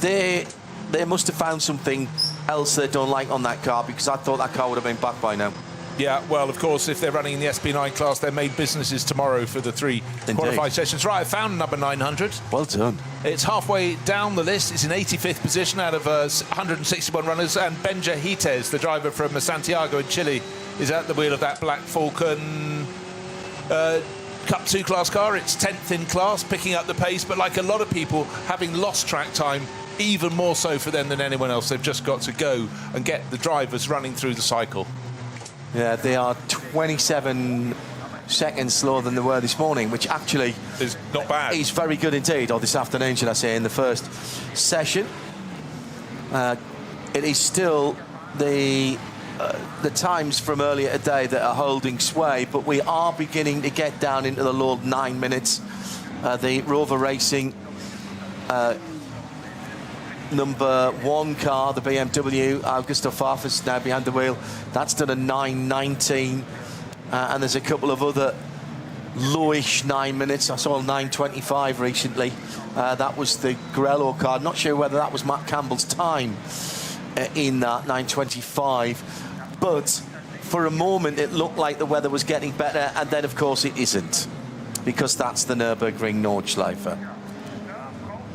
They must have found something else they don't like on that car, because I thought that car would have been back by now. Yeah, well, of course, if they're running in the SP9 class, their main business is tomorrow for the 3 qualifying sessions. Right, I found number 900. Well done. It's halfway down the list. It's in 85th position out of 161 runners. And Benja Hites, the driver from Santiago in Chile, is at the wheel of that Black Falcon Cup 2 class car. It's 10th in class, picking up the pace. But like a lot of people, having lost track time, even more so for them than anyone else, they've just got to go and get the drivers running through the cycle. Yeah, they are 27 seconds slower than they were this morning, which actually is not bad. Is very good indeed, or this afternoon, should I say, in the first session. It is still the times from earlier today that are holding sway, but we are beginning to get down into the low 9 minutes. The Rover Racing number 1 car, the BMW, Augusto Farfus now behind the wheel. That's done a 9:19, and there's a couple of other lowish 9 minutes. I saw a 9:25 recently. That was the Grello car. Not sure whether that was Matt Campbell's time in that 9:25, but for a moment it looked like the weather was getting better, and then of course it isn't, because that's the Nürburgring Nordschleife.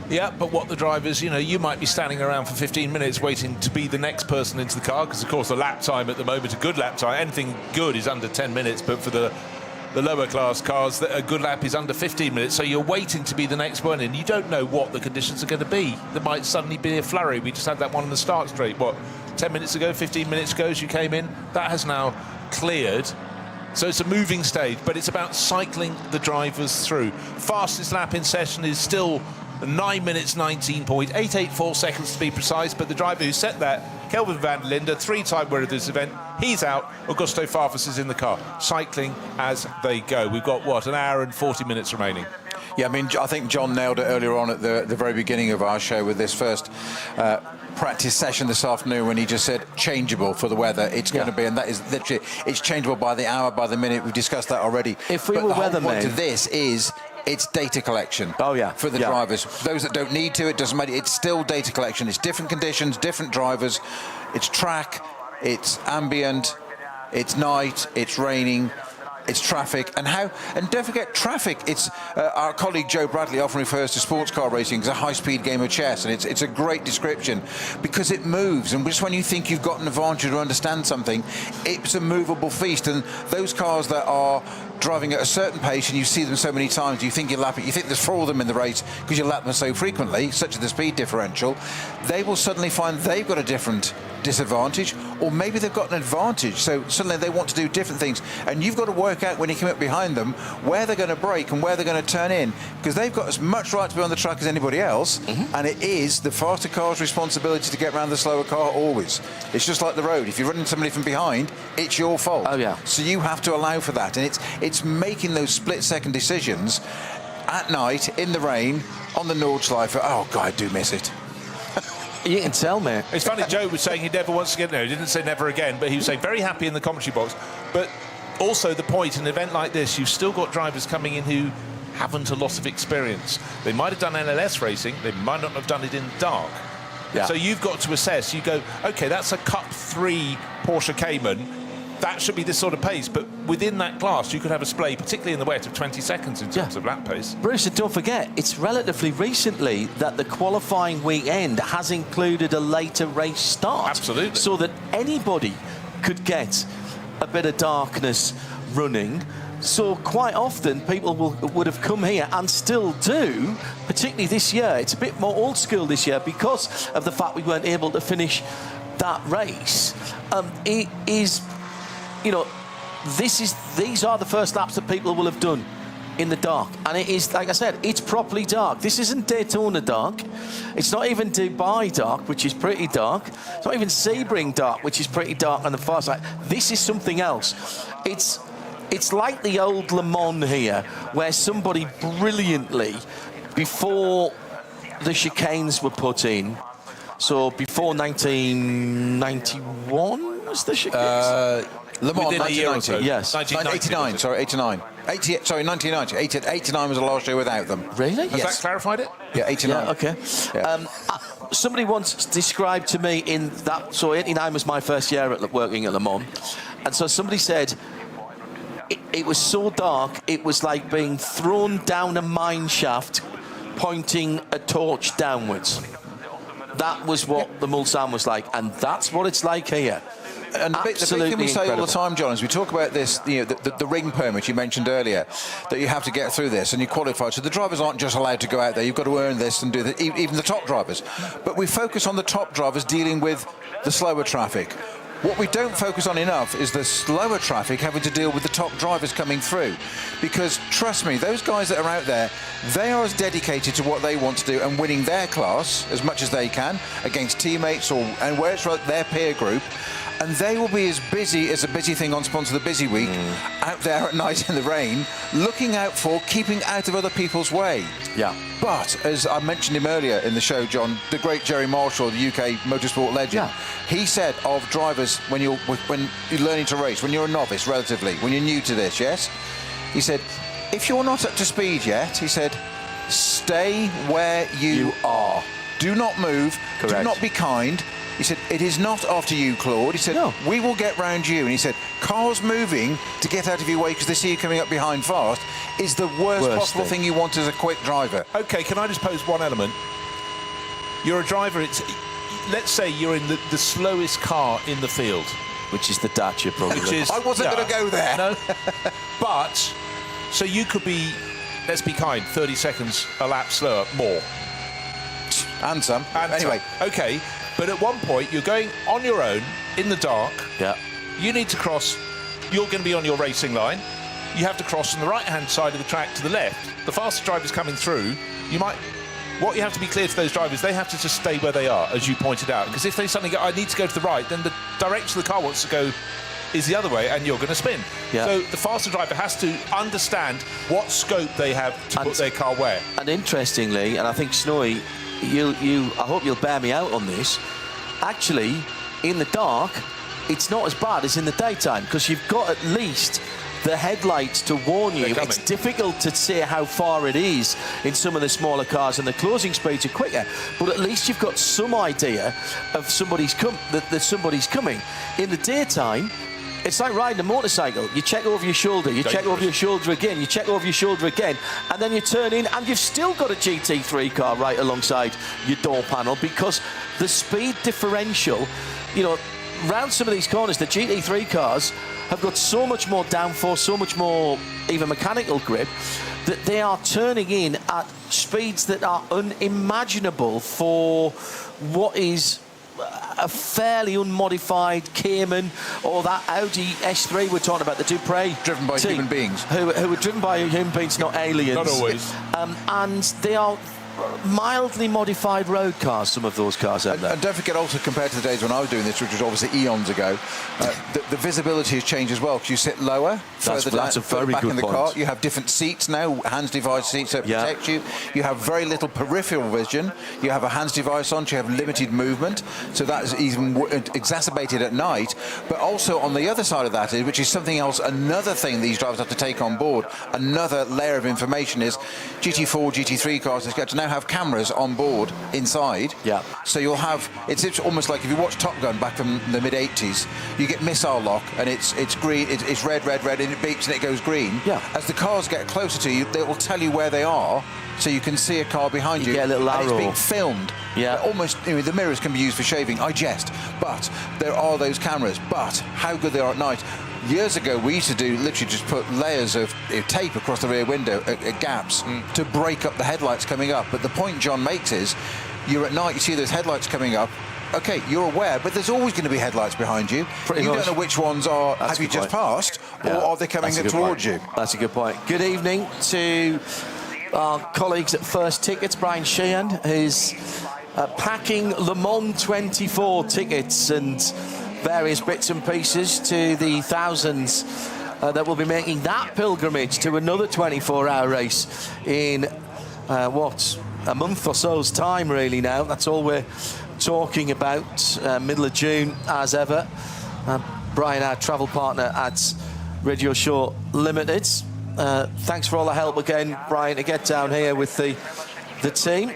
Yeah, but what the drivers, you know, you might be standing around for 15 minutes waiting to be the next person into the car, because of course the lap time at the moment, a good lap time, anything good is under 10 minutes, but for the lower class cars, a good lap is under 15 minutes, so you're waiting to be the next one in. You don't know what the conditions are going to be. There might suddenly be a flurry. We just had that one on the start straight, 10 minutes ago, 15 minutes ago as you came in. That has now cleared. So it's a moving stage, but it's about cycling the drivers through. Fastest lap in session is still 9 minutes 19.884 seconds to be precise, but the driver who set that, Kelvin van der Linde, 3-time winner of this event, he's out. Augusto Farfus is in the car, cycling as they go. We've got, an hour and 40 minutes remaining. Yeah, I mean, I think John nailed it earlier on at the very beginning of our show with this first practice session this afternoon, when he just said changeable for the weather. It's going to be, and that is literally, it's changeable by the hour, by the minute. We've discussed that already. If we were weathermen, the whole point of this is it's data collection. For the drivers. Those that don't need to, it doesn't matter. It's still data collection. It's different conditions, different drivers. It's track, it's ambient, it's night, it's raining, it's traffic, and don't forget traffic. It's our colleague Joe Bradley often refers to sports car racing as a high-speed game of chess, and it's a great description because it moves, and just when you think you've got an advantage or understand something, it's a movable feast. And those cars that are driving at a certain pace, and you see them so many times, you think you think there's 4 of them in the race because you lap them so frequently, such as the speed differential, they will suddenly find they've got a different disadvantage, or maybe they've got an advantage, so suddenly they want to do different things, and you've got to work out when you come up behind them where they're going to brake and where they're going to turn in, because they've got as much right to be on the track as anybody else, and it is the faster car's responsibility to get around the slower car always. It's just like the road. If you're running somebody from behind, it's your fault. So you have to allow for that, and it's making those split-second decisions at night, in the rain, on the Nordschleife. Oh, God, I do miss it. You can tell, mate. It's funny, Joe was saying he never wants to get there. He didn't say never again, but he was saying very happy in the commentary box. But also the point, in an event like this, you've still got drivers coming in who haven't a lot of experience. They might have done NLS racing, they might not have done it in dark. So you've got to assess. You go, OK, that's a Cup 3 Porsche Cayman. That should be this sort of pace, but within that class you could have a splay, particularly in the wet, of 20 seconds in terms of lap pace. Bruce, and don't forget, it's relatively recently that the qualifying weekend has included a later race start. Absolutely. So that anybody could get a bit of darkness running. So quite often people would have come here, and still do, particularly this year. It's a bit more old school this year because of the fact we weren't able to finish that race. It is... You know, these are the first laps that people will have done in the dark. And it is, like I said, it's properly dark. This isn't Daytona dark. It's not even Dubai dark, which is pretty dark. It's not even Sebring dark, which is pretty dark on the far side. This is something else. It's like the old Le Mans here, where somebody brilliantly, before the chicanes were put in, so before 1991 was the chicanes? Le Mans, Within a year or so. 1990. Yes. 89, sorry, 89. 1990. 89 was the last year without them. Really? Has that clarified it? Yeah, 89. Yeah, okay. Yeah. Somebody once described to me in that, so 89 was my first year working at Le Mans, and so somebody said it was so dark, it was like being thrown down a mine shaft pointing a torch downwards. That was what the Mulsanne was like, and that's what it's like here. And the big thing we say all the time, John, is we talk about this, you know, the ring permit you mentioned earlier, that you have to get through this and you qualify. So the drivers aren't just allowed to go out there. You've got to earn this and do that, even the top drivers. But we focus on the top drivers dealing with the slower traffic. What we don't focus on enough is the slower traffic having to deal with the top drivers coming through. Because, trust me, those guys that are out there, they are as dedicated to what they want to do and winning their class as much as they can against teammates and where it's their peer group. And they will be as busy as a busy thing on Sponsor the Busy Week, out there at night in the rain, looking out for, keeping out of other people's way. Yeah. But, as I mentioned him earlier in the show, John, the great Jerry Marshall, the UK motorsport legend, he said of drivers, when you're learning to race, when you're a novice, relatively, when you're new to this, yes? He said, if you're not up to speed yet, he said, stay where you are. Do not move. Correct. Do not be kind. He said, it is not after you, Claude. He said, no. We will get round you. And he said, cars moving to get out of your way because they see you coming up behind fast is the worst possible thing you want as a quick driver. OK, can I just pose one element? You're a driver, let's say you're in the slowest car in the field. Which is the Dacia, probably. Which is, I wasn't going to go there. No. But, so you could be, let's be kind, 30 seconds a lap slower, more. And some. Anyway. OK. But at one point, you're going on your own, in the dark. Yeah. You need to cross. You're going to be on your racing line. You have to cross from the right-hand side of the track to the left. The faster driver's coming through. What you have to be clear to those drivers, they have to just stay where they are, as you pointed out. Because if they suddenly go, I need to go to the right, then the direction the car wants to go is the other way, and you're going to spin. Yeah. So the faster driver has to understand what scope they have to put their car where. And interestingly, and I think Snowy, I hope you'll bear me out on this. Actually, in the dark, it's not as bad as in the daytime because you've got at least the headlights to warn you. It's difficult to say how far it is in some of the smaller cars, and the closing speeds are quicker. But at least you've got some idea of that somebody's coming. In the daytime, it's like riding a motorcycle. You check over your shoulder, you check over your shoulder again, you check over your shoulder again, and then you turn in and you've still got a GT3 car right alongside your door panel because the speed differential, you know, round some of these corners, the GT3 cars have got so much more downforce, so much more even mechanical grip, that they are turning in at speeds that are unimaginable for what is a fairly unmodified Cayman or that Audi S3 we're talking about, the Dupre driven by human beings, who are driven by human beings, not aliens. Not always. And they are mildly modified road cars, some of those cars out there. And don't forget also, compared to the days when I was doing this, which was obviously eons ago, the visibility has changed as well because you sit lower, further back in the car. You have different seats now, hands device seats that protect you. You have very little peripheral vision. You have a hands device on, so you have limited movement. So that is even exacerbated at night. But also on the other side of that, which is something else, another thing these drivers have to take on board, another layer of information is GT4, GT3 cars have got to now have cameras on board inside. Yeah. So you'll have, it's almost like if you watch Top Gun back from the mid-80s, you get missile lock and it's green, it's red, and it beeps and it goes green. Yeah. As the cars get closer to you, they will tell you where they are, so you can see a car behind you. Get a little arrow. And it's being filmed. Yeah. Almost, you know, the mirrors can be used for shaving. I jest. But there are those cameras. But how good they are at night. Years ago, we used to do literally just put layers of tape across the rear window at gaps to break up the headlights coming up. But the point John makes is, you're at night, you see those headlights coming up, okay, you're aware, but there's always going to be headlights behind you. Pretty you much. don't know which ones are, have you just passed, or are they coming towards you? That's a good point. Good evening to our colleagues at First Tickets, Brian Sheehan, who's packing Le Mans 24 tickets and various bits and pieces to the thousands that will be making that pilgrimage to another 24-hour race in, what, a month or so's time, really, now. That's all we're talking about, middle of June, as ever. Brian, our travel partner at Radio Show Limited. Thanks for all the help again, Brian, to get down here with the team.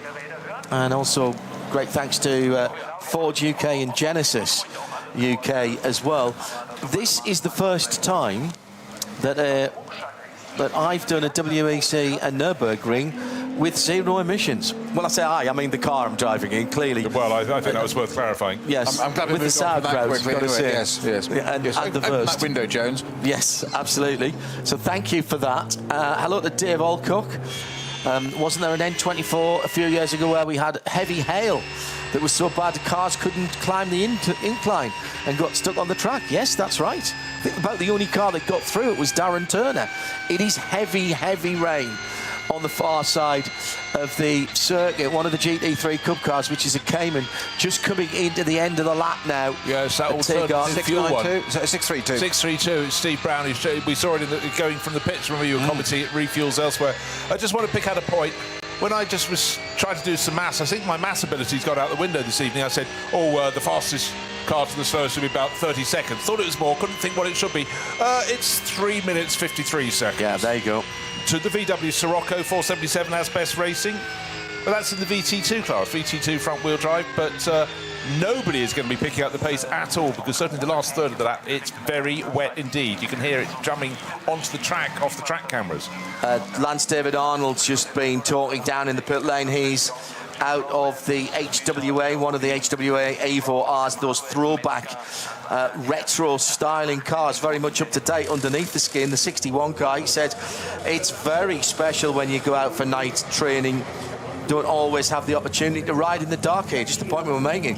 And also, great thanks to Ford UK and Genesis UK as well. This is the first time that I've done a WEC and Nürburgring with 0 emissions. Well, I say I mean the car I'm driving in, clearly. Well, I think that was worth clarifying. Yes, I'm glad we with the moved on from that sauerkraut, quickly got to anyway. say. Yes. And the Open first. that window, Jones. Yes, absolutely. So thank you for that. Hello to Dave Alcock. Wasn't there an N24 a few years ago where we had heavy hail that was so bad the cars couldn't climb the incline and got stuck on the track? Yes, that's right. I think about the only car that got through it was Darren Turner. It is heavy, heavy rain on the far side of the circuit. One of the GT3 Cup cars, which is a Cayman, just coming into the end of the lap now. Yes, that will turn the fuel one. 632. 632. It's Steve Brown. We saw it going from the pits. Remember, you were commenting it refuels elsewhere. I just want to pick out a point. When I just was trying to do some maths, I think my maths ability's got out the window this evening. I said, the fastest car to the slowest should be about 30 seconds. Thought it was more, couldn't think what it should be. It's 3 minutes 53 seconds. Yeah, there you go. To the VW Sirocco 477 has best racing. But that's in the VT2 class, VT2 front-wheel drive. But nobody is going to be picking up the pace at all, because certainly the last third of the lap, it's very wet indeed. You can hear it jumping onto the track, off the track cameras. Lance David Arnold's just been talking down in the pit lane. He's out of the HWA, one of the HWA Evo R's, those throwback retro styling cars, very much up to date underneath the skin, the 61 car. He said it's very special when you go out for night training. Don't always have the opportunity to ride in the dark age. It's the point we were making.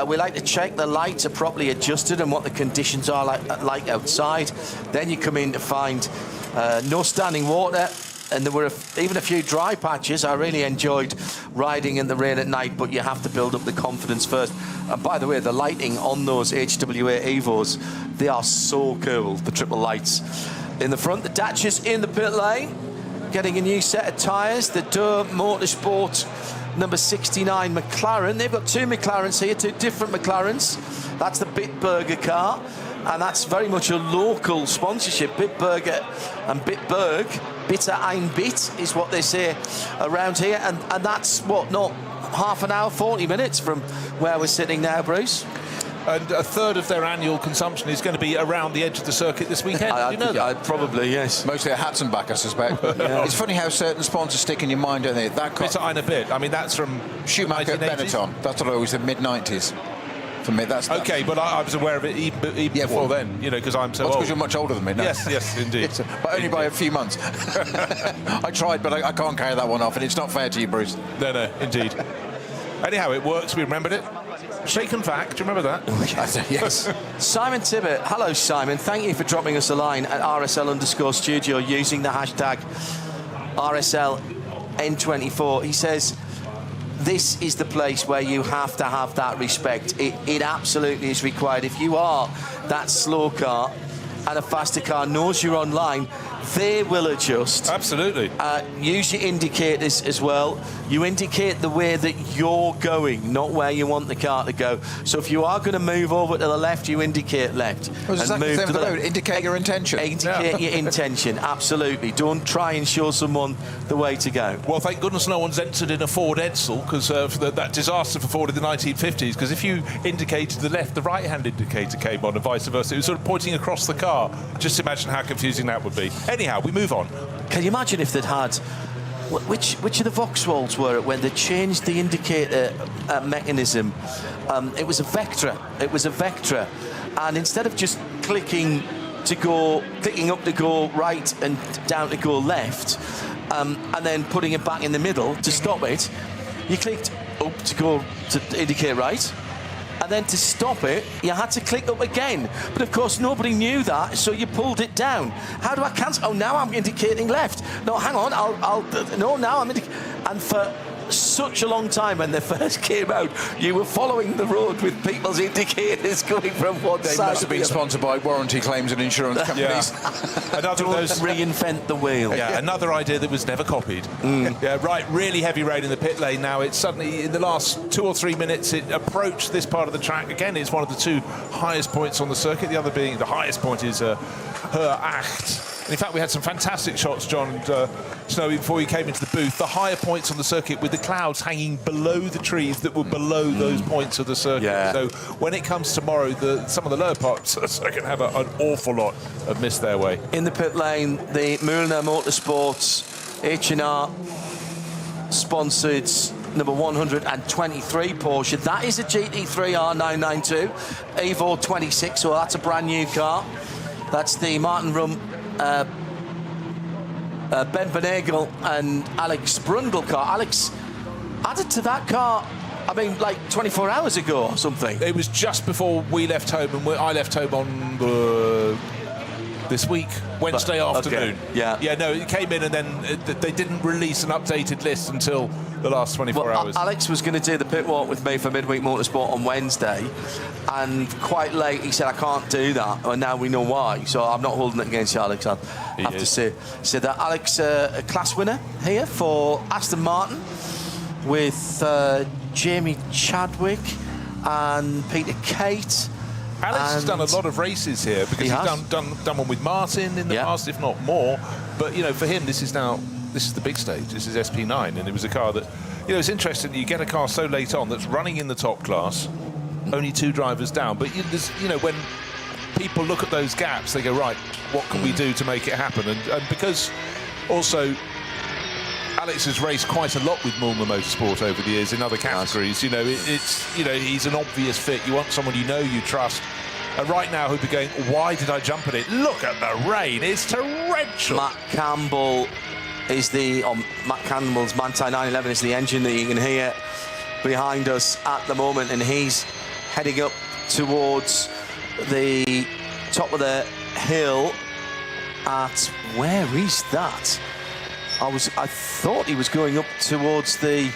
We like to check the lights are properly adjusted and what the conditions are like outside. Then you come in to find no standing water, and there were even a few dry patches. I really enjoyed riding in the rain at night, but you have to build up the confidence first. And by the way, the lighting on those HWA Evos, they are so cool, the triple lights. In the front, the Dacia's in the pit lane, getting a new set of tyres. The Durr Motorsport number 69 McLaren. They've got 2 McLarens here, 2 different McLarens. That's the Bitburger car, and that's very much a local sponsorship. Bitburger and Bitburg, Bitter ein Bit is what they say around here, and that's what, not half an hour, 40 minutes from where we're sitting now, Bruce. And a third of their annual consumption is going to be around the edge of the circuit this weekend. Did you know that? Probably, yes. Mostly a Hatzenbach, I suspect. But it's funny how certain sponsors stick in your mind, don't they? That car, Bitter ein Bit. I mean, that's from Schumacher, 1980s. Benetton. That's what I always said, mid-90s. For me, that's okay, but I was aware of it even before then, because I'm so old. Because you're much older than me now. Yes, indeed. But only by a few months. I tried, but I can't carry that one off, and it's not fair to you, Bruce. No, indeed. Anyhow, it works. We remembered it. Shaken Vac, do you remember that? Yes. Simon Tibbett, hello Simon, thank you for dropping us a line at RSL_studio using the hashtag RSLN24. He says, this is the place where you have to have that respect. It absolutely is required. If you are that slow car and a faster car knows you're online, they will adjust. Absolutely. Use your indicators as well. You indicate the way that you're going, not where you want the car to go. So if you are going to move over to the left, you indicate left. Well, and move to the left. Indicate your intention. Indicate your intention, absolutely. Don't try and show someone the way to go. Well, thank goodness no one's entered in a Ford Edsel, because that disaster for Ford in the 1950s, because if you indicated the left, the right-hand indicator came on and vice versa. It was sort of pointing across the car. Just imagine how confusing that would be. Anyhow, we move on. Can you imagine if they'd had... Which of the Vauxhalls were it when they changed the indicator mechanism? It was a Vectra. And instead of just clicking up to go right and down to go left, and then putting it back in the middle to stop it, you clicked up to indicate right, and then to stop it, you had to click up again. But of course, nobody knew that, so you pulled it down. How do I cancel? Oh, now I'm indicating left. No, hang on, no, now I'm indicating. And for such a long time when they first came out, you were following the road with people's indicators going from one side. They must have been sponsored by warranty claims and insurance companies. Another of those. Reinvent the wheel. Yeah, another idea that was never copied. Yeah, right, really heavy rain in the pit lane now. It's suddenly, in the last 2 or 3 minutes, it approached this part of the track. Again, it's one of the 2 highest points on the circuit. The other being, the highest point is Her Acht. And in fact, we had some fantastic shots, John and Snowy, before you came into the booth. The higher points on the circuit with the clouds hanging below the trees that were below those points of the circuit. Yeah. So when it comes tomorrow, some of the lower parts of the circuit have an awful lot of missed their way. In the pit lane, the Mühlner Motorsports H&R sponsored number 123 Porsche. That is a GT3 R992 Evo 26, so that's a brand new car. That's the Martin Rum, Ben Benagel and Alex Brundle car. Alex added to that car, I mean, like 24 hours ago or something. It was just before we left home, and I left home on this week, Wednesday afternoon. Okay. Yeah. Yeah, no, it came in and then they didn't release an updated list until the last 24 hours. Alex was going to do the pit walk with me for Midweek Motorsport on Wednesday, and quite late he said, I can't do that, and now we know why, so I'm not holding it against you, Alex. I have to say that Alex, a class winner here for Aston Martin with Jamie Chadwick and Peter Kate. Alex has done a lot of races here because he's done one with Martin in the past, if not more. But, you know, for him, this is the big stage. This is SP9, and it was a car that, you know, it's interesting that you get a car so late on that's running in the top class, only 2 drivers down. But, you know, when people look at those gaps, they go, right, what can we do to make it happen? And because also Alex has raced quite a lot with Mühlner Motorsport over the years in other categories. You know, he's an obvious fit. You want someone you know, you trust. And right now, who'd be going, why did I jump at it? Look at the rain. It's torrential. Matt Campbell's Manthey 911 is the engine that you can hear behind us at the moment, and he's heading up towards the top of the hill at, where is that? I thought he was going up towards the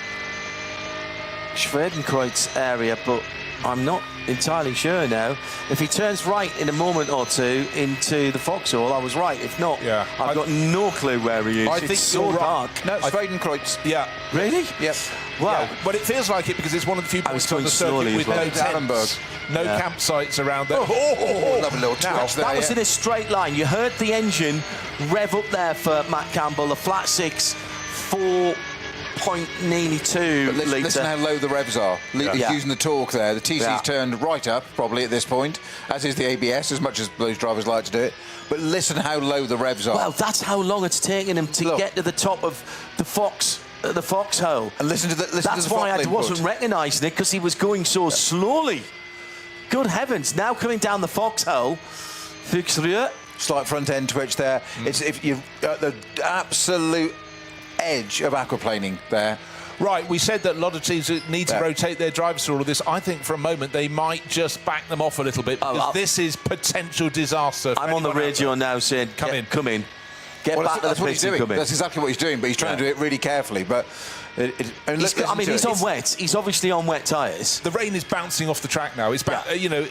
Schwedenkreuz area, but I'm not entirely sure now. If he turns right in a moment or two into the Vauxhall, I was right. If not, I've got no clue where he is. I think so you're dark. right. No, Schwedenkreuz. Yeah. Really? Yep. Wow. Yeah, but it feels like it because it's one of the few points on the circuit with no tents, no campsites around there. Lovely little twitch there. That was in a straight line. You heard the engine rev up there for Matt Campbell, the flat 6, 4.nearly 2 litre. Listen how low the revs are. He's using the torque there. The TC's turned right up, probably at this point, as is the ABS, as much as those drivers like to do it. But listen how low the revs are. Well, that's how long it's taken him to get to the top of the Foxhole. And listen to the That's why I wasn't recognising it, because he was going so slowly. Good heavens! Now coming down the Foxhole, Fuchsrue. Slight front end twitch there. It's if you're at the absolute edge of aquaplaning there. Right, we said that a lot of teams need to rotate their drivers through all of this. I think for a moment they might just back them off a little bit, because this is potential disaster. I'm on the radio now saying, come in. Get back to the pits and come in. That's exactly what he's doing, but he's trying to do it really carefully. But he's on wet. He's obviously on wet tyres. The rain is bouncing off the track now. It's you know,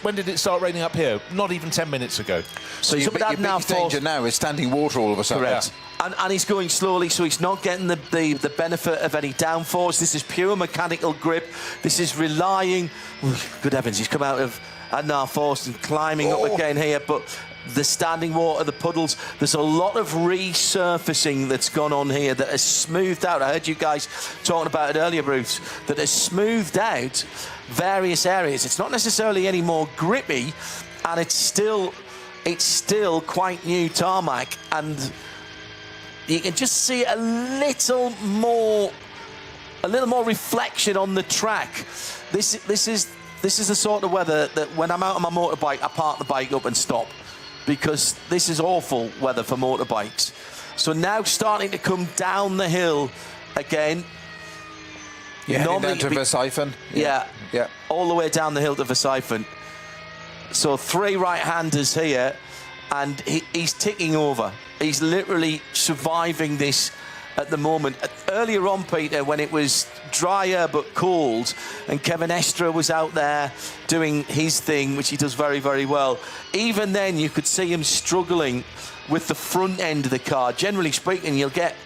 when did it start raining up here? Not even 10 minutes ago. So your biggest danger now is standing water all of a sudden. Correct. And he's going slowly, so he's not getting the benefit of any downforce. This is pure mechanical grip. This is relying. Good heavens, he's come out of Adnar Force and climbing up again here, but the standing water, the puddles, there's a lot of resurfacing that's gone on here that has smoothed out. I heard you guys talking about it earlier, Bruce, that has smoothed out various areas. It's not necessarily any more grippy, and it's still quite new tarmac, and you can just see a little more reflection on the track. This is the sort of weather that when I'm out on my motorbike, I park the bike up and stop, because this is awful weather for motorbikes. So now starting to come down the hill again. Yeah, Normally down to it'd be- Verstappen. Yeah. Yeah. All the way down the hill to Verstappen. So 3 right-handers here, and he's ticking over. He's literally surviving this at the moment. Earlier on, Peter, when it was drier but cold, and Kevin Estre was out there doing his thing, which he does very, very well, even then you could see him struggling with the front end of the car. Generally speaking, you'll get,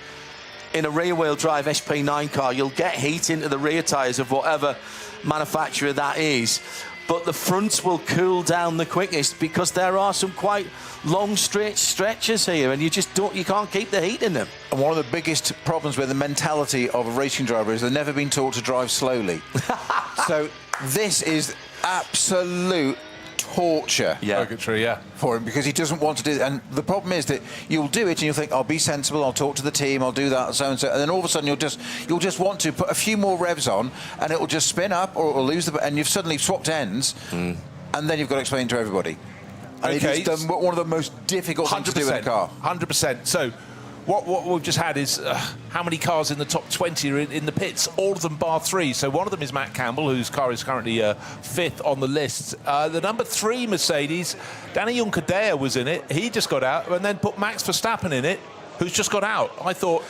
in a rear-wheel drive SP9 car, you'll get heat into the rear tyres of whatever manufacturer that is, but the fronts will cool down the quickest because there are some quite long straight stretches here, and you can't keep the heat in them. And one of the biggest problems with the mentality of a racing driver is they've never been taught to drive slowly. So this is absolute torture Purgatory, yeah. for him, because he doesn't want to do it. And the problem is that you'll do it and you'll think, I'll be sensible, I'll talk to the team, I'll do that, so and so, and then all of a sudden you'll just want to put a few more revs on, and it will just spin up, or it will lose and you've suddenly swapped ends, and then you've got to explain to everybody. And Okay. it is one of the most difficult things to do in a car. 100%. So what we've just had is how many cars in the top 20 are in the pits? All of them bar 3. So one of them is Matt Campbell, whose car is currently 5th on the list. The number 3 Mercedes, Danny Juncadella was in it. He just got out, and then put Max Verstappen in it, who's just got out. I thought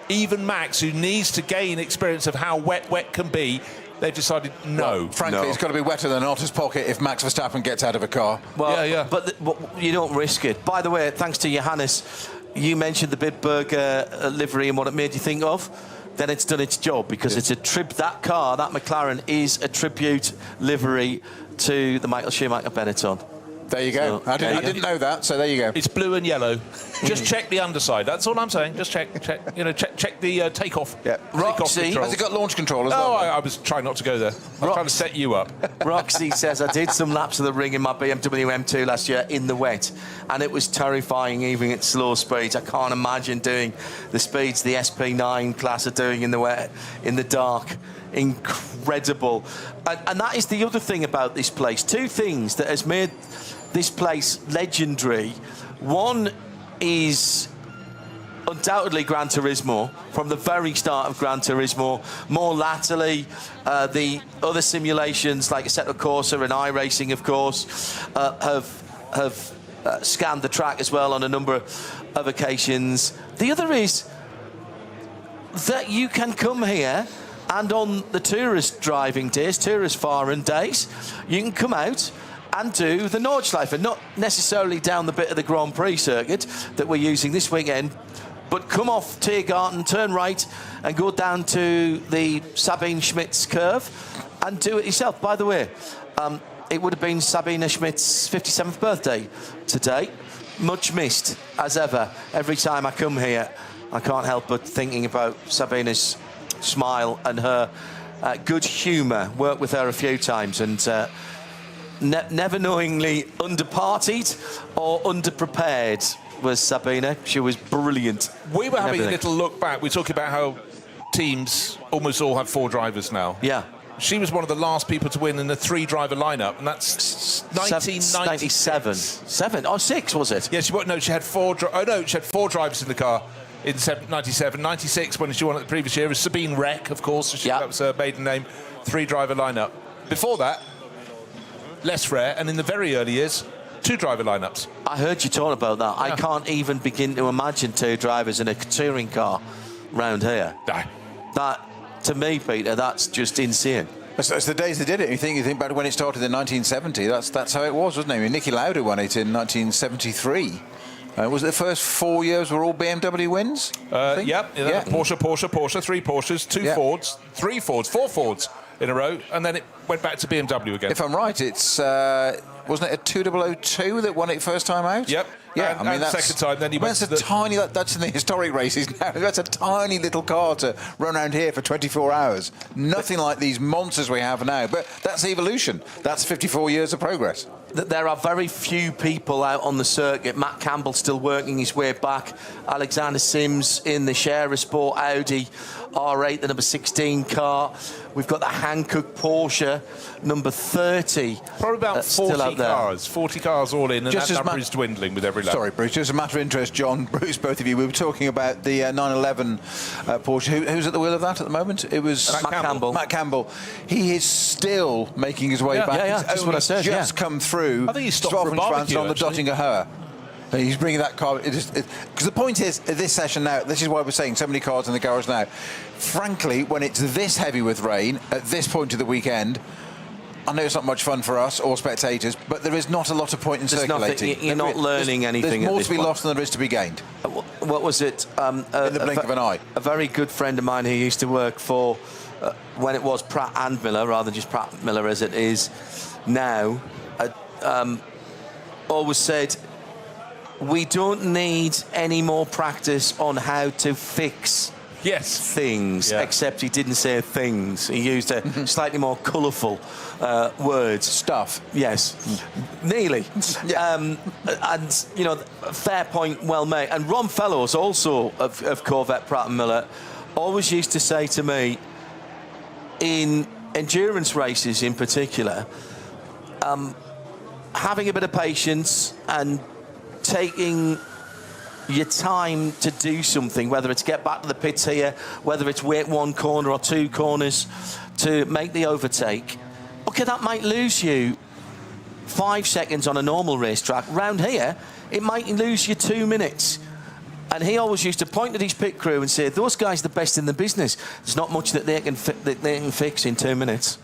even Max, who needs to gain experience of how wet can be, they've decided no. Well, frankly, it's got to be wetter than Otter's pocket if Max Verstappen gets out of a car. Well, yeah. But you don't risk it. By the way, thanks to Johannes, you mentioned the Bitburger livery and what it made you think of. Then it's done its job, because it's a that car, that McLaren, is a tribute livery to the Michael Schumacher Benetton. There you go. So, I didn't know that, so there you go. It's blue and yellow. Just check the underside. That's all I'm saying. Just check the takeoff. Yeah. Roxy. controls. Has it got launch control as Oh, well? I was trying not to go there. I was trying to set you up. Roxy says, I did some laps of the ring in my BMW M2 last year in the wet, and it was terrifying even at slow speeds. I can't imagine doing the speeds the SP9 class are doing in the wet, in the dark. Incredible. And that is the other thing about this place. 2 things that has made this place legendary. One is undoubtedly Gran Turismo, from the very start of Gran Turismo. More latterly, the other simulations like Assetto Corsa and iRacing, of course, have scanned the track as well on a number of occasions. The other is that you can come here, and on the tourist driving days, tourist foreign days, you can come out and do the Nordschleife, not necessarily down the bit of the Grand Prix circuit that we're using this weekend, but come off Tiergarten, turn right, and go down to the Sabine Schmidt's curve and do it yourself. By the way, it would have been Sabine Schmidt's 57th birthday today. Much missed, as ever. Every time I come here, I can't help but thinking about Sabine's smile and her good humour. Worked with her a few times, and never knowingly underpartied or underprepared was Sabine. She was brilliant. We were having a Everything. little look back. We're talking about how teams almost all have 4 drivers now. Yeah. She was one of the last people to win in the 3-driver lineup, and that's 1997. 7 or 6 was it? Yeah, she had 4. She had 4 drivers in the car in 97. 96 when she won it the previous year was Sabine Reck, of course. Yeah. That was her maiden name. 3-driver lineup. Before that, less rare, and in the very early years, 2-driver lineups. I heard you talk about that. I can't even begin to imagine 2 drivers in a touring car round here. No. That, to me, Peter, that's just insane. That's the days they did it. You think about when it started in 1970. That's how it was, wasn't it? I mean, Niki Lauda won it in 1973. Was it the first 4 years were all BMW wins? Yep. Yeah. Porsche, 3 Porsches, 2 Fords, 3 Fords, 4 Fords in a row, and then it went back to BMW again. If I'm right, it's wasn't it a 2002 that won it first time out? Yep. Yeah, And the second time, then he went that's to a tiny. That's in the historic races now. That's a tiny little car to run around here for 24 hours. Nothing like these monsters we have now. But that's evolution. That's 54 years of progress. There are very few people out on the circuit. Matt Campbell still working his way back. Alexander Sims in the Scherer Sport Audi R8, the number 16 car. We've got the Hankook Porsche Porsche, number 30. Probably about still 40 out there. cars. 40 cars all in, and Just that as number is dwindling with every lap. Sorry, Bruce, just a matter of interest, John, Bruce, both of you. We were talking about the 911 Porsche. Who's at the wheel of that at the moment? It was Matt Campbell. Matt Campbell. He is still making his way Yeah. back. Yeah, He's that's what I said, just come through. I think he stopped for a barbecue, on the actually. Dottinger Her. He's bringing that car. Because the point is, this session now, this is why we're saying so many cars in the garage now. Frankly, when it's this heavy with rain at this point of the weekend, I know it's not much fun for us or spectators, but there is not a lot of point in There's circulating. nothing, you're not learning anything. There's more at this to be point. lost than there is to be gained. What was it? In the blink of an eye. A very good friend of mine who used to work for, when it was Pratt and Miller, rather than just Pratt Miller as it is now, always said, we don't need any more practice on how to fix things, Yeah. except he didn't say things. He used a slightly more colourful words. Stuff. Yes, nearly. Yeah. And, you know, fair point, well made. And Ron Fellows, also of Corvette Pratt & Miller, always used to say to me, in endurance races in particular, having a bit of patience and taking your time to do something, whether it's get back to the pits here, whether it's wait one corner or two corners to make the overtake. Okay, that might lose you 5 seconds on a normal racetrack. Round here, it might lose you 2 minutes. And he always used to point at his pit crew and say, those guys are the best in the business. There's not much that they can fix in 2 minutes.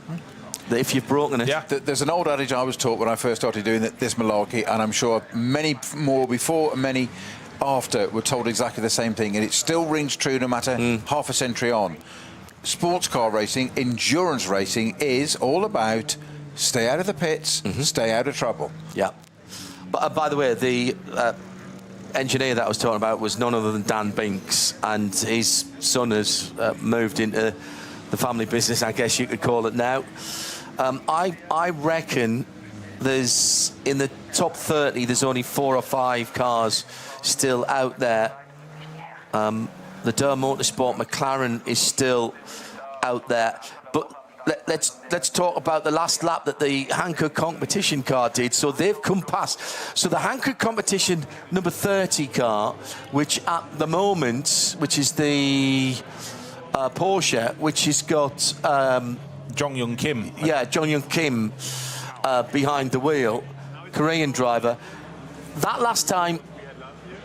If you've broken it. Yeah. There's an old adage I was taught when I first started doing this malarkey, and I'm sure many more before and many after were told exactly the same thing, and it still rings true no matter half a century on. Sports car racing, endurance racing is all about stay out of the pits, stay out of trouble. Yeah. But by the way, the engineer that I was talking about was none other than Dan Binks, and his son has moved into the family business, I guess you could call it now. I reckon there's, in the top 30, there's only 4 or 5 cars still out there. The Durham Motorsport McLaren is still out there. But let's talk about the last lap that the Hankook competition car did. So they've come past. So the Hankook competition number 30 car, which at the moment, which is the Porsche, which has got Jong Young Kim. yeah, Jong Young Kim behind the wheel, Korean driver. That last time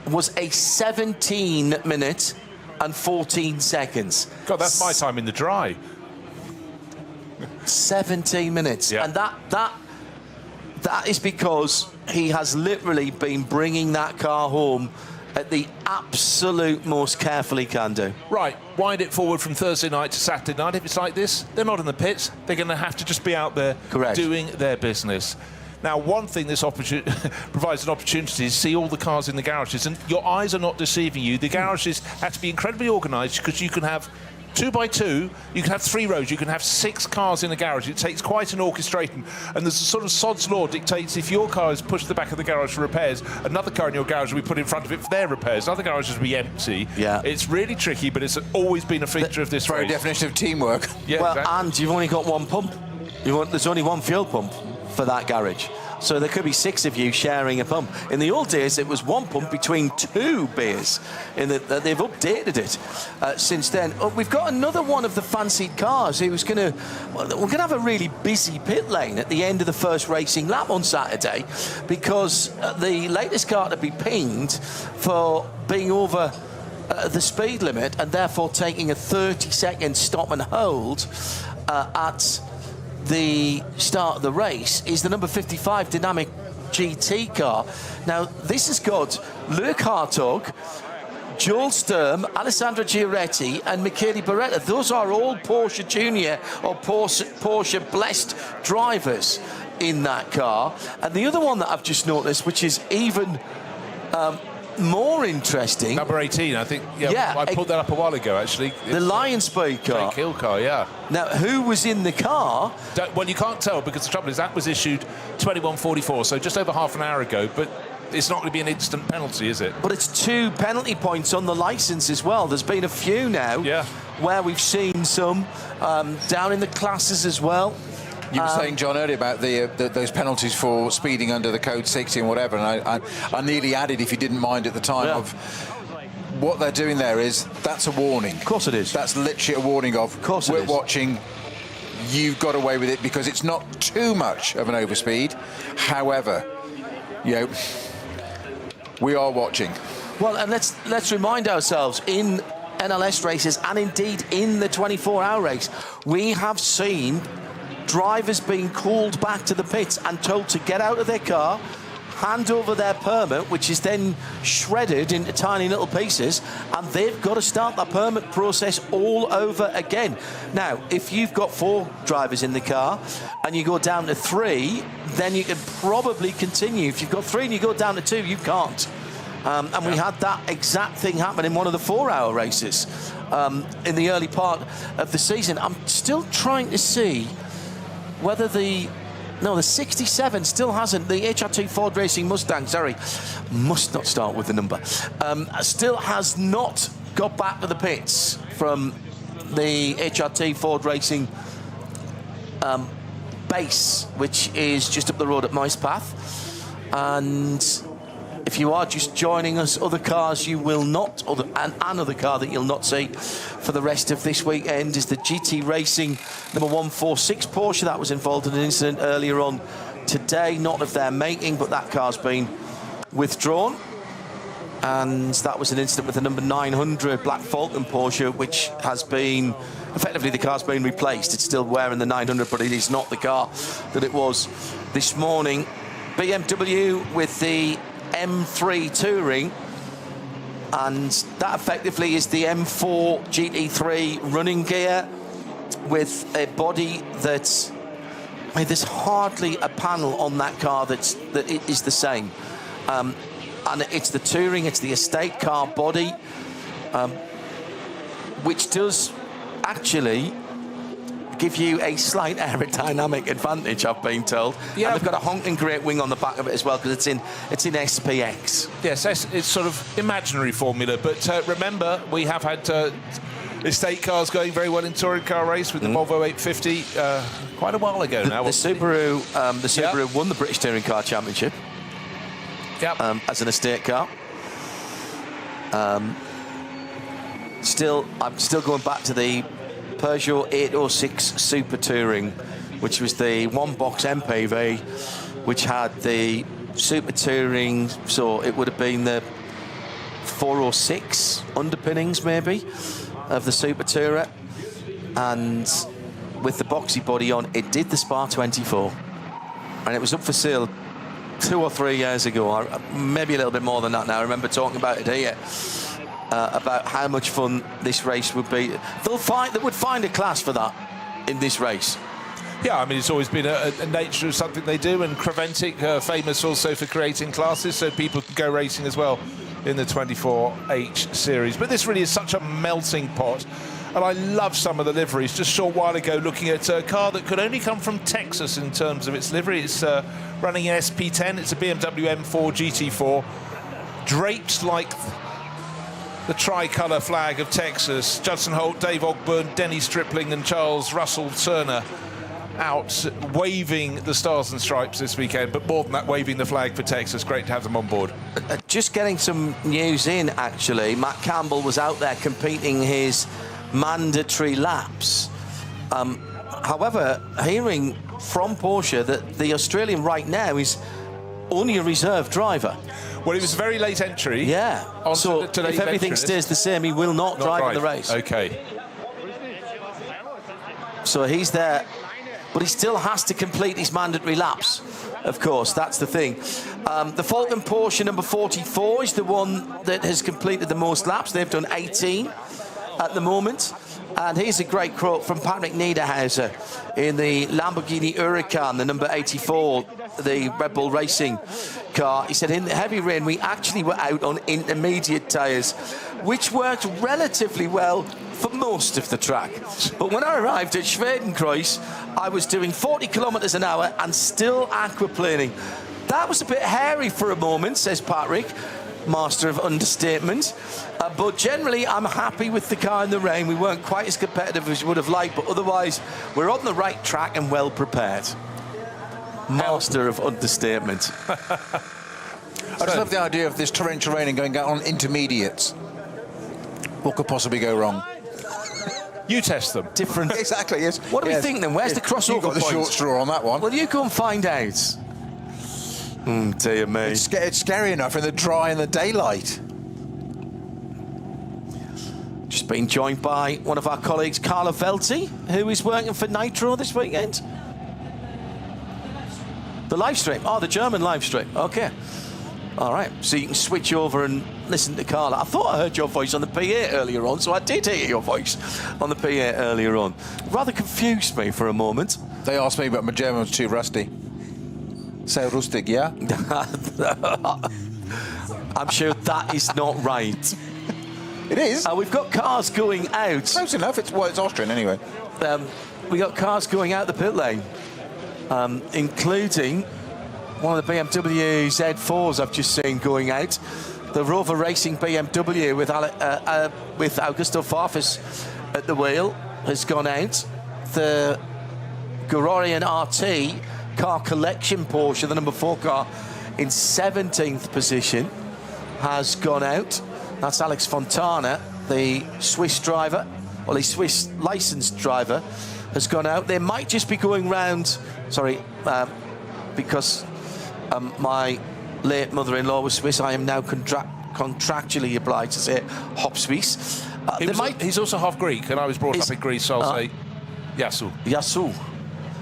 was a 17 minute and 14 seconds. God, that's my time in the dry. 17 minutes. Yeah. And that is because he has literally been bringing that car home at the absolute most careful he can do. Right, wind it forward from Thursday night to Saturday night. If it's like this, they're not in the pits. They're going to have to just be out there Correct. doing their business. Now, one thing this provides an opportunity to see all the cars in the garages, and your eyes are not deceiving you. The garages have to be incredibly organised because you can have 2 by 2, you can have 3 rows, you can have 6 cars in the garage. It takes quite an orchestration, and there's a sort of sod's law dictates if your car is pushed to the back of the garage for repairs, another car in your garage will be put in front of it for their repairs. Other garages will be empty. Yeah. It's really tricky, but it's always been a feature of this Very race. definition of teamwork. Yeah, Well, exactly. and you've only got one pump. There's only one fuel pump for that garage. So there could be 6 of you sharing a pump. In the old days, it was 1 pump between 2 beers. They've updated it since then. Oh, we've got another one of the fancied cars who's going to... Well, we're going to have a really busy pit lane at the end of the first racing lap on Saturday, because the latest car to be pinged for being over the speed limit and therefore taking a 30-second stop and hold at the start of the race is the number 55 Dynamic GT car. Now, this has got Luke Hartog, Joel Sturm, Alessandro Giaretti and Michele Beretta. Those are all Porsche Junior or Porsche Blessed drivers in that car. And the other one that I've just noticed, which is even more interesting... Number 18, I think. Yeah, I pulled that up a while ago, actually. the Lion Speed car. Kill car, yeah. Now, who was in the car? Well, you can't tell because the trouble is that was issued 21:44, so just over half an hour ago, but it's not going to be an instant penalty, is it? But it's 2 penalty points on the licence as well. There's been a few now Yeah. where we've seen some down in the classes as well. You were saying, John, earlier about those penalties for speeding under the code 60 and whatever, and I nearly added, if you didn't mind at the time, of what they're doing there is, that's a warning. Of course it is. That's literally a warning of, we're watching, you've got away with it, because it's not too much of an overspeed. However, you know, we are watching. Well, and let's remind ourselves, in NLS races and indeed in the 24-hour race, we have seen drivers being called back to the pits and told to get out of their car, hand over their permit, which is then shredded into tiny little pieces, and they've got to start the permit process all over again. Now, if you've got 4 drivers in the car and you go down to 3, then you can probably continue. If you've got 3 and you go down to 2, you can't. And we had that exact thing happen in one of the 4-hour races in the early part of the season. I'm still trying to see whether the 67 still hasn't. The HRT Ford Racing Mustang, sorry, must not start with the number, still has not got back to the pits from the HRT Ford Racing base, which is just up the road at Mice Path. And if you are just joining us, other cars you will not, another car that you'll not see for the rest of this weekend is the GT Racing number 146 Porsche. That was involved in an incident earlier on today, not of their making, but that car's been withdrawn. And that was an incident with the number 900 Black Falcon Porsche, which has been, effectively the car's been replaced. It's still wearing the 900, but it is not the car that it was this morning. BMW with the M3 Touring, and that effectively is the M4 GT3 running gear with a body that's, I mean, there's hardly a panel on that car that is the same, and it's the Touring, it's the estate car body, which does actually give you a slight aerodynamic advantage, I've been told. Yeah. And they've got a honking great wing on the back of it as well, because it's in SPX. Yes, it's sort of imaginary formula, but remember, we have had estate cars going very well in touring car race with the Volvo 850 quite a while ago now. The Subaru won the British Touring Car Championship as an estate car. I'm still going back to the Peugeot 806 Super Touring, which was the one-box MPV, which had the Super Touring, so it would have been the 406 underpinnings, maybe, of the Super Tourer, and with the boxy body on, it did the Spa 24, and it was up for sale 2 or 3 years ago, maybe a little bit more than that now. I remember talking about it here. About how much fun this race would be. They would find a class for that in this race. Yeah, I mean, it's always been a nature of something they do, and Creventic, famous also for creating classes, so people can go racing as well in the 24H series. But this really is such a melting pot, and I love some of the liveries. Just a short while ago, looking at a car that could only come from Texas in terms of its livery. It's running in SP10. It's a BMW M4 GT4, draped like the tricolour flag of Texas. Judson Holt, Dave Ogburn, Denny Stripling and Charles Russell Turner out waving the stars and stripes this weekend, but more than that, waving the flag for Texas. Great to have them on board. Just getting some news in, actually. Matt Campbell was out there competing his mandatory laps. However, hearing from Porsche that the Australian right now is only a reserve driver. Well, he was a very late entry. Yeah. So if everything stays the same, he will not drive in the race. Okay. So he's there, but he still has to complete his mandatory laps. Of course, that's the thing. The Falcon Porsche number 44 is the one that has completed the most laps. They've done 18 at the moment. And here's a great quote from Patrick Niederhauser in the Lamborghini Huracan, the number 84, the Red Bull Racing car. He said, in the heavy rain, we actually were out on intermediate tyres, which worked relatively well for most of the track. But when I arrived at Schwedenkreuz, I was doing 40 kilometres an hour and still aquaplaning. That was a bit hairy for a moment, says Patrick. master of understatement. But generally, I'm happy with the car in the rain. We weren't quite as competitive as we would have liked, but otherwise, we're on the right track and well prepared. Master of understatement. I just love the idea of this torrential rain and going out on intermediates. What could possibly go wrong? You test them. Different. Exactly, yes. What do we think then? Where's the crossover You got the point? short straw on that one. Well, you go and find out. Dear me. It's scary enough in the dry and the daylight. Just being joined by one of our colleagues, Carla Velti, who is working for Nitro this weekend. The live stream. Oh, the German live stream. Okay. All right. So you can switch over and listen to Carla. I thought I heard your voice on the PA earlier on, so I did hear your voice on the PA earlier on. Rather confused me for a moment. They asked me, but my German was too rusty. So rustic, yeah? I'm sure that is not right. It is. We've got cars going out. Close enough. It's Austrian anyway. We got cars going out the pit lane, including one of the BMW Z4s I've just seen going out. The Rover Racing BMW with Augusto Farfus at the wheel has gone out. The Gregorian RT car collection Porsche, the number 4 car, in 17th position, has gone out. That's Alex Fontana, the Swiss driver, well, the Swiss licensed driver, has gone out. They might just be going round, because my late mother-in-law was Swiss. I am now contractually obliged to say Hop Swiss. He's also half Greek, and I was brought up in Greece, so I'll say Yasu. Yasu.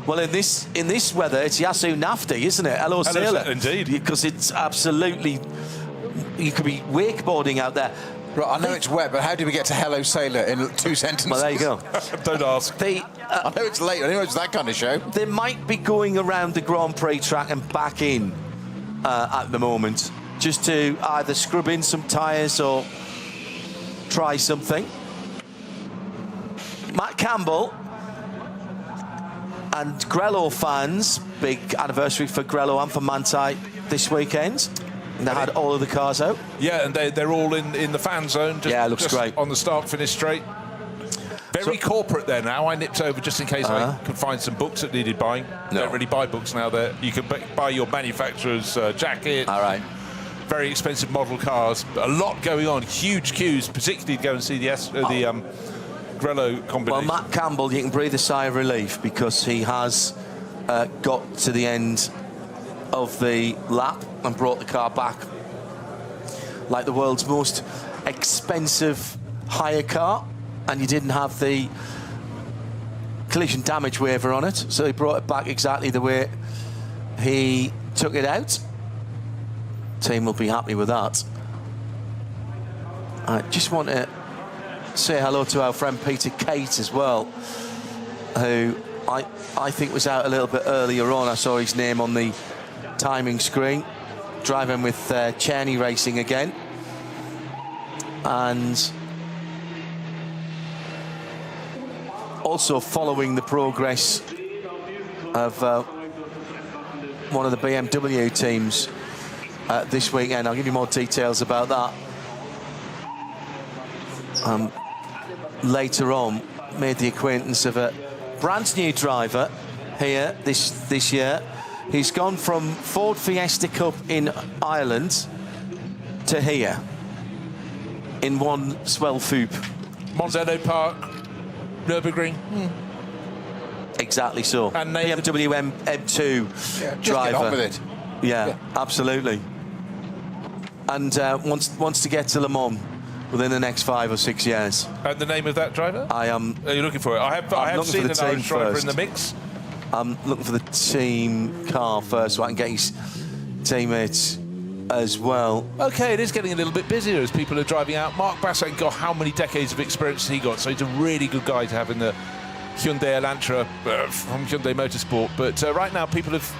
Well, in this weather, it's Yasu Nafti, isn't it? Hello, sailor. Indeed. Because it's absolutely... You could be wakeboarding out there. Right, I know it's wet, but how do we get to hello sailor in 2 sentences? Well, there you go. Don't ask. I know it's late. I know it's that kind of show. They might be going around the Grand Prix track and back in at the moment, just to either scrub in some tyres or try something. Matt Campbell and Grello fans, big anniversary for Grello and for Manthey this weekend. They had all of the cars out. Yeah, and they're all in the fan zone. Yeah, it looks great. On the start-finish straight. Very corporate there now. I nipped over just in case I could find some books that needed buying. No. Don't really buy books now. There, you can buy your manufacturer's jacket. All right. Very expensive model cars. A lot going on. Huge queues, particularly to go and see the Grello combination. Well, Matt Campbell, you can breathe a sigh of relief because he has got to the end of the lap and brought the car back like the world's most expensive hire car, and you didn't have the collision damage waiver on it, so he brought it back exactly the way he took it out. Team will be happy with that. I just want to say hello to our friend Peter Kate as well, who I think was out a little bit earlier on. I saw his name on the timing screen, driving with Czerny Racing again, and also following the progress of one of the BMW teams this weekend. I'll give you more details about that later on. Made the acquaintance of a brand new driver here this year. He's gone from Ford Fiesta Cup in Ireland to here in one swell foop. Monsanto Park, Nürburgring. Exactly so. And BMW M2 Just driver. get on with it. Yeah, absolutely. And wants to get to Le Mans within the next 5 or 6 years. And the name of that driver? I am. Are you looking for it? I have seen an Irish driver first. in the mix. I'm looking for the team car first so I can get his teammates as well. Okay, it is getting a little bit busier as people are driving out. Mark Bassett, got how many decades of experience has he got? So he's a really good guy to have in the Hyundai Elantra from Hyundai Motorsport. But right now, people have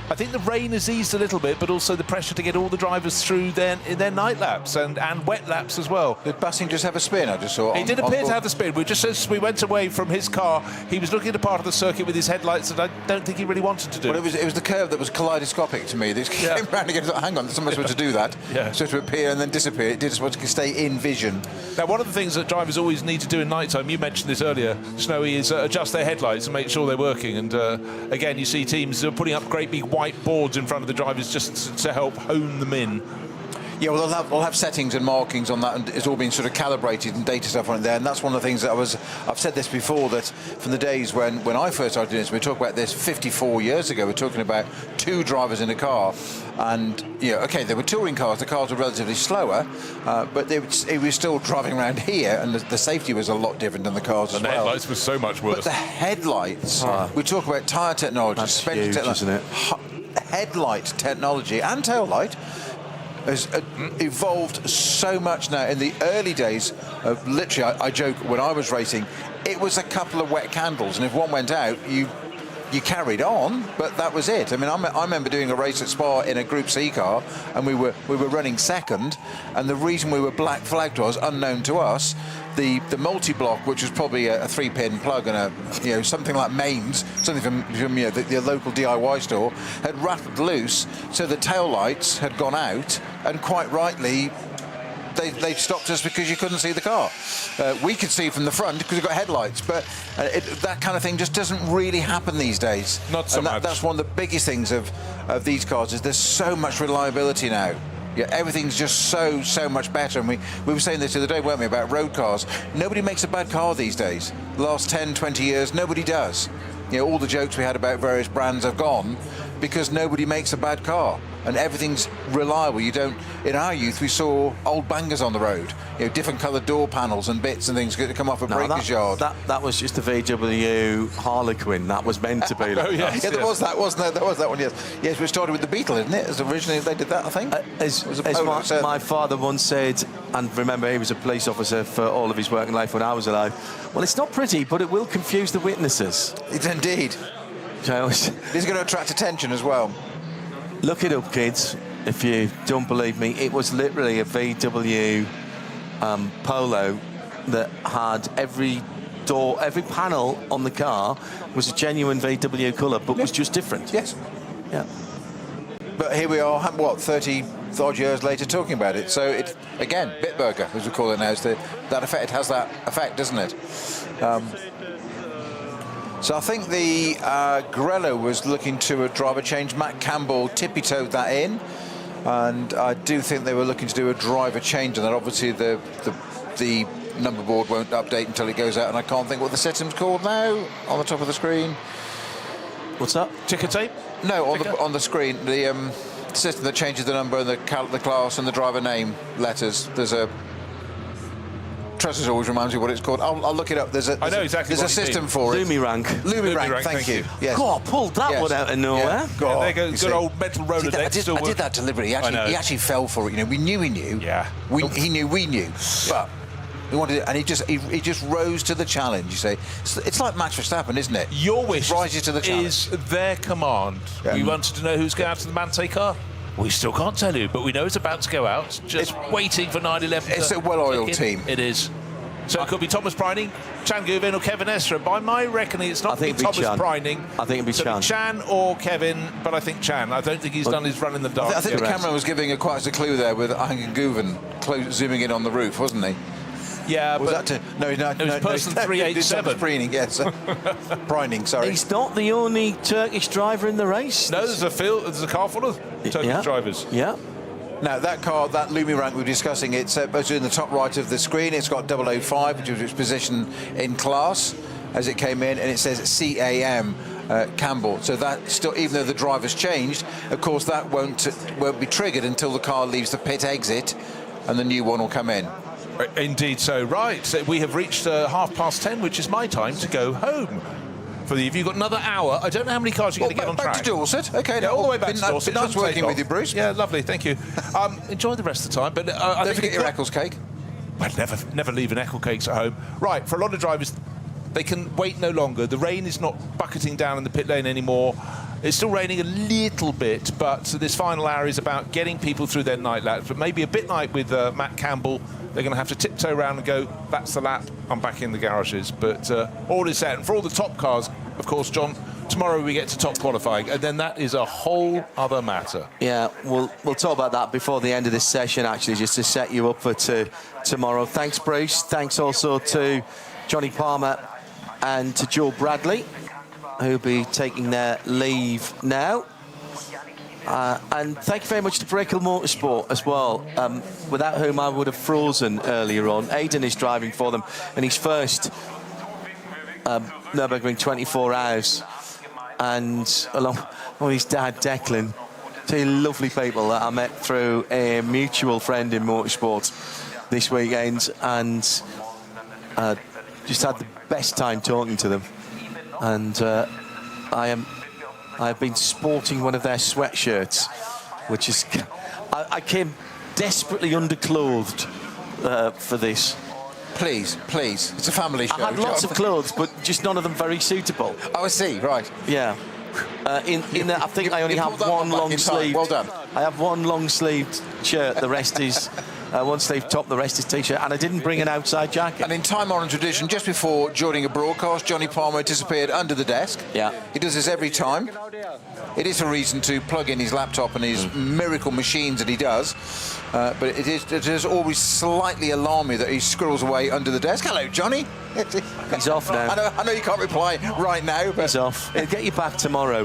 I think the rain has eased a little bit, but also the pressure to get all the drivers through in their night laps and wet laps as well. Did Bassing just have a spin? I just saw. He did appear to have the spin. Just as we went away from his car, he was looking at a part of the circuit with his headlights that I don't think he really wanted to do. Well, it was the curve that was kaleidoscopic to me. This came round again. Hang on, someone's supposed to do that. Yeah. Supposed to appear and then disappear. It did supposed to stay in vision. Now, one of the things that drivers always need to do in night time, you mentioned this earlier, Snowy, is adjust their headlights and make sure they're working. And again, you see teams putting up great big white boards in front of the drivers just to help hone them in. Yeah, well, they'll have settings and markings on that, and it's all been sort of calibrated and data stuff on it there. And that's one of the things that I've said this before, that from the days when I first started doing this, we talked about this 54 years ago. We're talking about 2 drivers in a car, and okay, they were touring cars. The cars were relatively slower, but it was still driving around here, and the safety was a lot different than the cars as well. And the headlights were so much worse. But the headlights, we talk about tyre technology, suspension huge, technology, isn't it? Headlight technology and tail light has evolved so much now. In the early days of, literally, I joke, when I was racing, it was a couple of wet candles, and if one went out, you carried on, but that was it. I mean, I remember doing a race at Spa in a Group C car, and we were running second, and the reason we were black flagged was unknown to us. The multi-block, which was probably a 3-pin plug and something like mains, something from the local DIY store, had rattled loose, so the tail lights had gone out, and quite rightly they stopped us because you couldn't see the car. We could see from the front because we've got headlights, but that kind of thing just doesn't really happen these days. Not so much. That's one of the biggest things of these cars, is there's so much reliability now. Yeah, everything's just so much better. And we were saying this the other day, weren't we, about road cars? Nobody makes a bad car these days. The last 10, 20 years, nobody does. All the jokes we had about various brands have gone because nobody makes a bad car, and everything's reliable. In our youth, we saw old bangers on the road, different coloured door panels and bits and things that come off a breaker's yard. That was just a VW Harlequin. That was meant to be. Oh, yes, yeah, there was that, wasn't there? There was that one, yes. Yes, we started with the Beetle, isn't it? As originally they did that, I think. As my father once said, and remember, he was a police officer for all of his working life when I was alive. Well, it's not pretty, but it will confuse the witnesses. It's indeed. So it's going to attract attention as well. Look it up, kids, if you don't believe me. It was literally a VW Polo that had every door, every panel on the car was a genuine VW colour, but was just different. Yes. Yeah. But here we are, what, 30-odd years later talking about it. So it, again, Bitburger, as we call it now, is that effect. It has that effect, doesn't it? So I think the Grello was looking to a driver change. Matt Campbell tippy-toed that in, and I do think they were looking to do a driver change, and then obviously the number board won't update until it goes out, and I can't think what the system's called now on the top of the screen. What's that? Ticker tape? No, on the screen, the system that changes the number and the class and the driver name letters. There's a... Trusses always reminds me what it's called. I'll look it up. I know exactly There's a system for it. Lumirang. Lumirang, thank you. Yes. God, pulled that one out of nowhere. Yeah. God, there goes good old mental Rolodex. I did that deliberately. He actually fell for it. We knew he knew. Yeah. He knew we knew. But we wanted it, and he just rose to the challenge. You say it's like Max Verstappen, isn't it? Your wish rises to the challenge. Is their command. Yeah. We wanted to know who's going out to the Mante car. We still can't tell you, but we know it's about to go out. Just waiting for 9/11. It's a well-oiled team. It is. So it could be Thomas Preining, Chan Guvin or Kevin Estra. By my reckoning, it's not going to be Thomas Preining. I think it'd be Chan. Chan or Kevin, but I think Chan. I don't think he's done his run in the dark. I think the camera was giving quite a clue there with Chan Guvin zooming in on the roof, wasn't he? Yeah, was but that no, it was person 387. Preining, yes. Preining, sorry. He's not the only Turkish driver in the race. No, there's a car full of Turkish drivers. Yeah. Now, that car, that Lumirang we were discussing, it's in the top right of the screen. It's got 005, which was its position in class as it came in, and it says CAM Campbell. So that still, even though the driver's changed, of course, that won't be triggered until the car leaves the pit exit, and the new one will come in. Indeed so. Right, so we have reached 10:30, which is my time to go home. If you've got another hour, I don't know how many cars you're going to get on track. Back to Dorset. Okay, all the way back to Dorset. Nice working with you, Bruce. Yeah, lovely, thank you. Enjoy the rest of the time. But don't forget your Eccles cake. I'd never leave an Eccles cakes at home. Right, for a lot of drivers, they can wait no longer. The rain is not bucketing down in the pit lane anymore. It's still raining a little bit, but this final hour is about getting people through their night laps. But maybe a bit like with Matt Campbell, they're going to have to tiptoe around and go, that's the lap, I'm back in the garages. But all is set. And for all the top cars, of course, John, tomorrow we get to top qualifying, and then that is a whole other matter. Yeah, we'll talk about that before the end of this session, actually, just to set you up for tomorrow. Thanks, Bruce. Thanks also to Johnny Palmer and to Joe Bradley, who'll be taking their leave now. And thank you very much to Brakel Motorsport as well, without whom I would have frozen earlier on. Aidan is driving for them in his first Nürburgring 24 hours. And along with his dad, Declan, two lovely people that I met through a mutual friend in motorsport this weekend, and just had the best time talking to them. And I have been sporting one of their sweatshirts, which is... I came desperately underclothed for this. Please, please. It's a family show. I had lots of clothes, but just none of them very suitable. Oh, I see, right. Yeah. In that, I think I only have one long sleeve. Well done. I have one long sleeved shirt. The rest is one sleeve top. The rest is t-shirt. And I didn't bring an outside jacket. And in time-honoured tradition, just before joining a broadcast, Johnny Palmer disappeared under the desk. Yeah. He does this every time. It is a reason to plug in his laptop and his miracle machines that he does. But it does always slightly alarm me that he squirrels away under the desk. Hello, Johnny. He's off now. I know you can't reply right now, but... He's off. He'll get you back tomorrow.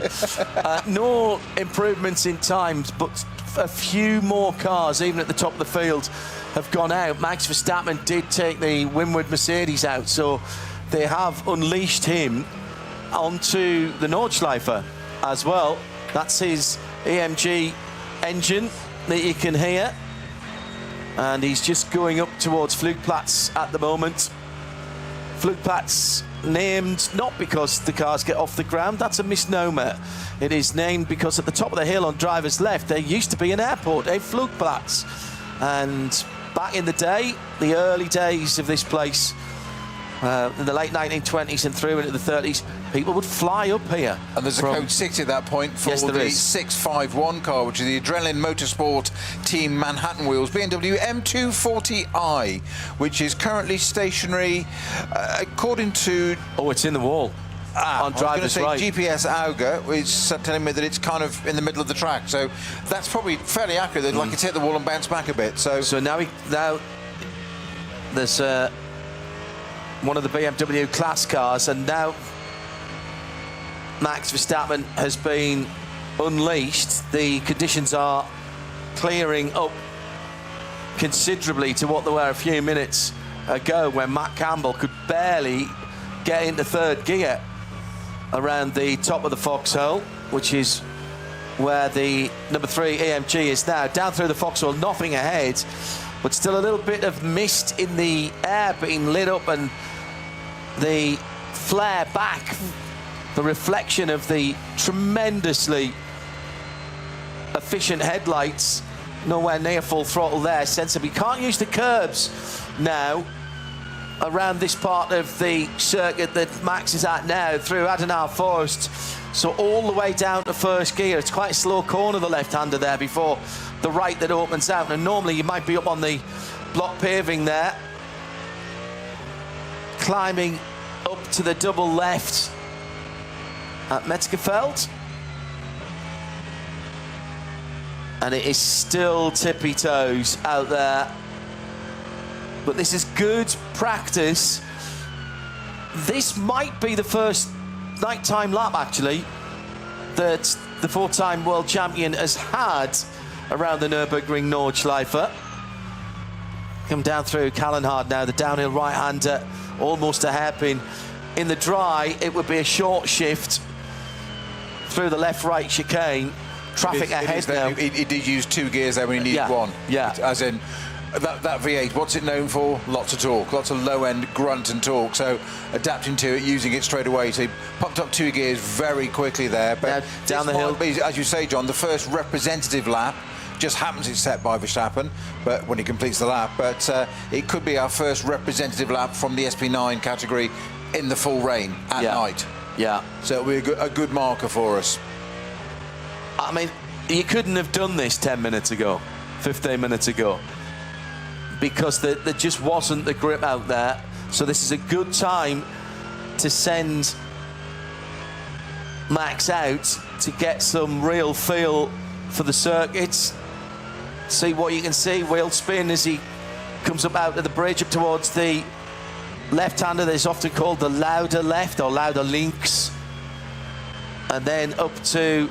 No improvements in times, but a few more cars, even at the top of the field, have gone out. Max Verstappen did take the Windward Mercedes out, so they have unleashed him onto the Nordschleife as well. That's his AMG engine that you can hear. And he's just going up towards Flugplatz at the moment. Flugplatz named not because the cars get off the ground, that's a misnomer. It is named because at the top of the hill on driver's left, there used to be an airport, a Flugplatz. And back in the day, the early days of this place, in the late 1920s and through into the 30s, people would fly up here. And there's a code 60 at that point for the 651 car, which is the Adrenaline Motorsport Team Manhattan wheels, BMW M240i, which is currently stationary, according to... Oh, it's in the wall. On driver's right. GPS Auger is telling me that it's kind of in the middle of the track, so that's probably fairly accurate. They'd like it to hit the wall and bounce back a bit. So now there's one of the BMW class cars, and now Max Verstappen has been unleashed. The conditions are clearing up considerably to what they were a few minutes ago, when Matt Campbell could barely get into third gear around the top of the foxhole, which is where the number 3 AMG is now. Down through the foxhole, nothing ahead, but still a little bit of mist in the air being lit up, and the flare back, the reflection of the tremendously efficient headlights, nowhere near full throttle there. Sensibly can't use the curbs now around this part of the circuit that Max is at now, through Adenauer Forest, so all the way down to first gear. It's quite a slow corner, the left-hander there, before the right that opens out, and normally you might be up on the block paving there, climbing up to the double left at Metzgerfeld. And it is still tippy toes out there. But this is good practice. This might be the first nighttime lap, actually, that the 4-time world champion has had around the Nürburgring Nordschleife. Come down through Kallenhard now, the downhill right-hander, almost a hairpin. In the dry, it would be a short shift through the left-right chicane. Traffic ahead now. He did use 2 gears there when he needed one. Yeah. As in, that V8, what's it known for? Lots of torque, lots of low-end grunt and torque. So adapting to it, using it straight away. So he pumped up 2 gears very quickly there. But down the hill, as you say, John, the first representative lap. Just happens it's set by Verstappen, but when he completes the lap. But it could be our first representative lap from the SP9 category in the full rain at night. Yeah. So it'll be a good marker for us. I mean, you couldn't have done this 10 minutes ago, 15 minutes ago, because there just wasn't the grip out there. So this is a good time to send Max out to get some real feel for the circuits. See what you can see. Wheel spin as he comes up out of the bridge up towards the left-hander that is often called the louder left or louder links. And then up to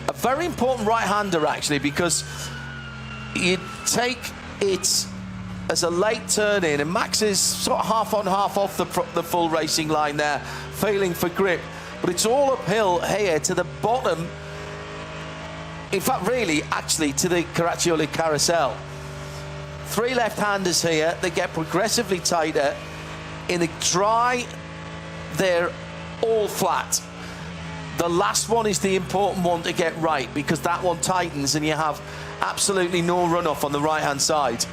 a very important right-hander, actually, because you take it as a late turn in, and Max is sort of half on, half off the full racing line there, feeling for grip. But it's all uphill here to the bottom. In fact, really, actually, to the Caracciolo carousel. 3 left-handers here. They get progressively tighter. In the dry, they're all flat. The last one is the important one to get right, because that one tightens and you have absolutely no runoff on the right-hand side.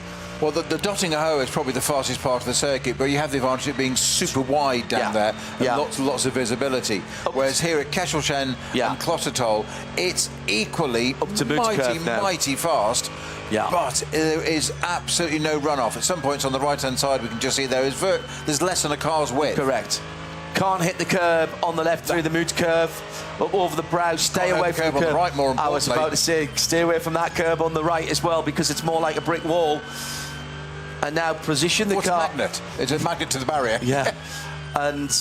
Well, the Dottinger-Ho is probably the fastest part of the circuit, but you have the advantage of being super wide down there and lots of visibility. Whereas here at Kesselchen and Klostotol, it's equally up to mighty fast. Yeah. But there is absolutely no runoff. At some points on the right-hand side, we can just see there's less than a car's width. Correct. Can't hit the curb on the left through the Moot curve, up over the brow. Stay away from the curb. On the right, more importantly. I was about to say, stay away from that curb on the right as well, because it's more like a brick wall. And now position the car. It's a magnet. It's a magnet to the barrier. Yeah. And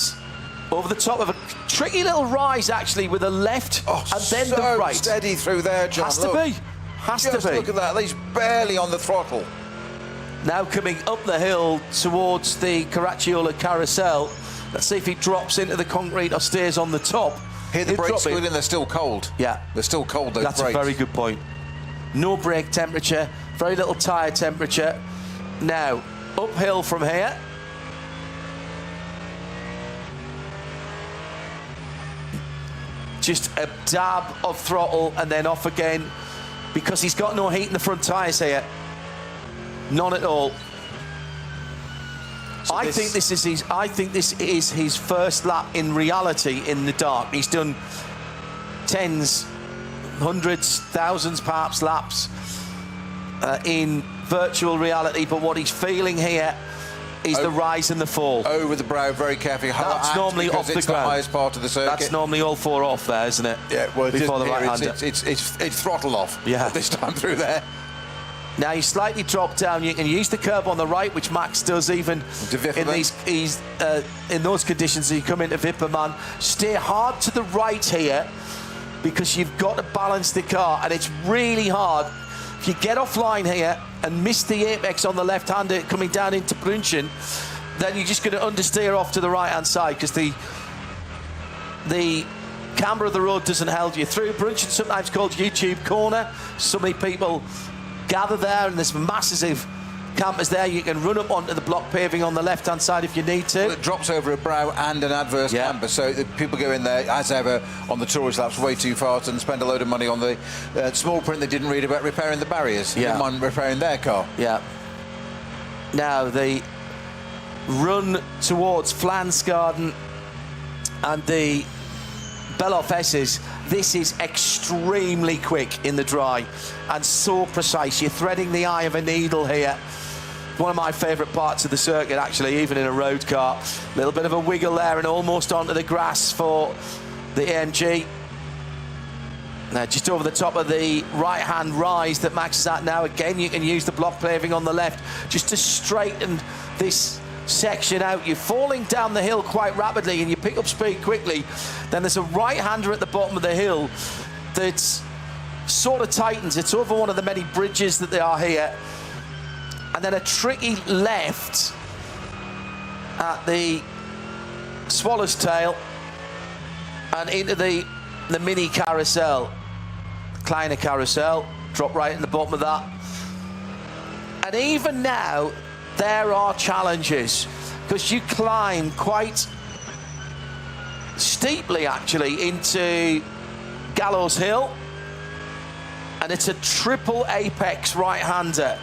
over the top of a tricky little rise, actually, with the left and then the right. Steady through there, John. Has to be. Has to be. Look at that. He's barely on the throttle. Now coming up the hill towards the Caracciolo carousel. Let's see if he drops into the concrete or stays on the top. Here the brakes good and they're still cold. Yeah. They're still cold, those That's brakes. a very good point. No brake temperature, very little tyre temperature. Now, uphill from here. Just a dab of throttle and then off again, because he's got no heat in the front tyres here. None at all. So I think this is his first lap in reality in the dark. He's done tens, hundreds, thousands perhaps laps in virtual reality, but what he's feeling here is the rise and the fall. Over the brow, very carefully. That's normally off the ground. It's the highest part of the circuit. That's normally all 4 off there, isn't it? Yeah, well, before the right-hander. It's throttle off. Yeah. This time through there. Now you slightly drop down. You can use the curb on the right, which Max does even in in those conditions. You come into Wipperman, stay hard to the right here, because you've got to balance the car, and it's really hard. If you get offline here and miss the apex on the left-hander coming down into Brünchen, then you're just going to understeer off to the right-hand side, because the camber of the road doesn't hold you through. Brünchen, sometimes called YouTube corner. So many people gather there, and there's masses of campers there. You can run up onto the block paving on the left-hand side if you need to. Well, it drops over a brow and an adverse camber, so the people go in there, as ever, on the tourist laps way too fast and spend a load of money on the small print they didn't read about repairing the barriers. Didn't mind repairing their car. Yeah. Now the run towards Flansgarden and the Beloff S's. This is extremely quick in the dry and so precise. You're threading the eye of a needle here. One of my favourite parts of the circuit, actually, even in a road car. A little bit of a wiggle there and almost onto the grass for the AMG. Now, just over the top of the right-hand rise that Max is at now. Again, you can use the block paving on the left just to straighten this section out. You're falling down the hill quite rapidly and you pick up speed quickly. Then there's a right-hander at the bottom of the hill that sort of tightens. It's over one of the many bridges that there are here. And then a tricky left at the Swallow's Tail and into the mini carousel, Kleiner carousel. Drop right in the bottom of that. And even now, there are challenges, because you climb quite steeply, actually, into Gallows Hill, and it's a triple apex right-hander.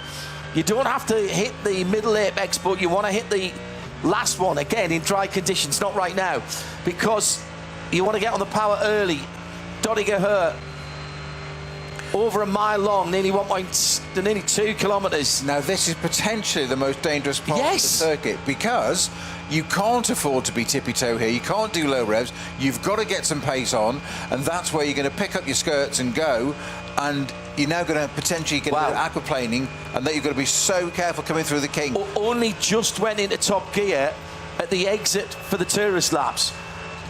You don't have to hit the middle apex, but you want to hit the last one, again, in dry conditions, not right now, because you want to get on the power early Dodiger Hurt. Over a mile long, nearly 2 kilometres. Now, this is potentially the most dangerous part of the Yes. circuit because you can't afford to be tippy-toe here. You can't do low revs. You've got to get some pace on, and that's where you're going to pick up your skirts and go. And you're now going to potentially get into aquaplaning, and that you've got to be so careful coming through the kink. Only just went into top gear at the exit for the tourist laps.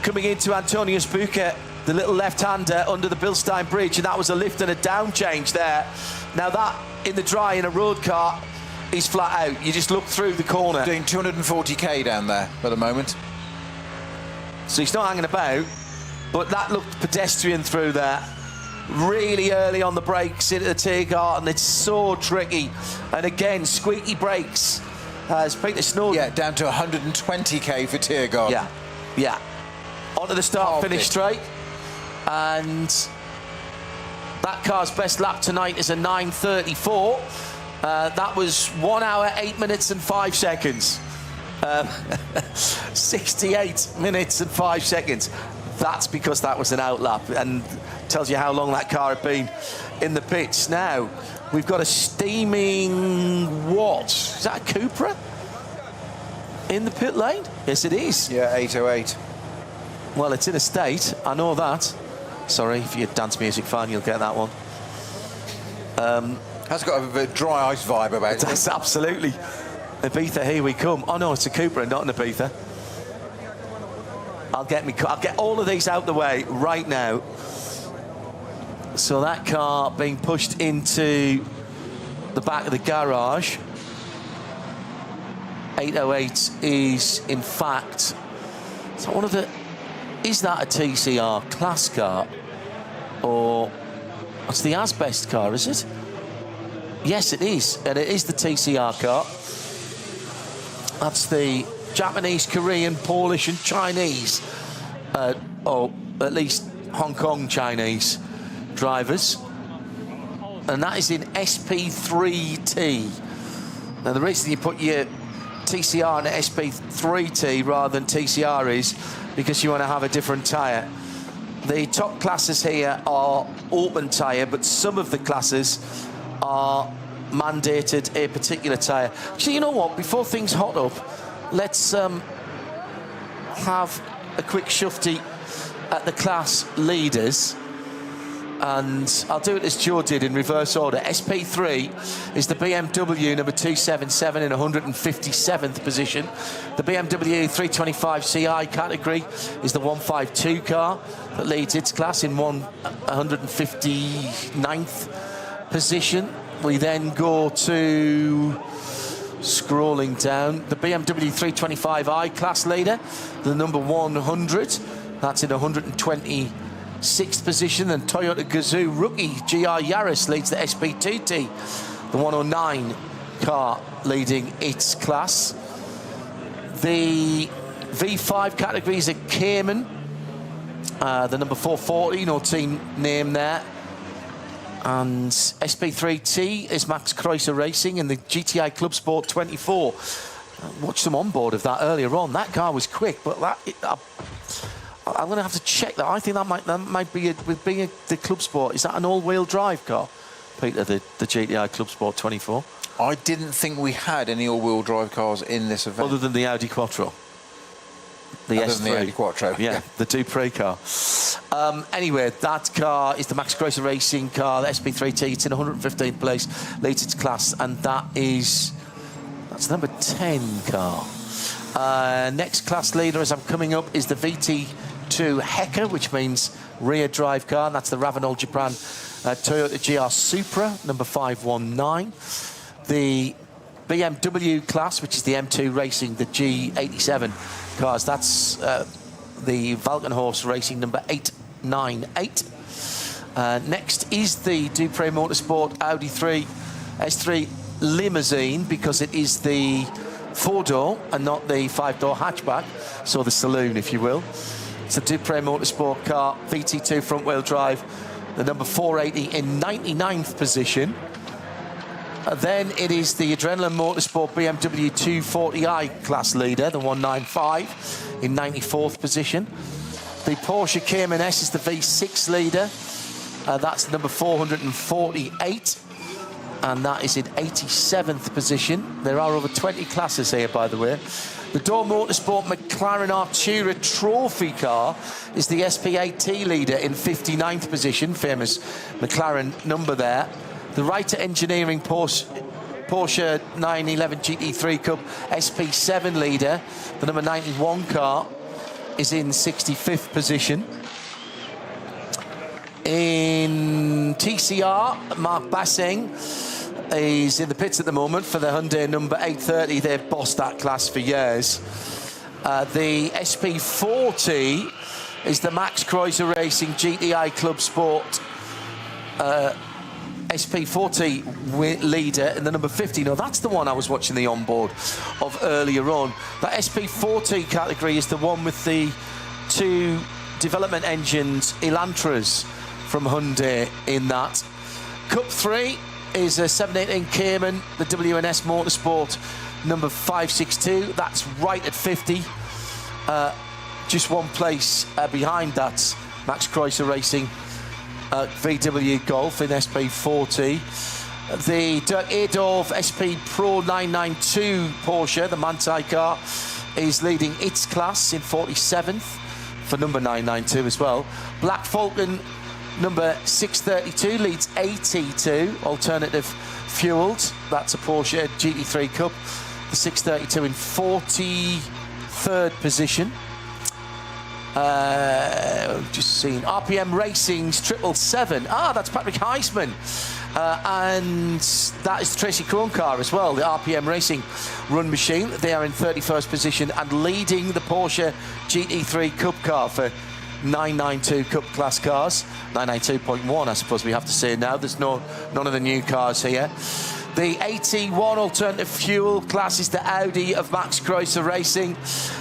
Coming into Antonius Bucher, the little left-hander under the Bilstein Bridge, and that was a lift and a down change there. Now that, in the dry, in a road car, is flat out. You just look through the corner. Doing 240k down there at the moment. So he's not hanging about, but that looked pedestrian through there. Really early on the brakes into the Tiergarten, it's so tricky. And again, squeaky brakes as Peter Snowden. Yeah, down to 120k for Tiergarten. Yeah. Onto the start-finish straight. And that car's best lap tonight is a 9:34. That was 1 hour, 8 minutes and 5 seconds. 68 minutes and 5 seconds. That's because that was an outlap, and tells you how long that car had been in the pits. Now, we've got a steaming what? Is that a Cupra in the pit lane? Yes, it is. Yeah, 808. Well, it's in a state, I know that. Sorry, if you're a dance music fan, you'll get that one. Has got a dry ice vibe about it. That's absolutely. Ibiza, here we come. Oh no, it's a Cupra, not an Ibiza. I'll get all of these out the way right now. So that car being pushed into the back of the garage. 808 is, in fact, so one of the. Is that a TCR class car? Or it's the Asbest car, is it? Yes, it is. And it is the TCR car. That's the Japanese, Korean, Polish and Chinese, or at least Hong Kong Chinese drivers. And that is in SP3T. Now, the reason you put your TCR in SP3T rather than TCR is because you want to have a different tyre. The top classes here are open tyre, but some of the classes are mandated a particular tyre. Actually, you know what? Before things hot up, let's have a quick shufty at the class leaders. And I'll do it as Joe did in reverse order. SP3 is the BMW number 277 in 157th position. The BMW 325 CI category is the 152 car that leads its class in 159th position. We then go to, scrolling down, the BMW 325i class leader, the number 100. That's in 126th position. And Toyota Gazoo rookie GR Yaris leads the SP2T, the 109 car leading its class. The V5 category is a Cayman, the number 440, no team name there. And SP3T is Max Kreuzer Racing in the GTI Club Sport 24. I watched some onboard of that earlier on. That car was quick, but I'm going to have to check that. I think that might be with being the Club Sport. Is that an all-wheel drive car, Peter? The GTI Club Sport 24. I didn't think we had any all-wheel drive cars in this event. Other than the Audi Quattro. The Other S3. than the Audi Quattro. Yeah, the Dupree car. Anyway, that car is the Max Kreuzer Racing car, the SP3T. It's in 115th place, leads its class, and that's number 10 car. Next class leader, as I'm coming up, is the VT2 Hecker, which means rear drive car, and that's the Ravenol Japan Toyota GR Supra, number 519. The BMW class, which is the M2 Racing, the G87 cars, that's the Valkenhorst Racing, number 898. Next is the Dupree Motorsport Audi 3 S3 Limousine, because it is the 4-door and not the 5-door hatchback, so the saloon, if you will. It's a Dupree Motorsport car, VT2 front-wheel drive, the number 480 in 99th position. Then it is the Adrenaline Motorsport BMW 240i class leader, the 195 in 94th position. The Porsche Cayman S is the V6 leader. That's number 448. And that is in 87th position. There are over 20 classes here, by the way. The Door Motorsport McLaren Artura Trophy car is the SP8T leader in 59th position. Famous McLaren number there. The Reiter Engineering Porsche 911 GT3 Cup SP7 leader, the number 91 car, is in 65th position. In TCR, Mark Basseng is in the pits at the moment for the Hyundai number 830. They've bossed that class for years. The SP40 is the Max Kreuzer Racing GTI Club Sport SP40 leader in the number 50. Now, that's the one I was watching the onboard of earlier on. That SP40 category is the one with the 2 development engines, Elantras, from Hyundai in that. Cup 3 is a 718 Cayman, the WNS Motorsport number 562. That's right at 50. Just one place behind that, Max Kreuzer Racing VW Golf in SP40. The Dirk Adolf SP Pro 992 Porsche, the Manthey car, is leading its class in 47th for number 992 as well. Black Falcon number 632 leads AT2, alternative fueled. That's a Porsche GT3 Cup. The 632 in 43rd position. Just seen RPM Racing's 777. That's Patrick Heisman. And that is the Tracy Krohn car as well, the RPM Racing run machine. They are in 31st position and leading the Porsche GT3 Cup car for 992 Cup class cars. 992.1, I suppose we have to say now. There's none of the new cars here. The 81 alternative fuel class is the Audi of Max Kreuzer Racing.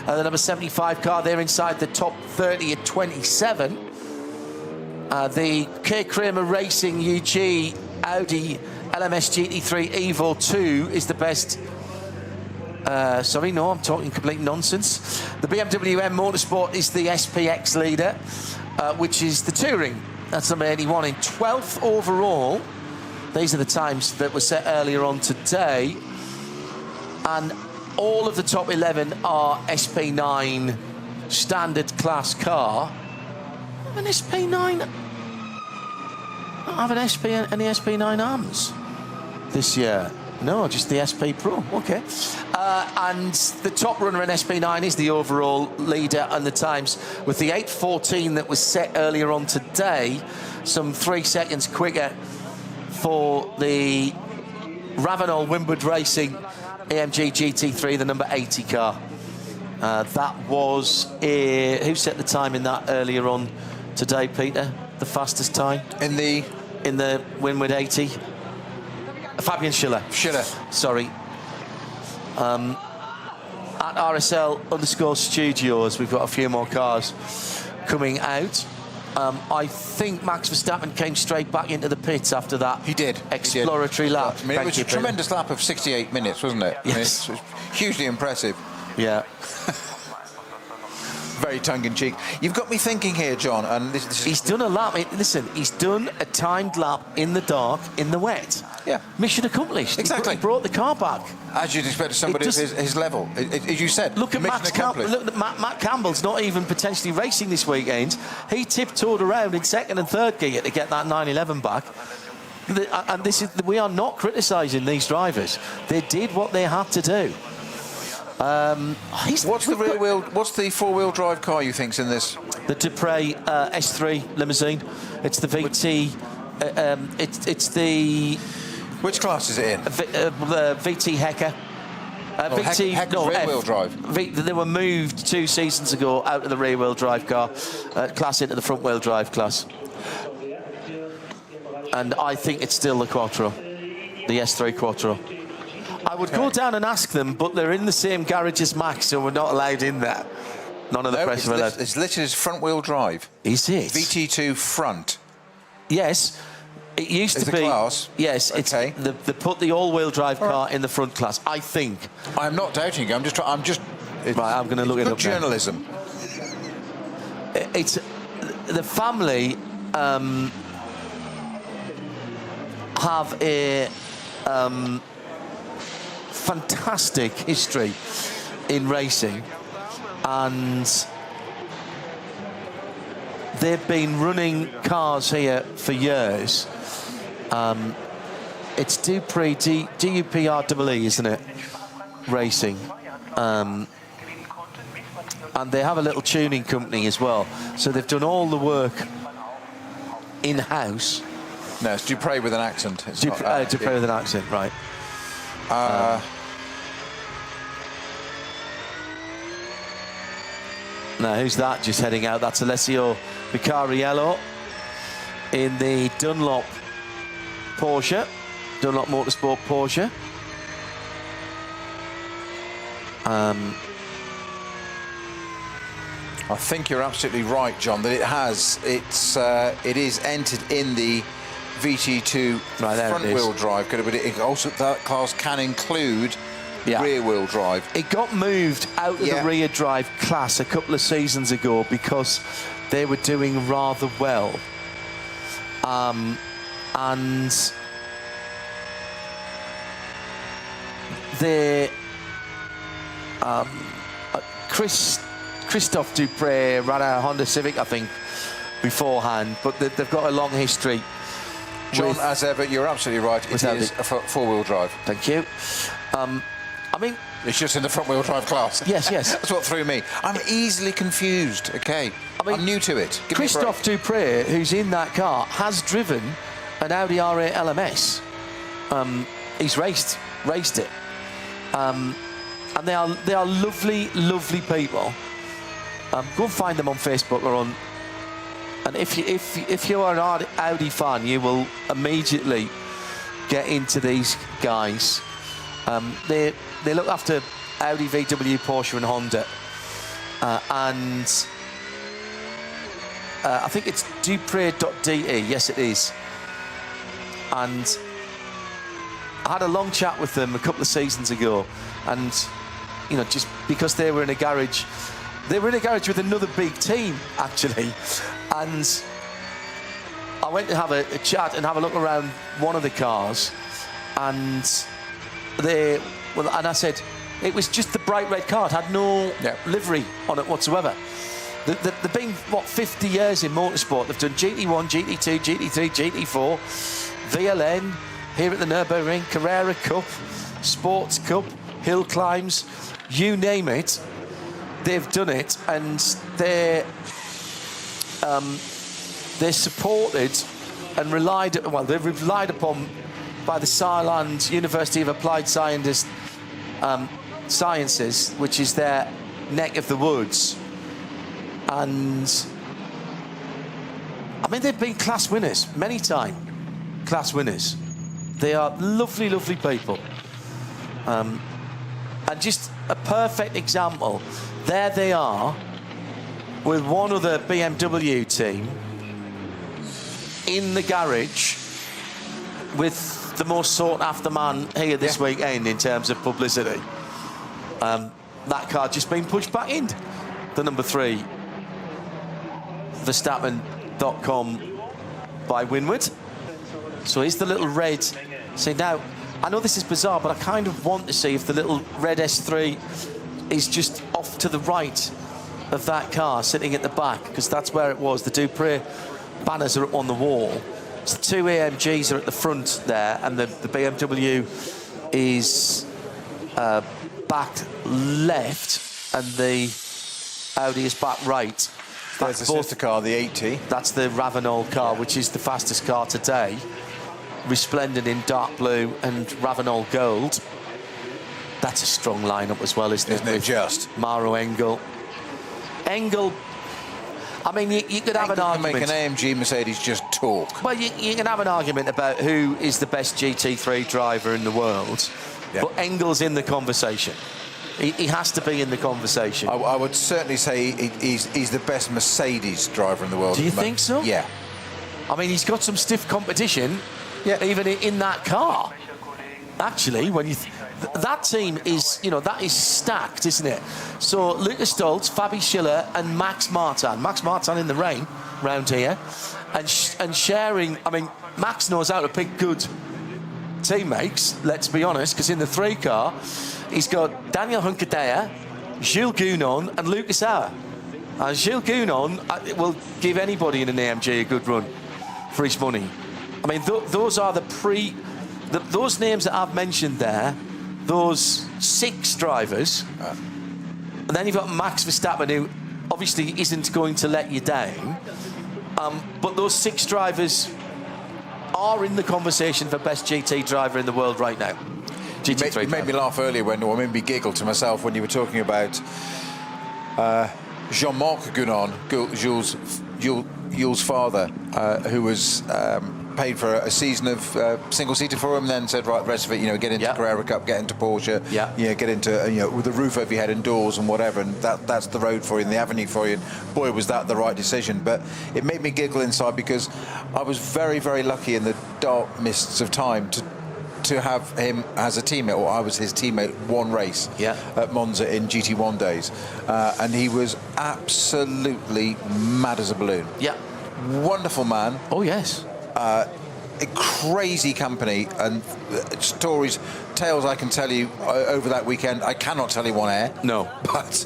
The number 75 car, they're inside the top 30 at 27. The K. Kramer Racing UG Audi LMS GT3 Evo 2 is the best. Sorry, no, I'm talking complete nonsense. The BMW M Motorsport is the SPX leader, which is the Touring. That's number 81 in 12th overall. These are the times that were set earlier on today. And all of the top 11 are SP9 standard class car. An SP9. I have an SP and the SP9 arms this year. No, just the SP Pro. Okay. And the top runner in SP9 is the overall leader and the times, with the 8:14 that was set earlier on today, some 3 seconds quicker for the Ravenol Windward Racing AMG GT3, the number 80 car. That was who set the time in that earlier on today, Peter? The fastest time in the Windward 80. Fabian Schiller. Sorry. At RSL_studios, we've got a few more cars coming out. I think Max Verstappen came straight back into the pits after that. He did. Exploratory lap. I mean, it was a tremendous lap of 68 minutes, wasn't it? Yes. I mean, it's hugely impressive. Yeah. Very tongue-in-cheek. You've got me thinking here, John, and this is... He's done a lap. Listen, he's done a timed lap in the dark, in the wet. Yeah. Mission accomplished. Exactly. He brought the car back. As you'd expect of somebody of his level. As you said, look at Matt Campbell's not even potentially racing this weekend. He tiptoed around in second and third gear to get that 911 back. And we are not criticising these drivers. They did what they had to do. What's the four-wheel drive car you think's in this? The Dupre S3 limousine. It's the VT. It's the. Which class is it in? The VT Hecker. Hecker's rear-wheel drive. They were moved 2 seasons ago out of the rear-wheel drive car class into the front-wheel drive class. And I think it's still the Quattro, the S3 Quattro. I would go down and ask them, but they're in the same garage as Max, so we're not allowed in there. None of the press are allowed. It's listed as front-wheel drive. Is it? VT2 front. Yes. It used to be. The class? Yes. Okay. They put the all-wheel drive car in the front class, I think. I'm not doubting you. I'm just. Right, I'm going to look it up. Good journalism. it's the family have a fantastic history in racing, and they've been running cars here for years. It's Dupree, D-U-P-R-E-E, isn't it? Racing. And they have a little tuning company as well. So they've done all the work in-house. No, it's Dupree with an accent. It's Dupree with an accent, right. Now, who's that just heading out? That's Alessio Vicariello in the Dunlop Porsche, Dunlop Motorsport Porsche. I think you're absolutely right, John, that it is entered in the VT2 front-wheel drive, but it also, that class can include rear-wheel drive. It got moved out of the rear drive class a couple of seasons ago because they were doing rather well. And they Christophe Dupré ran a Honda Civic, I think, beforehand, but they've got a long history. John, as ever, you're absolutely right. It is a four-wheel drive. Thank you. I mean, it's just in the front-wheel drive class. Yes. That's what threw me. I'm easily confused. Okay, I'm new to it. Christophe Dupré, who's in that car, has driven an Audi R8 LMS. He's raced it. And they are lovely people. Go and find them on Facebook or on. And if you are an Audi fan, you will immediately get into these guys. They look after Audi, VW, Porsche, and Honda, and I think it's Dupré.de. Yes, it is. And I had a long chat with them a couple of seasons ago, and just because they were in a garage. They were in a garage with another big team, actually, and I went to have a chat and have a look around one of the cars, and I said it was just the bright red car. It had no livery on it whatsoever. They've been 50 years in motorsport. They've done GT1, GT2, GT3, GT4, VLN here at the Nürburgring, Carrera Cup, Sports Cup, hill climbs, you name it. They've done it, and they're supported and they're relied upon by the Saarland University of Applied Sciences, which is their neck of the woods. And I mean, they've been class winners many times. Class winners. They are lovely people. And just a perfect example. There they are with one other BMW team in the garage with the most sought-after man here this weekend in terms of publicity. That car just been pushed back in. The number 3, Verstappen.com by Winward. So here's the little red. See, now, I know this is bizarre, but I kind of want to see if the little red S3 is just off to the right of that car, sitting at the back, because that's where it was. The Dupré banners are up on the wall. So the 2 AMGs are at the front there, and the BMW is back left, and the Audi is back right. There's the sister car, the 80. That's the Ravenol car, which is the fastest car today. Resplendent in dark blue and Ravenol gold. That's a strong lineup as well, isn't it? Just Maro Engel. I mean, you could have an argument. Make an AMG Mercedes just talk. Well, you can have an argument about who is the best GT3 driver in the world, but Engel's in the conversation. He has to be in the conversation. I would certainly say he's the best Mercedes driver in the world. Do you think so? Yeah. I mean, he's got some stiff competition, even in that car. Actually, when that team is, that is stacked, isn't it? So Lucas Stoltz, Fabi Schiller, and Max Martin. Max Martin in the rain round here, and sharing. I mean, Max knows how to pick good teammates. Let's be honest, because in the 3 car, he's got Daniel Hunkadea, Gilles Gounon, and Lucas Auer. And Gilles Gounon will give anybody in an AMG a good run for his money. I mean, those are those names that I've mentioned there, those 6 drivers, and then you've got Max Verstappen, who obviously isn't going to let you down, but those 6 drivers are in the conversation for best GT driver in the world right now. You made me laugh earlier or made me giggle to myself when you were talking about Jean-Marc Gounon, Jules' father, who was paid for a season of single-seater for him, then said, right, the rest of it, get into Carrera Cup, get into Porsche, get into, with the roof over your head and doors and whatever, and that's the road for you and the avenue for you. And boy, was that the right decision. But it made me giggle inside because I was very, very lucky in the dark mists of time to have him as a teammate, or I was his teammate one race at Monza in GT1 days, and he was absolutely mad as a balloon. Yeah. Wonderful man. Oh, yes. A crazy company, and tales I can tell you over that weekend. I cannot tell you on air. No. But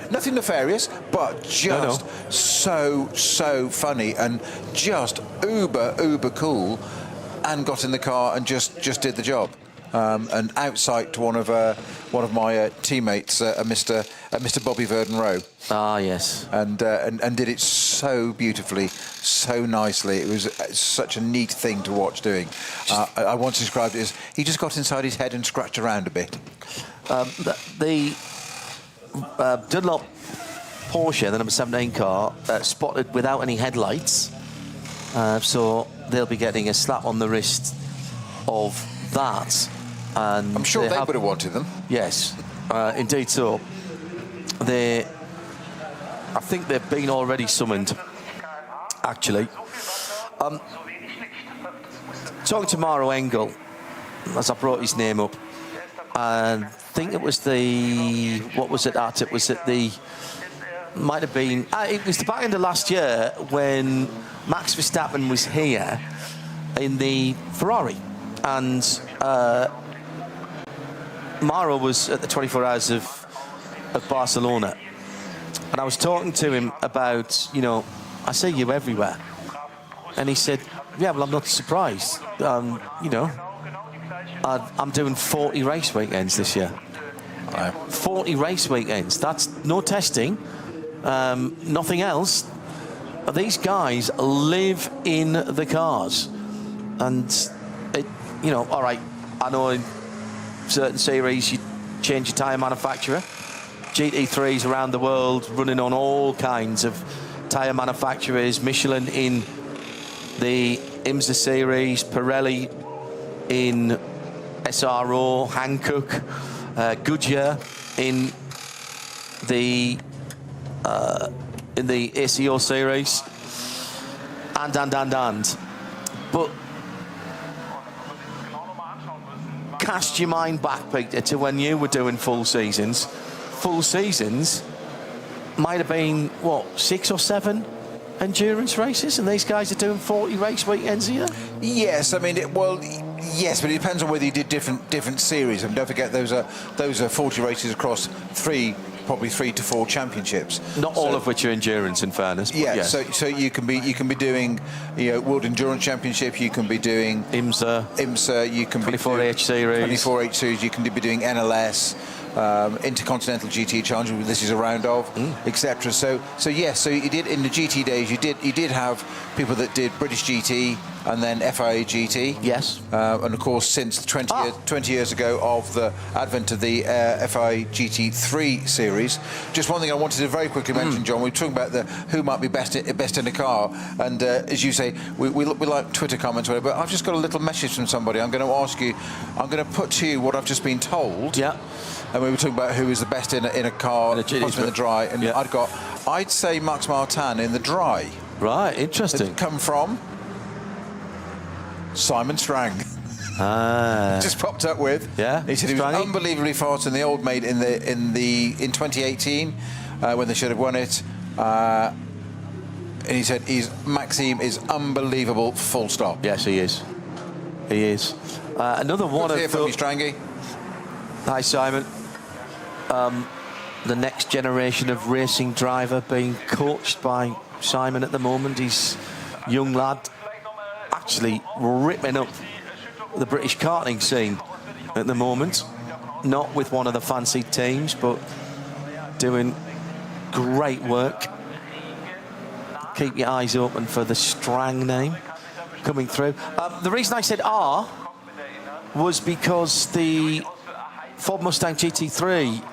nothing nefarious, but just so funny and just uber cool, and got in the car and just did the job. And outside one of my teammates, Mr. Bobby Verden-Rowe. Ah, yes. And did it so beautifully, so nicely. It was such a neat thing to watch doing. I once described it as he just got inside his head and scratched around a bit. The Dunlop Porsche, the number 17 car, spotted without any headlights. So they'll be getting a slap on the wrist of that. And I'm sure they would have wanted them. Yes, indeed so. I think they've been already summoned, actually. Talking to Maro Engel, as I brought his name up, and I think it was what was it at? It was at might have been, it was the back end of last year when Max Verstappen was here in the Ferrari, and Maro was at the 24 hours of Barcelona, and I was talking to him about, I see you everywhere, and he said, yeah, well, I'm not surprised. I'm doing 40 race weekends this year. 40 race weekends. That's no testing, nothing else. These guys live in the cars, and all right, I know in certain series you change your tyre manufacturer. GT3s around the world running on all kinds of tyre manufacturers. Michelin in the IMSA series, Pirelli in SRO, Hankook, Goodyear in the ACO series, and. But cast your mind back, Peter, to when you were doing full seasons. Full seasons might have been, 6 or 7 endurance races, and these guys are doing 40 race weekends a year? Yes, I mean, yes, but it depends on whether you did different series. And don't forget, those are 40 races across probably 3 to 4 championships. Not all of which are endurance, in fairness. Yeah, yes. So you can be doing World Endurance Championship. You can be doing IMSA. You can 24H series. 24H series. You can be doing NLS. Intercontinental GT Challenge, this is a round of, etc. So yes, so you did in the GT days. You did have people that did British GT and then FIA GT. Yes. And of course, since 20 years ago of the advent of the FIA GT3 series. Just one thing I wanted to very quickly mention, John. We were talking about who might be best in a car, and as you say, we like Twitter comments, whatever. But I've just got a little message from somebody. I'm going to ask you. I'm going to put to you what I've just been told. Yeah. And we were talking about who is the best in a car, possibly in the dry, and I'd say Max Martin in the dry. Right, interesting. Come from Simon Strang. Just popped up with. Yeah. He said he was Strangy. unbelievably fast in the old mate in 2018 when they should have won it. And he said Maxime is unbelievable. Full stop. Yes, he is. He is. Another one Good to hear of from you, Strangy. Hi, Simon. The next generation of racing driver being coached by Simon at the moment. He's a young lad, actually ripping up the British karting scene at the moment. Not with one of the fancy teams, but doing great work. Keep your eyes open for the Strang name coming through. The reason I said R was because the Ford Mustang GT3,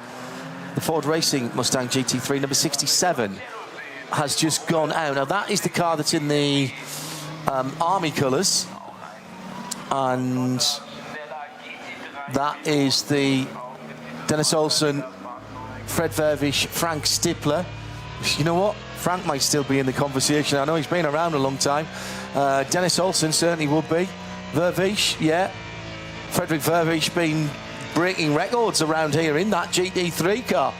the Ford Racing Mustang GT3 number 67, has just gone out. Now that is the car that's in the Army colours, and that is the Dennis Olsen, Fred Vervish, Frank Stipler. You know what? Frank might still be in the conversation. I know he's been around a long time. Dennis Olsen certainly would be. Vervish, yeah. Frederick Vervish been breaking records around here in that GT3 car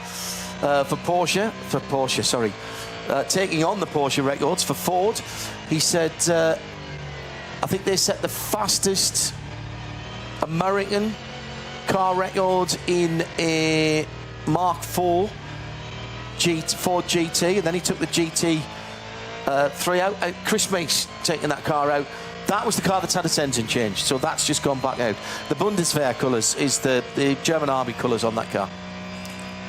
for Porsche, taking on the Porsche records for Ford. He said, I think they set the fastest American car record in a Mark IV Ford GT, and then he took the GT3 out. Chris Meeks taking that car out. That was the car that's had its engine changed, so that's just gone back out. The Bundeswehr colours is the German Army colours on that car.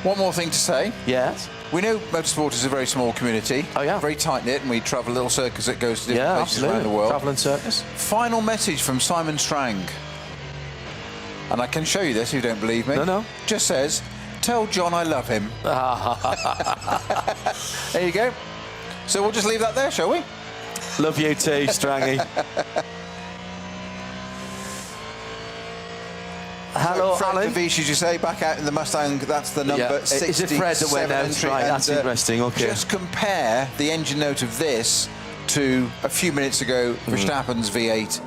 One more thing to say. Yes. We know motorsport is a very small community. Oh, yeah. Very tight-knit, and we travel a little circus that goes to different places around the world. Travelling circus. Final message from Simon Strang. And I can show you this if you don't believe me. No. Just says, tell John I love him. There you go. So we'll just leave that there, shall we? Love you too, Strangy. Hello, Fred Alan. Vervish, as you say, back out in the Mustang. That's the number. Yeah. Is it Fred that went out? Entry, Right, that's interesting. Okay. Just compare the engine note of this to a few minutes ago Verstappen's V8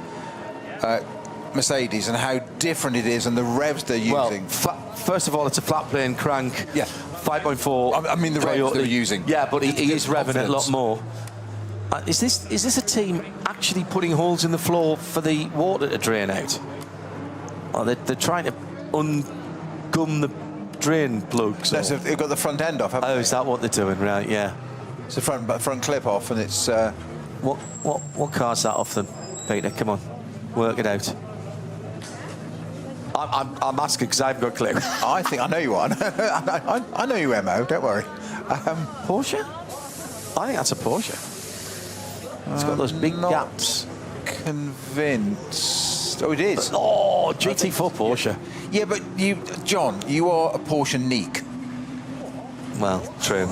Mercedes, and how different it is, and the revs they're using. Well, first of all, it's a flat plane crank. Yeah. 5.4. I mean the revs they're using. Yeah, but he is revving it a lot confidence. more. Is this a team actually putting holes in the floor for the water to drain out? Or they're trying to ungum the drain plugs? No, so they've got the front end off, haven't Oh, they? is that what they're doing? Right, yeah. It's the front clip off, and it's... What car's that off then, Peter? Come on, work it out. I'm asking because I haven't got a clue. I think I know you are. I know you, Mo. Don't worry. Porsche? I think that's a Porsche. It's got those big not gaps. Convinced. Oh, it is. Oh, GT4 Porsche. Yeah, but you, John, you are a Porsche neek. Well, true.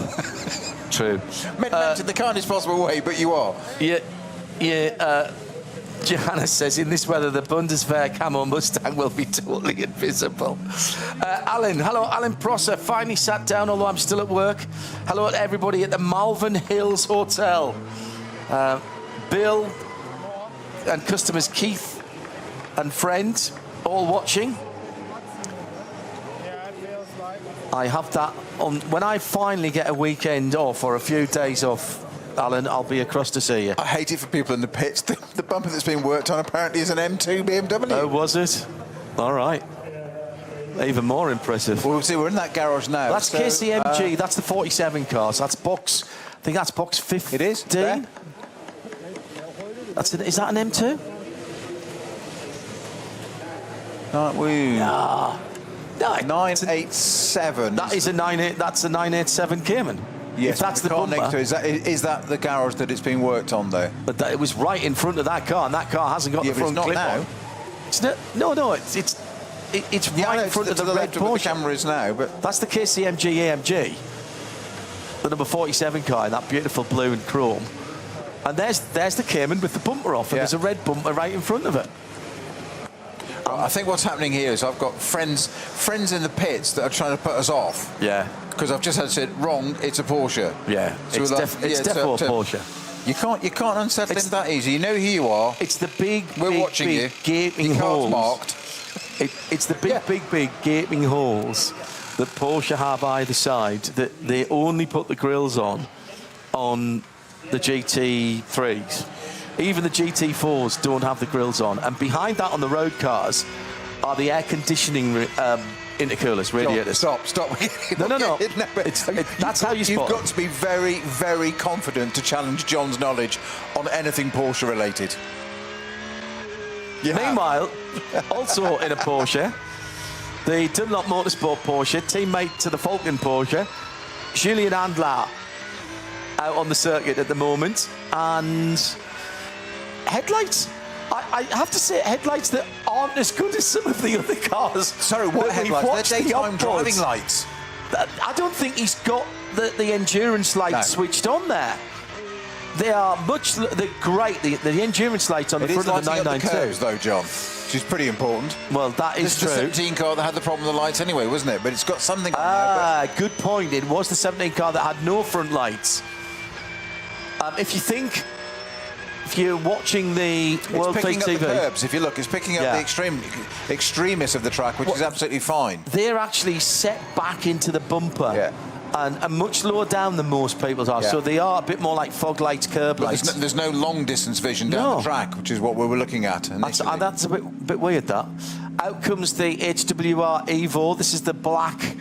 True. Meant in the kindest possible way, but you are. Yeah. Johanna says, in this weather, the Bundeswehr Camo Mustang will be totally invisible. Alan, hello, Alan Prosser. Finally sat down, although I'm still at work. Hello to everybody at the Malvern Hills Hotel. Bill and customers Keith and friend all watching. I have that on. When I finally get a weekend off or a few days off, Alan, I'll be across to see you. I hate it for people in the pits. The bumper that's being worked on apparently is an M2 BMW. Oh, was it? All right. Even more impressive. Well, we'll see. We're in that garage now. That's so, KCMG. That's the 47 cars. That's box. I think that's box 15. It is. There. Is that an M2? Aren't we? No. 987. That is a 98. That's a 987 Cayman. Yes, if that's the car next bumper. to it. Is that the garage that it's being worked on, though? But it was right in front of that car, and that car hasn't got Yeah, the but it's front not clip now. on. It's no. It's right in front of the red left of where the Porsche. camera is now, but That's the KCMG AMG, the number 47 car in that beautiful blue and chrome. And there's the Cayman with the bumper off, and Yeah. there's a red bumper right in front of it. I think what's happening here is I've got friends in the pits that are trying to put us off. Yeah. Because I've just had said wrong. It's a Porsche. Yeah. So It's we're like, definitely a Porsche. You can't unsettle him that easy. You know who you are. It's the big, We're watching big you. gaping Your card's holes. marked. It's the big gaping holes that Porsche have either side that they only put the grills on the GT3s. Even the GT4s don't have the grills on. And behind that on the road cars are the air conditioning intercoolers, radiators. Stop. No. That's how you spot You've got them. to be very, very confident to challenge John's knowledge on anything Porsche related. Meanwhile, also in a Porsche, the Dunlop Motorsport Porsche, teammate to the Falcon Porsche, Julien Andlar, out on the circuit at the moment, and headlights. I have to say, headlights that aren't as good as some of the other cars. Sorry, what that we've headlights? watched They're the daytime driving upwards. lights. I don't think he's got the endurance lights switched on there. They are they're great. The endurance lights on the front of the lighting up the 992. curves, though, John, which is pretty important. Well, that is This true. is the 17 car that had the problem with the lights anyway, wasn't it? But it's got something on there. Good point. It was the 17 car that had no front lights. If you're watching the World It's picking Fleet up the TV, curbs. If you look, it's picking up the extremists of the track, which is absolutely fine. they're actually set back into the bumper. Yeah. And much lower down than most people's are. Yeah. So they are a bit more like fog lights, curb But lights. there's no long distance vision down the track, which is what we were looking at initially. That's a bit weird, that. Out comes the HWR Evo. This is the black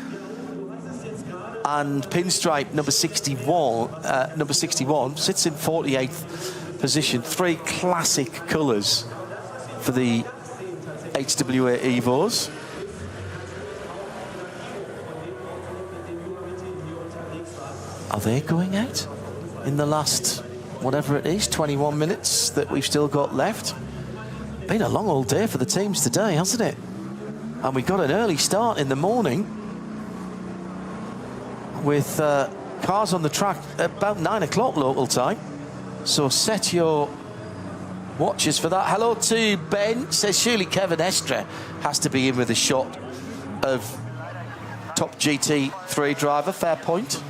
and pinstripe number 61. Number 61 sits in 48th position. 3 classic colours for the HWR Evos. Are they going out in the last, whatever it is, 21 minutes that we've still got left? Been a long old day for the teams today, hasn't it? And we got an early start in the morning with cars on the track at about 9 o'clock local time. So set your watches for that. Hello to Ben. Says surely Kevin Estre has to be in with a shot of top GT3 driver. Fair point.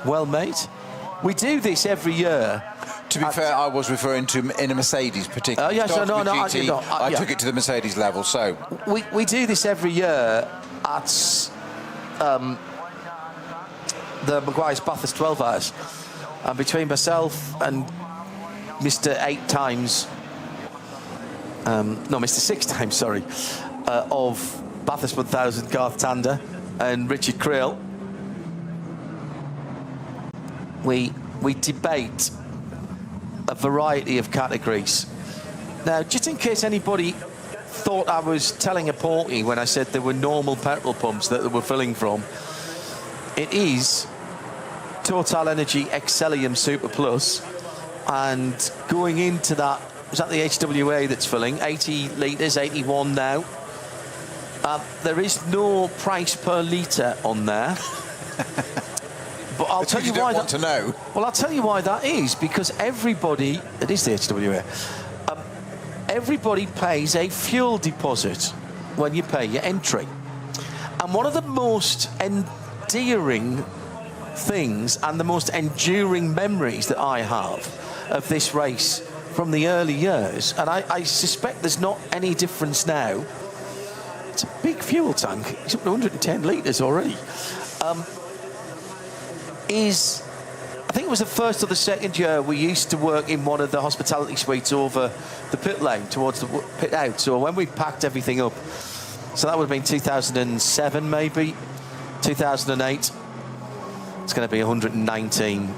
Well made. We do this every year. To be fair, I was referring to in a Mercedes particularly. Yes, Started no, with no, GT, I yeah. took it to the Mercedes level, so... We do this every year at the Maguire's Bathurst 12 hours. And between myself and Mr. 8 times, Mr. 6 times, sorry, of Bathurst 1000, Garth Tander and Richard Creel, we debate a variety of categories. Now, just in case anybody thought I was telling a porky when I said there were normal petrol pumps that they were filling from, it is Total Energy Excellium Super Plus, and going into that, is that the HWA that's filling? 80 litres, 81 now. There is no price per litre on there. But I'll tell you why. Want to know. Well, I'll tell you why that is, because everybody, it is the HWA, everybody pays a fuel deposit when you pay your entry. And one of the most endearing things and the most enduring memories that I have of this race from the early years, and I suspect there's not any difference now, it's a big fuel tank, it's up to 110 litres already, is, I think it was the first or the second year we used to work in one of the hospitality suites over the pit lane towards the pit out. So when we packed everything up, so that would have been 2007 maybe, 2008. It's going to be 119.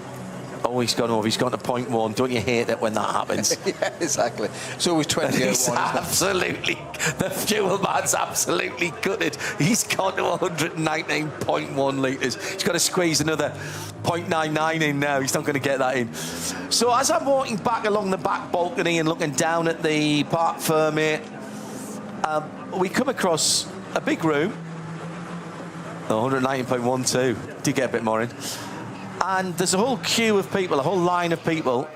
Oh, he's gone over. He's gone to 0.1. Don't you hate it when that happens? Yeah, exactly. It's always 20 He's absolutely, the fuel man's absolutely gutted. He's gone to 119.1 litres. He's got to squeeze another 0.99 in now. He's not going to get that in. So as I'm walking back along the back balcony and looking down at the Parc Fermé, we come across a big room. 119.12. Did get a bit more in. And there's a whole queue of people, a whole line of people,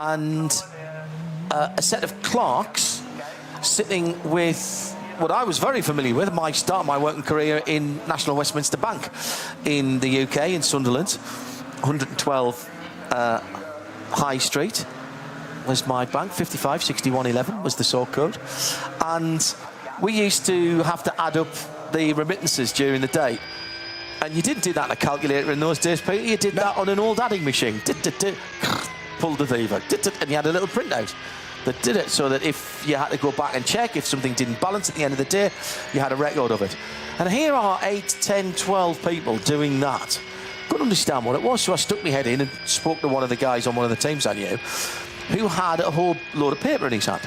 and a set of clerks sitting with what I was very familiar with. I started my working career in National Westminster Bank in the UK, in Sunderland. 112 High Street was my bank, 556111 was the sort code. And we used to have to add up the remittances during the day. And you didn't do that on a calculator in those days, Peter. You did that on an old adding machine. Pulled the lever, and you had a little printout that did it, so that if you had to go back and check if something didn't balance at the end of the day, you had a record of it. And here are 8, 10, 12 people doing that. Couldn't understand what it was, so I stuck my head in and spoke to one of the guys on one of the teams I knew, who had a whole load of paper in his hand.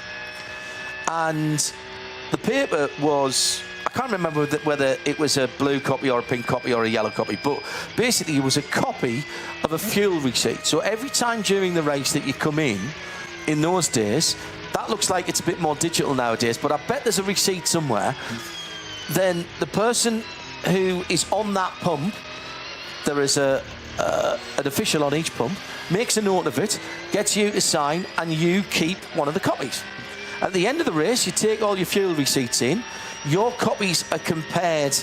And the paper was, I can't remember whether it was a blue copy or a pink copy or a yellow copy, but basically it was a copy of a fuel receipt. So every time during the race that you come in those days, that looks like it's a bit more digital nowadays, but I bet there's a receipt somewhere. Then the person who is on that pump, there is an official on each pump, makes a note of it, gets you to sign, and you keep one of the copies. At the end of the race, you take all your fuel receipts in. Your copies are compared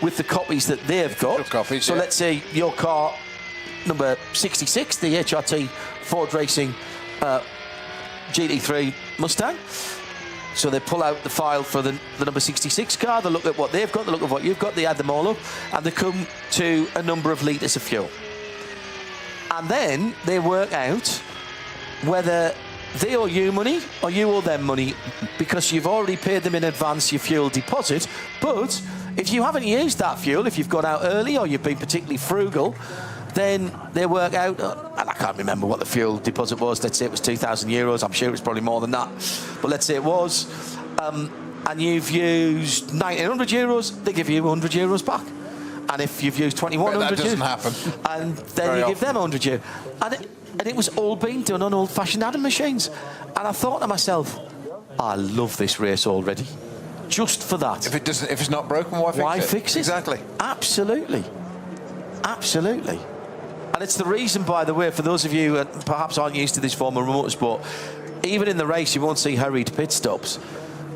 with the copies that they've got. Copies, so yeah. let's say your car, number 66, the HRT Ford Racing GT3 Mustang. So they pull out the file for the number 66 car, they look at what they've got, they look at what you've got, they add them all up, and they come to a number of litres of fuel. And then they work out whether they owe you money or you owe them money, because you've already paid them in advance your fuel deposit. But if you haven't used that fuel, if you've gone out early or you've been particularly frugal, then they work out, and I can't remember what the fuel deposit was, let's say it was €2,000, I'm sure it was probably more than that, but let's say it was, and you've used €1,900, they give you €100 back. And if you've used 2,100, that doesn't happen. And then you give them €100. And it was all being done on old-fashioned adding machines. And I thought to myself, I love this race already, just for that. If it's not broken, why fix it? Exactly. Absolutely. Absolutely. And it's the reason, by the way, for those of you who perhaps aren't used to this form of motorsport, even in the race you won't see hurried pit stops,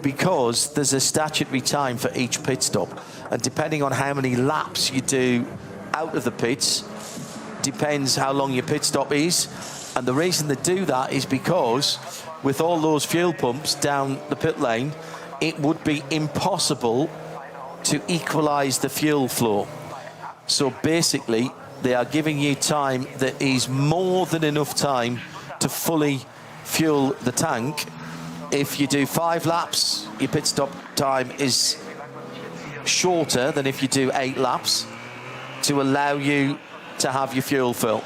because there's a statutory time for each pit stop. And depending on how many laps you do out of the pits, depends how long your pit stop is. And the reason they do that is because with all those fuel pumps down the pit lane, it would be impossible to equalise the fuel flow. So basically, they are giving you time that is more than enough time to fully fuel the tank. If you do 5 laps, your pit stop time is shorter than if you do 8 laps, to allow you to have your fuel fill.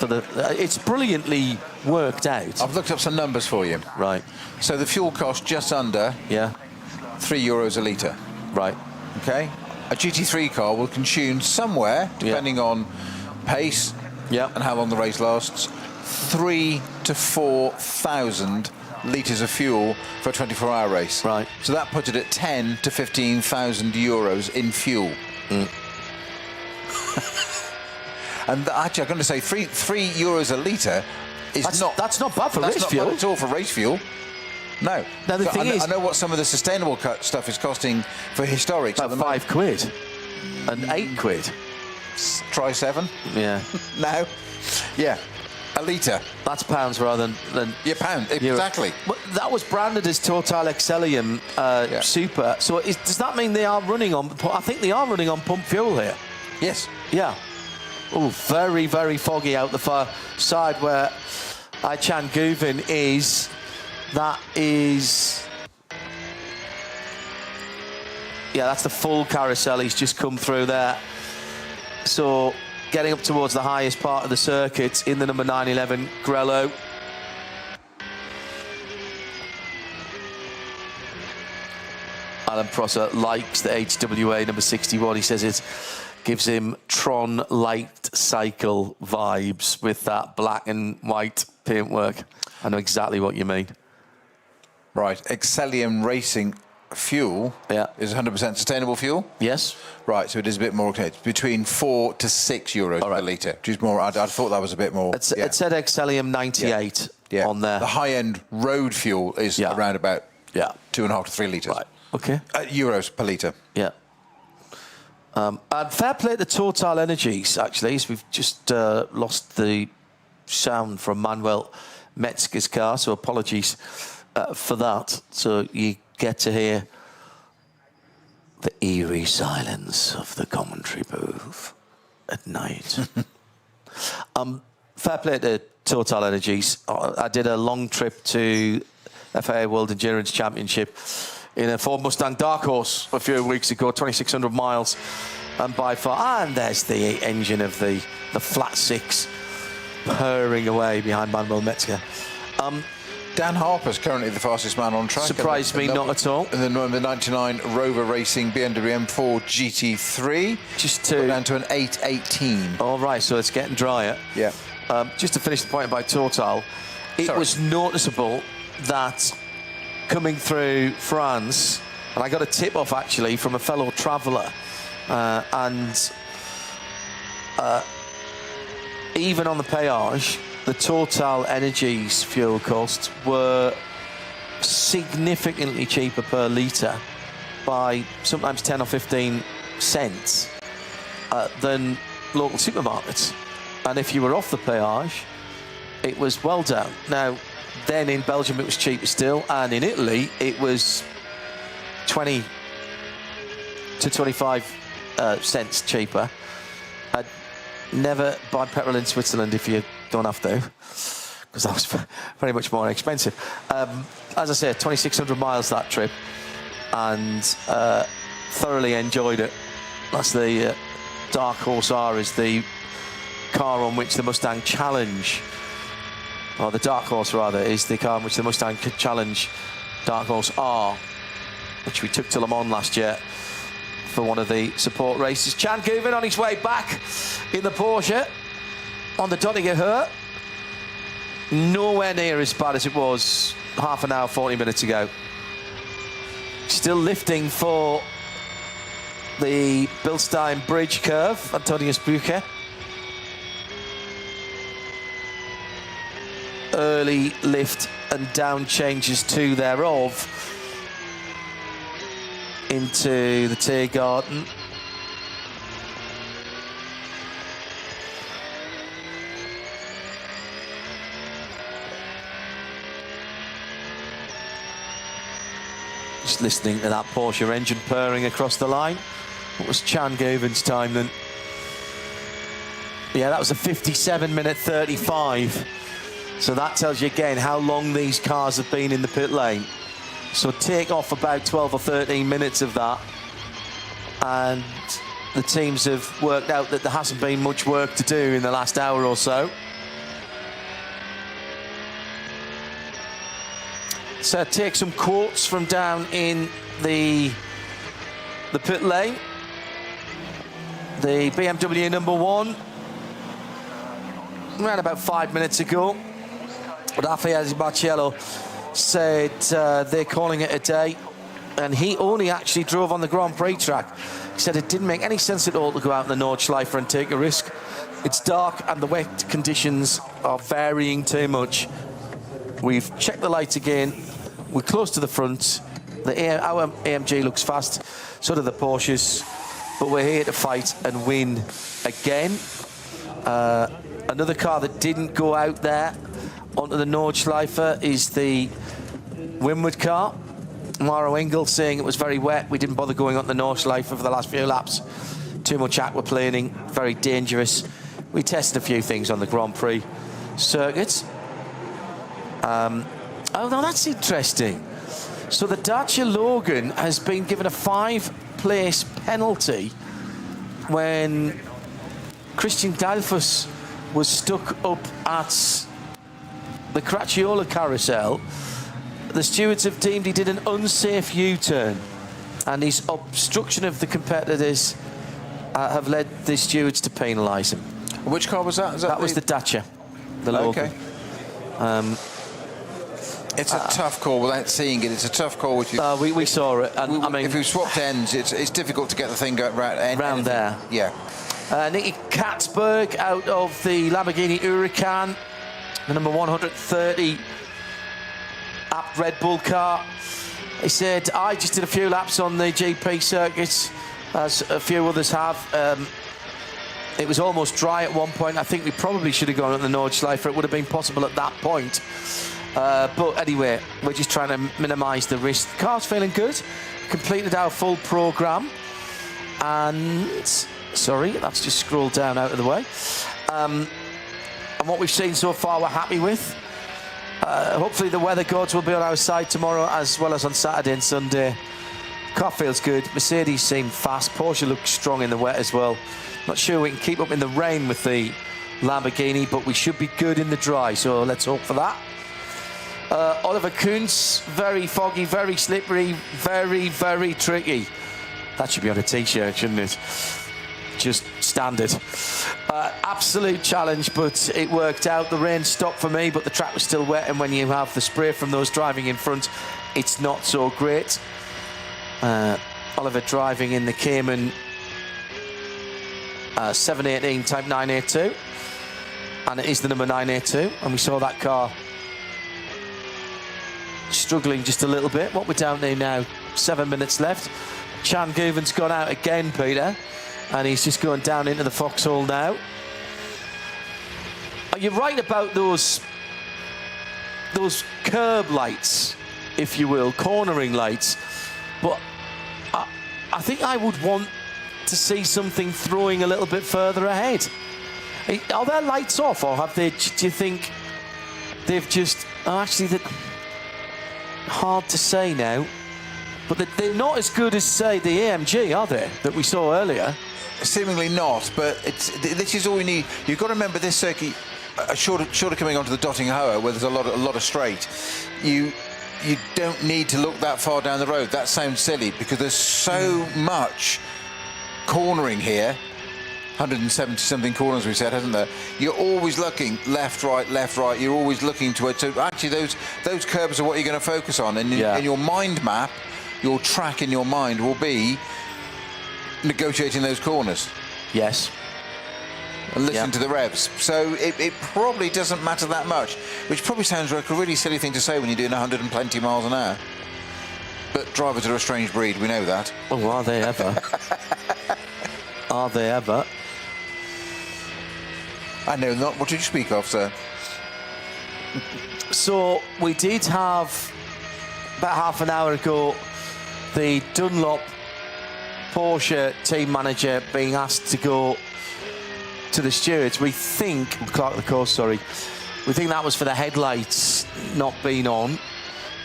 It's brilliantly worked out. I've looked up some numbers for you. Right. So the fuel cost just under €3 a litre. Right. Okay. A GT3 car will consume somewhere, depending on pace and how long the race lasts, 3,000 to 4,000 litres of fuel for a 24-hour race. Right. So that puts it at 10 to 15,000 euros in fuel. And actually, I'm going to say €3 a litre is that's not bad for race fuel. That's not bad at all for race fuel. No. Now the thing is, I know what some of the sustainable stuff is costing for historics. about £5 and £8. Try 7. Yeah. No. Yeah. A litre. That's pounds rather than pound. euro. Exactly. But that was branded as Total Excellium Super. So does that mean they are running on? I think they are running on pump fuel here. Yes. Yeah. Oh, very, very foggy out the far side where Aichan Guvin is. That is... Yeah, that's the full carousel. He's just come through there. So getting up towards the highest part of the circuit in the number 911 Grello. Alan Prosser likes the HWA number 61. He says it gives him Tron light cycle vibes with that black and white paintwork. I know exactly what you mean. Right. Excellium Racing fuel is 100% sustainable fuel? Yes. Right, so it is a bit more, okay, it's between €4 to €6 per litre, which is more, I thought that was a bit more. It said Excellium 98 on there. The high-end road fuel is around about 2.5 to 3 litres. Right, okay. Euros per litre. Yeah. And fair play to Total Energies, actually, as we've just lost the sound from Manuel Metzger's car, so apologies for that. So you get to hear the eerie silence of the commentary booth at night. Fair play to Total Energies. I did a long trip to FIA World Endurance Championship in a Ford Mustang Dark Horse a few weeks ago, 2,600 miles, and by far, and there's the engine of the flat six purring away behind Manuel Metzger. Dan Harper's currently the fastest man on track. Surprised me not at all. And then the 99 Rover Racing BMW M4 GT3. Down to an 8:18. All right, so it's getting drier. Yeah. Just to finish the point about Total, it was noticeable that coming through France, and I got a tip off actually from a fellow traveller, and even on the péage, the Total Energies fuel costs were significantly cheaper per litre by sometimes 10 or 15 cents than local supermarkets. And if you were off the péage, it was well down. Now, then in Belgium it was cheaper still, and in Italy it was 20 to 25 cents cheaper. I'd never buy petrol in Switzerland if you don't have to, because that was very much more expensive. As I said, 2,600 miles that trip, and thoroughly enjoyed it. That's the Dark Horse R is the car on which the Mustang Challenge, or the Dark Horse rather, is the car on which the Mustang Challenge Dark Horse R, which we took to Le Mans last year for one of the support races. Chan Guven on his way back in the Porsche on the Dottinger Hurt. Nowhere near as bad as it was half an hour, 40 minutes ago. Still lifting for the Bilstein Bridge curve, Antonius Bucher. Early lift and down changes to thereof into the Tiergarten. Just listening to that Porsche engine purring across the line. What was Chan Guven's time then? Yeah, that was a 57-minute 35. So that tells you again how long these cars have been in the pit lane. So take off about 12 or 13 minutes of that, and the teams have worked out that there hasn't been much work to do in the last hour or so. So take some quotes from down in the pit lane. The BMW number one, around about 5 minutes ago, Raffaele Barciello said they're calling it a day, and he only actually drove on the Grand Prix track. He said it didn't make any sense at all to go out in the Nordschleife and take a risk. It's dark and the wet conditions are varying too much. We've checked the lights again. We're close to the front. Our AMG looks fast, so do the Porsches, but we're here to fight and win again. Another car that didn't go out there onto the Nordschleife is the Winward car. Maro Engel saying it was very wet. We didn't bother going on the Nordschleife for the last few laps. Too much aquaplaning, very dangerous. We tested a few things on the Grand Prix circuit. Oh, now that's interesting. So the Dacia Logan has been given a 5-place penalty when Christian Dalfus was stuck up at the Cracchiola carousel. The stewards have deemed he did an unsafe U-turn, and his obstruction of the competitors have led the stewards to penalise him. Which car was that? That was the Dacia, the Logan. Okay. It's a tough call without seeing it. It's a tough call. If you, we saw it. And, I mean, if we swapped ends, it's difficult to get the thing round there. Yeah. Nicky Katzberg out of the Lamborghini Huracan, the number 130 app Red Bull car. He said, I just did a few laps on the GP circuits, as a few others have. It was almost dry at one point. I think we probably should have gone at the Nordschleife. It would have been possible at that point. But anyway, we're just trying to minimise the risk. The car's feeling good. Completed our full programme. And, sorry, that's just scrolled down out of the way. And what we've seen so far, we're happy with. Hopefully the weather gods will be on our side tomorrow, as well as on Saturday and Sunday. Car feels good. Mercedes seem fast. Porsche looks strong in the wet as well. Not sure we can keep up in the rain with the Lamborghini, but we should be good in the dry, so let's hope for that. Oliver Kuntz, very foggy, very slippery, very, very tricky. That should be on a T-shirt, shouldn't it? Just standard. Absolute challenge, but it worked out. The rain stopped for me, but the track was still wet, and when you have the spray from those driving in front, it's not so great. Oliver driving in the Cayman 718 Type 982, and it is the number 982, and we saw that car struggling just a little bit. What we're down to now, 7 minutes left. Chan Guven's gone out again, Peter, and he's just going down into the foxhole now. You're right about those curb lights, if you will, cornering lights, but I think I would want to see something throwing a little bit further ahead. Are their lights off, or have they? Do you think they've just? Oh, actually, hard to say now. But they're not as good as, say, the AMG, are they? That we saw earlier. Seemingly not, but this is all you need. You've got to remember this circuit, shorter coming onto the Dotting Hoa, where there's a lot of straight. You don't need to look that far down the road. That sounds silly because there's so much cornering here. 170 something corners we said, hasn't there? You're always looking left, right, left, right. You're always looking to it. So actually those curbs are what you're going to focus on. And in your mind map, your track in your mind will be negotiating those corners. Yes. And listen to the revs. So it probably doesn't matter that much, which probably sounds like a really silly thing to say when you're doing 120 miles an hour. But drivers are a strange breed, we know that. Oh, are they ever? Are they ever? I know not. What did you speak of, sir? So we did have, about half an hour ago, the Dunlop Porsche team manager being asked to go to the stewards. We think, clerk of the course, sorry, we think that was for the headlights not being on.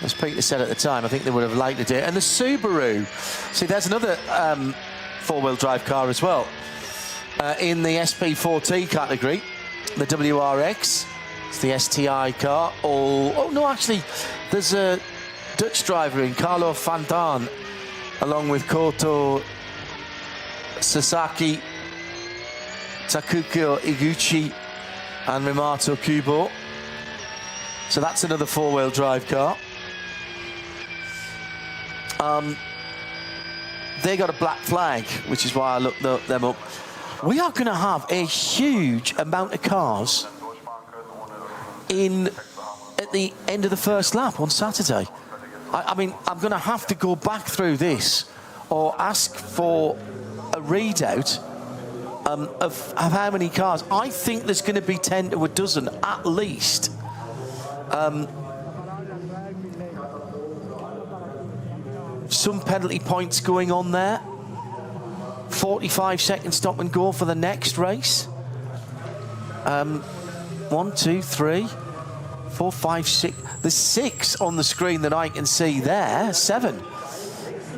As Peter said at the time, I think they would have liked it. And the Subaru, see, there's another four-wheel drive car as well. In the SP4T category, the WRX, it's the STI car. Oh no, actually, there's a Dutch driver in, Carlo van Daan, along with Koto Sasaki, Takuko Iguchi, and Rimato Kubo. So that's another four-wheel drive car. They got a black flag, which is why I looked them up. We are going to have a huge amount of cars at the end of the first lap on Saturday. I mean, I'm going to have to go back through this or ask for a readout of how many cars. I think there's going to be 10 to a dozen at least. Some penalty points going on there. 45-second stop and go for the next race. 1, 2, 3, 4, 5, 6. There's 6 on the screen that I can see there. 7.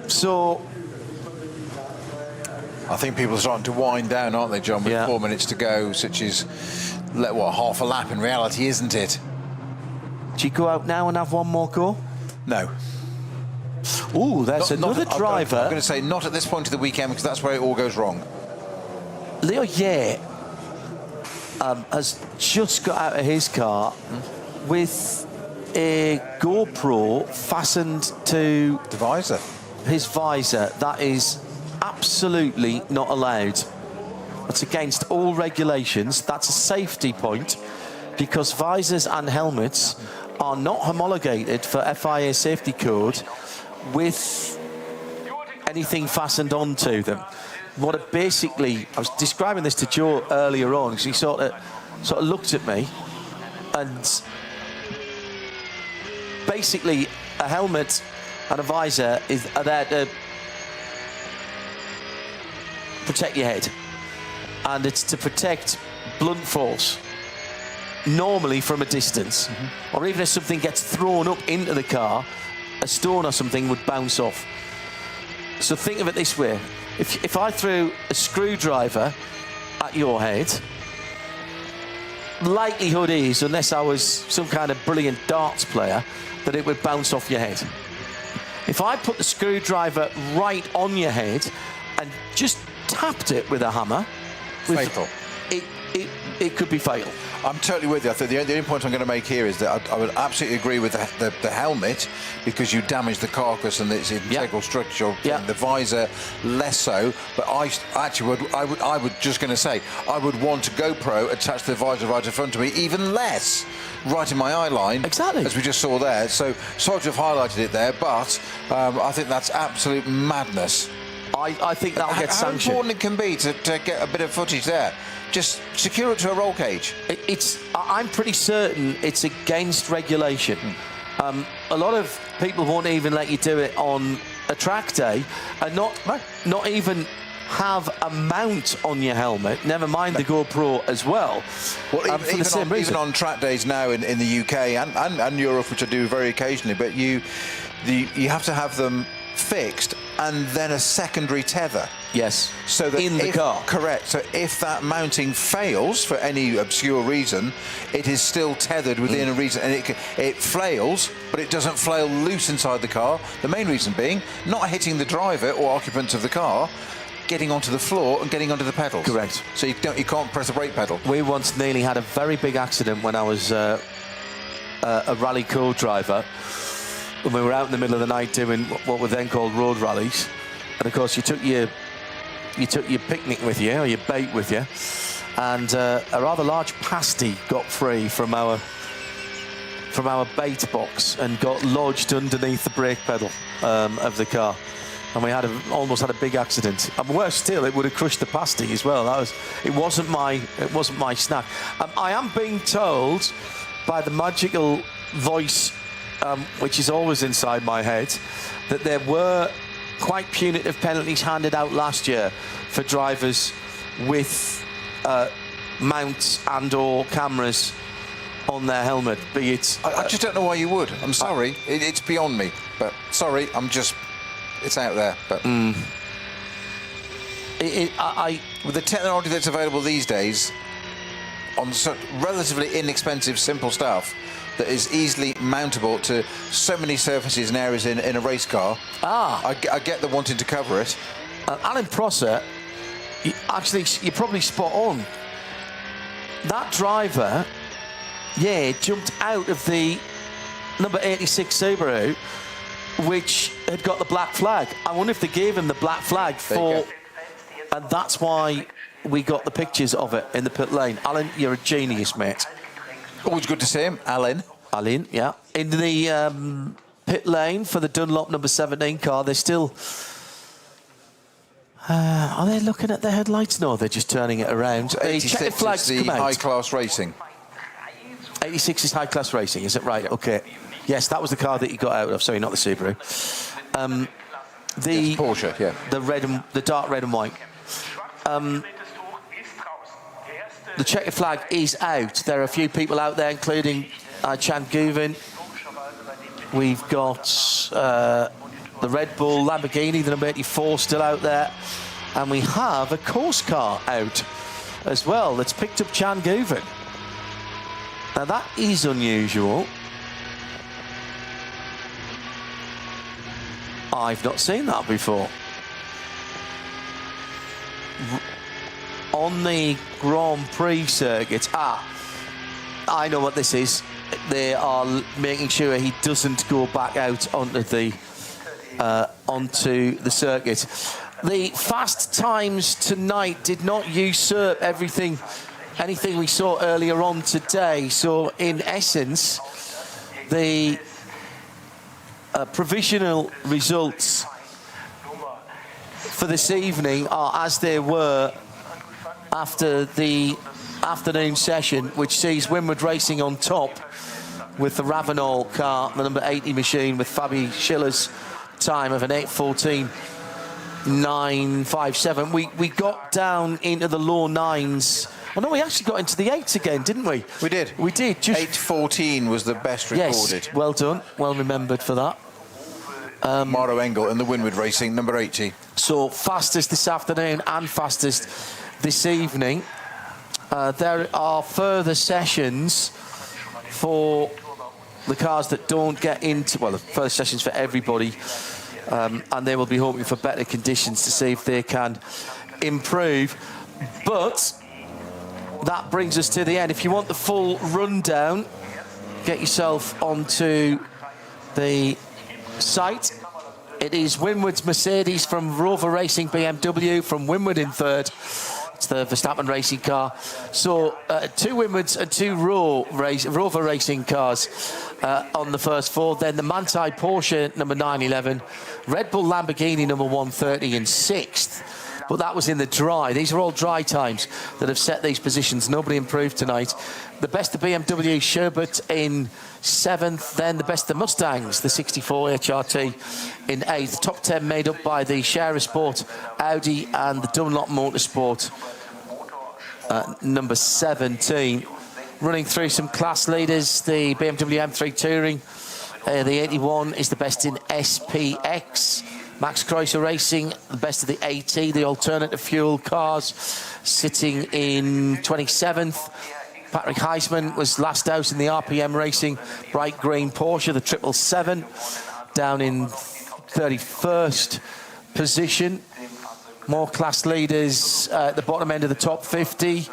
So I think people are starting to wind down, aren't they, John? With 4 minutes to go, such as half a lap in reality, isn't it? Do you go out now and have one more go? No. Oh, there's another driver. I'm going to say not at this point of the weekend, because that's where it all goes wrong. Leo Ye has just got out of his car with a GoPro fastened to the visor. His visor. That is absolutely not allowed. That's against all regulations. That's a safety point, because visors and helmets are not homologated for FIA safety code with anything fastened onto them. what it basically, I was describing this to Joe earlier on, because he sort of looked at me, and basically a helmet and a visor are there to protect your head, and it's to protect blunt force, normally from a distance, or even if something gets thrown up into the car, a stone or something would bounce off. So think of it this way: if I threw a screwdriver at your head, likelihood is, unless I was some kind of brilliant darts player, that it would bounce off your head. If I put the screwdriver right on your head and just tapped it with a hammer, Fatal. It could be fatal. I'm totally with you. I think the only point I'm going to make here is that I would absolutely agree with the helmet, because you damage the carcass and its integral structure. Yeah. The visor less so, but I would just going to say I would want a GoPro attached to the visor right in front of me, even less right in my eye line. Exactly. As we just saw there. So sorry to have highlighted it there, but I think that's absolute madness. I think that'll get How sanctioned. important it can be to get a bit of footage there. Just secure it to a roll cage. I'm pretty certain it's against regulation. A lot of people won't even let you do it on a track day, and not even have a mount on your helmet, never mind the GoPro as well. Well, for the same reason. even on track days now in the UK and Europe, which I do very occasionally, but you have to have them fixed and then a secondary tether. Yes, So that in the car. Correct. So if that mounting fails for any obscure reason, it is still tethered within a reason, and it flails, but it doesn't flail loose inside the car. The main reason being not hitting the driver or occupants of the car, getting onto the floor and getting onto the pedals. Correct. So you can't press the brake pedal. We once nearly had a very big accident when I was a rally co-driver, when we were out in the middle of the night doing what were then called road rallies, and of course you took your picnic with you, or your bait with you, and a rather large pasty got free from our bait box and got lodged underneath the brake pedal of the car, and we almost had a big accident. And worse still, it would have crushed the pasty as well. It wasn't my snack. I am being told by the magical voice, which is always inside my head, that there were quite punitive penalties handed out last year for drivers with mounts and or cameras on their helmet, be it... I just don't know why you would. I'm sorry. It's beyond me. But sorry, it's out there. But with the technology that's available these days, on relatively inexpensive, simple stuff that is easily mountable to so many surfaces and areas in a race car. I get the wanting to cover it. Alan Prosser, you're probably spot on. That driver, jumped out of the number 86 Subaru, which had got the black flag. I wonder if they gave him the black flag and that's why we got the pictures of it in the pit lane. Alan, you're a genius, mate. Always good to see him, Alan. Alan, yeah. In the pit lane for the Dunlop number 17 car, they're still... are they looking at the headlights? No, they're just turning it around. 86 flags is the come out. high-class racing. 86 is high-class racing, is it right? Okay. Yes, that was the car that you got out of. Sorry, not the Subaru. Yes, Porsche, yeah. The dark red and white. The checkered flag is out. There are a few people out there, including Chan Guvin. We've got the Red Bull Lamborghini, the number 84, still out there. And we have a course car out as well that's picked up Chan Guvin. Now, that is unusual. I've not seen that before. On the Grand Prix circuit. I know what this is. They are making sure he doesn't go back out onto the circuit. The fast times tonight did not usurp anything we saw earlier on today. So in essence, the provisional results for this evening are as they were after the afternoon session, which sees Winward Racing on top with the Ravenol car, the number 80 machine, with Fabi Schiller's time of an 8:14.957. We got down into the low nines. Oh no, we actually got into the 8s again, didn't we? We did. We did. Just 8:14 was the best recorded. Yes, well done. Well remembered for that. Maro Engel and the Winward Racing, number 80. So fastest this afternoon and fastest this evening. There are further sessions for the cars that don't get into, well, the first sessions for everybody, and they will be hoping for better conditions to see if they can improve. But that brings us to the end. If you want the full rundown, get yourself onto the site. It is Winward's Mercedes from Rover Racing BMW, from Winward in third. It's the Verstappen racing car. So 2 Winwards and 2 Rover Racing cars on the first 4. Then the Manthey Porsche number 911, Red Bull Lamborghini number 130 in 6th. But that was in the dry. These are all dry times that have set these positions. Nobody improved tonight. The best of BMW, Sherbert in 7th. Then the best of Mustangs, the 64 HRT in 8th. Top 10 made up by the Share Sport, Audi and the Dunlop Motorsport, number 17. Running through some class leaders, the BMW M3 Touring, the 81 is the best in SPX. Max Kreuzer Racing, the best of the AT, the alternative fuel cars, sitting in 27th. Patrick Heisman was last out in the RPM Racing bright green Porsche, the 777, down in 31st position. More class leaders at the bottom end of the top 50.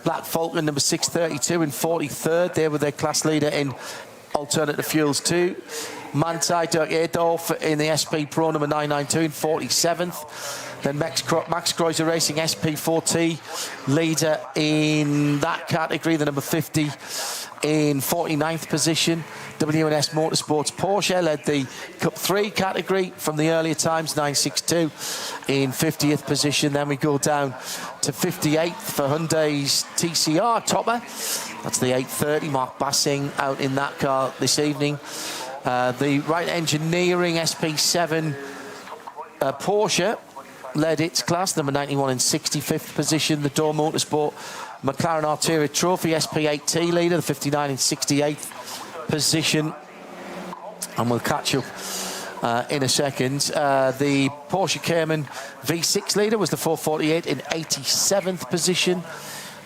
Black Falcon, number 632 in 43rd. They were their class leader in alternative fuels too. Manthey, Dirk Adolf in the SP Pro number 992 in 47th. Then Max Kreuzer Racing SP4T, leader in that category, the number 50 in 49th position. W&S Motorsports Porsche led the Cup 3 category from the earlier times, 962 in 50th position. Then we go down to 58th for Hyundai's TCR Topper. That's the 830, Mark Bassing out in that car this evening. The Wright Engineering SP7 Porsche led its class, number 91 in 65th position. The Dole Motorsport McLaren Artura Trophy SP8T leader, the 59 in 68th position. And we'll catch up in a second. The Porsche Cayman V6 leader was the 448 in 87th position.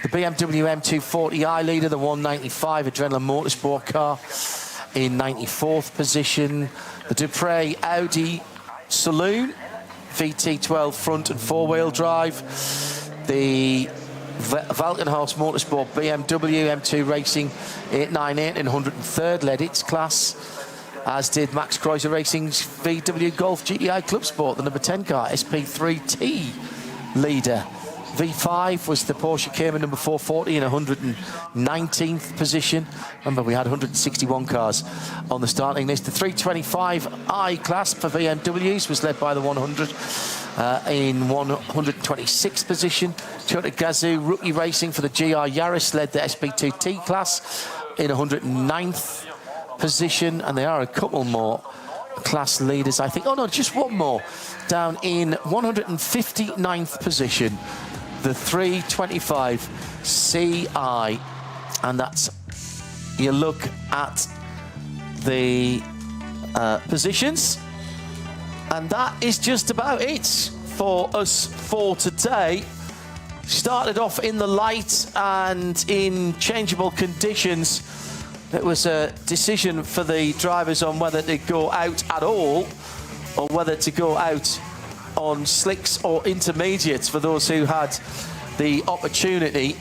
The BMW M240i leader, the 195 Adrenaline Motorsport car, in 94th position. The Dupre Audi Saloon VT12 front and 4-wheel drive. The Valkenhaus Motorsport BMW M2 Racing 898 in 103rd led its class, as did Max Kreuzer Racing's VW Golf GTI Club Sport, the number 10 car, SP3T leader. V5 was the Porsche Cayman number 440 in 119th position. Remember, we had 161 cars on the starting list. The 325i class for VMWs was led by the 100 in 126th position. Toyota Gazoo Rookie Racing for the GR Yaris led the SP2T class in 109th position. And there are a couple more class leaders, I think. Oh no, just one more. Down in 159th position, the 325 CI, and that's, you look at the positions, and that is just about it for us for today. Started off in the light and in changeable conditions. It was a decision for the drivers on whether to go out at all or whether to go out on slicks or intermediates for those who had the opportunity.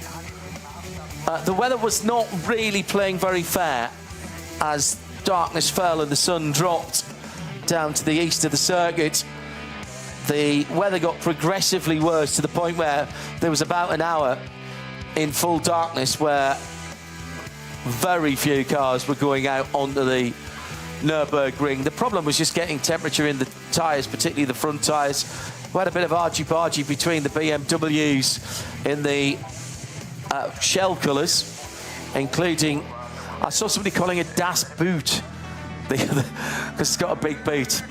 The weather was not really playing very fair as darkness fell and the sun dropped down to the east of the circuit. The weather got progressively worse to the point where there was about an hour in full darkness where very few cars were going out onto the Nürburgring. The problem was just getting temperature in the tyres, particularly the front tyres. We had a bit of argy-bargy between the BMWs in the shell colours, including, I saw somebody calling it Das Boot, because it's got a big boot.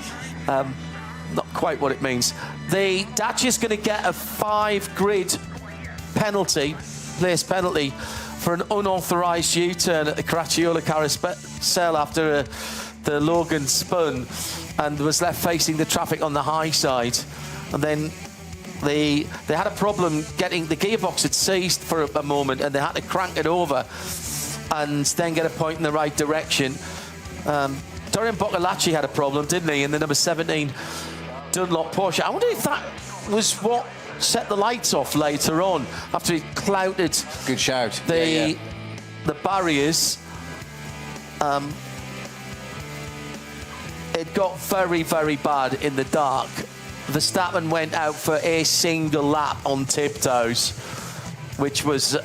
Not quite what it means. The Dacia's going to get a 5-grid penalty, place penalty, for an unauthorised U-turn at the Caracciolo carousel after the Logan spun and was left facing the traffic on the high side. And then they had a problem getting, the gearbox had seized for a moment and they had to crank it over and then get a point in the right direction. Dorian Boccolacci had a problem, didn't he, in the number 17 Dunlop Porsche. I wonder if that was what set the lights off later on after he clouted Good shout. the barriers. It got very, very bad in the dark. Verstappen went out for a single lap on tiptoes, which was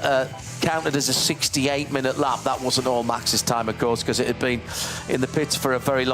counted as a 68-minute lap. That wasn't all Max's time, of course, because it had been in the pits for a very long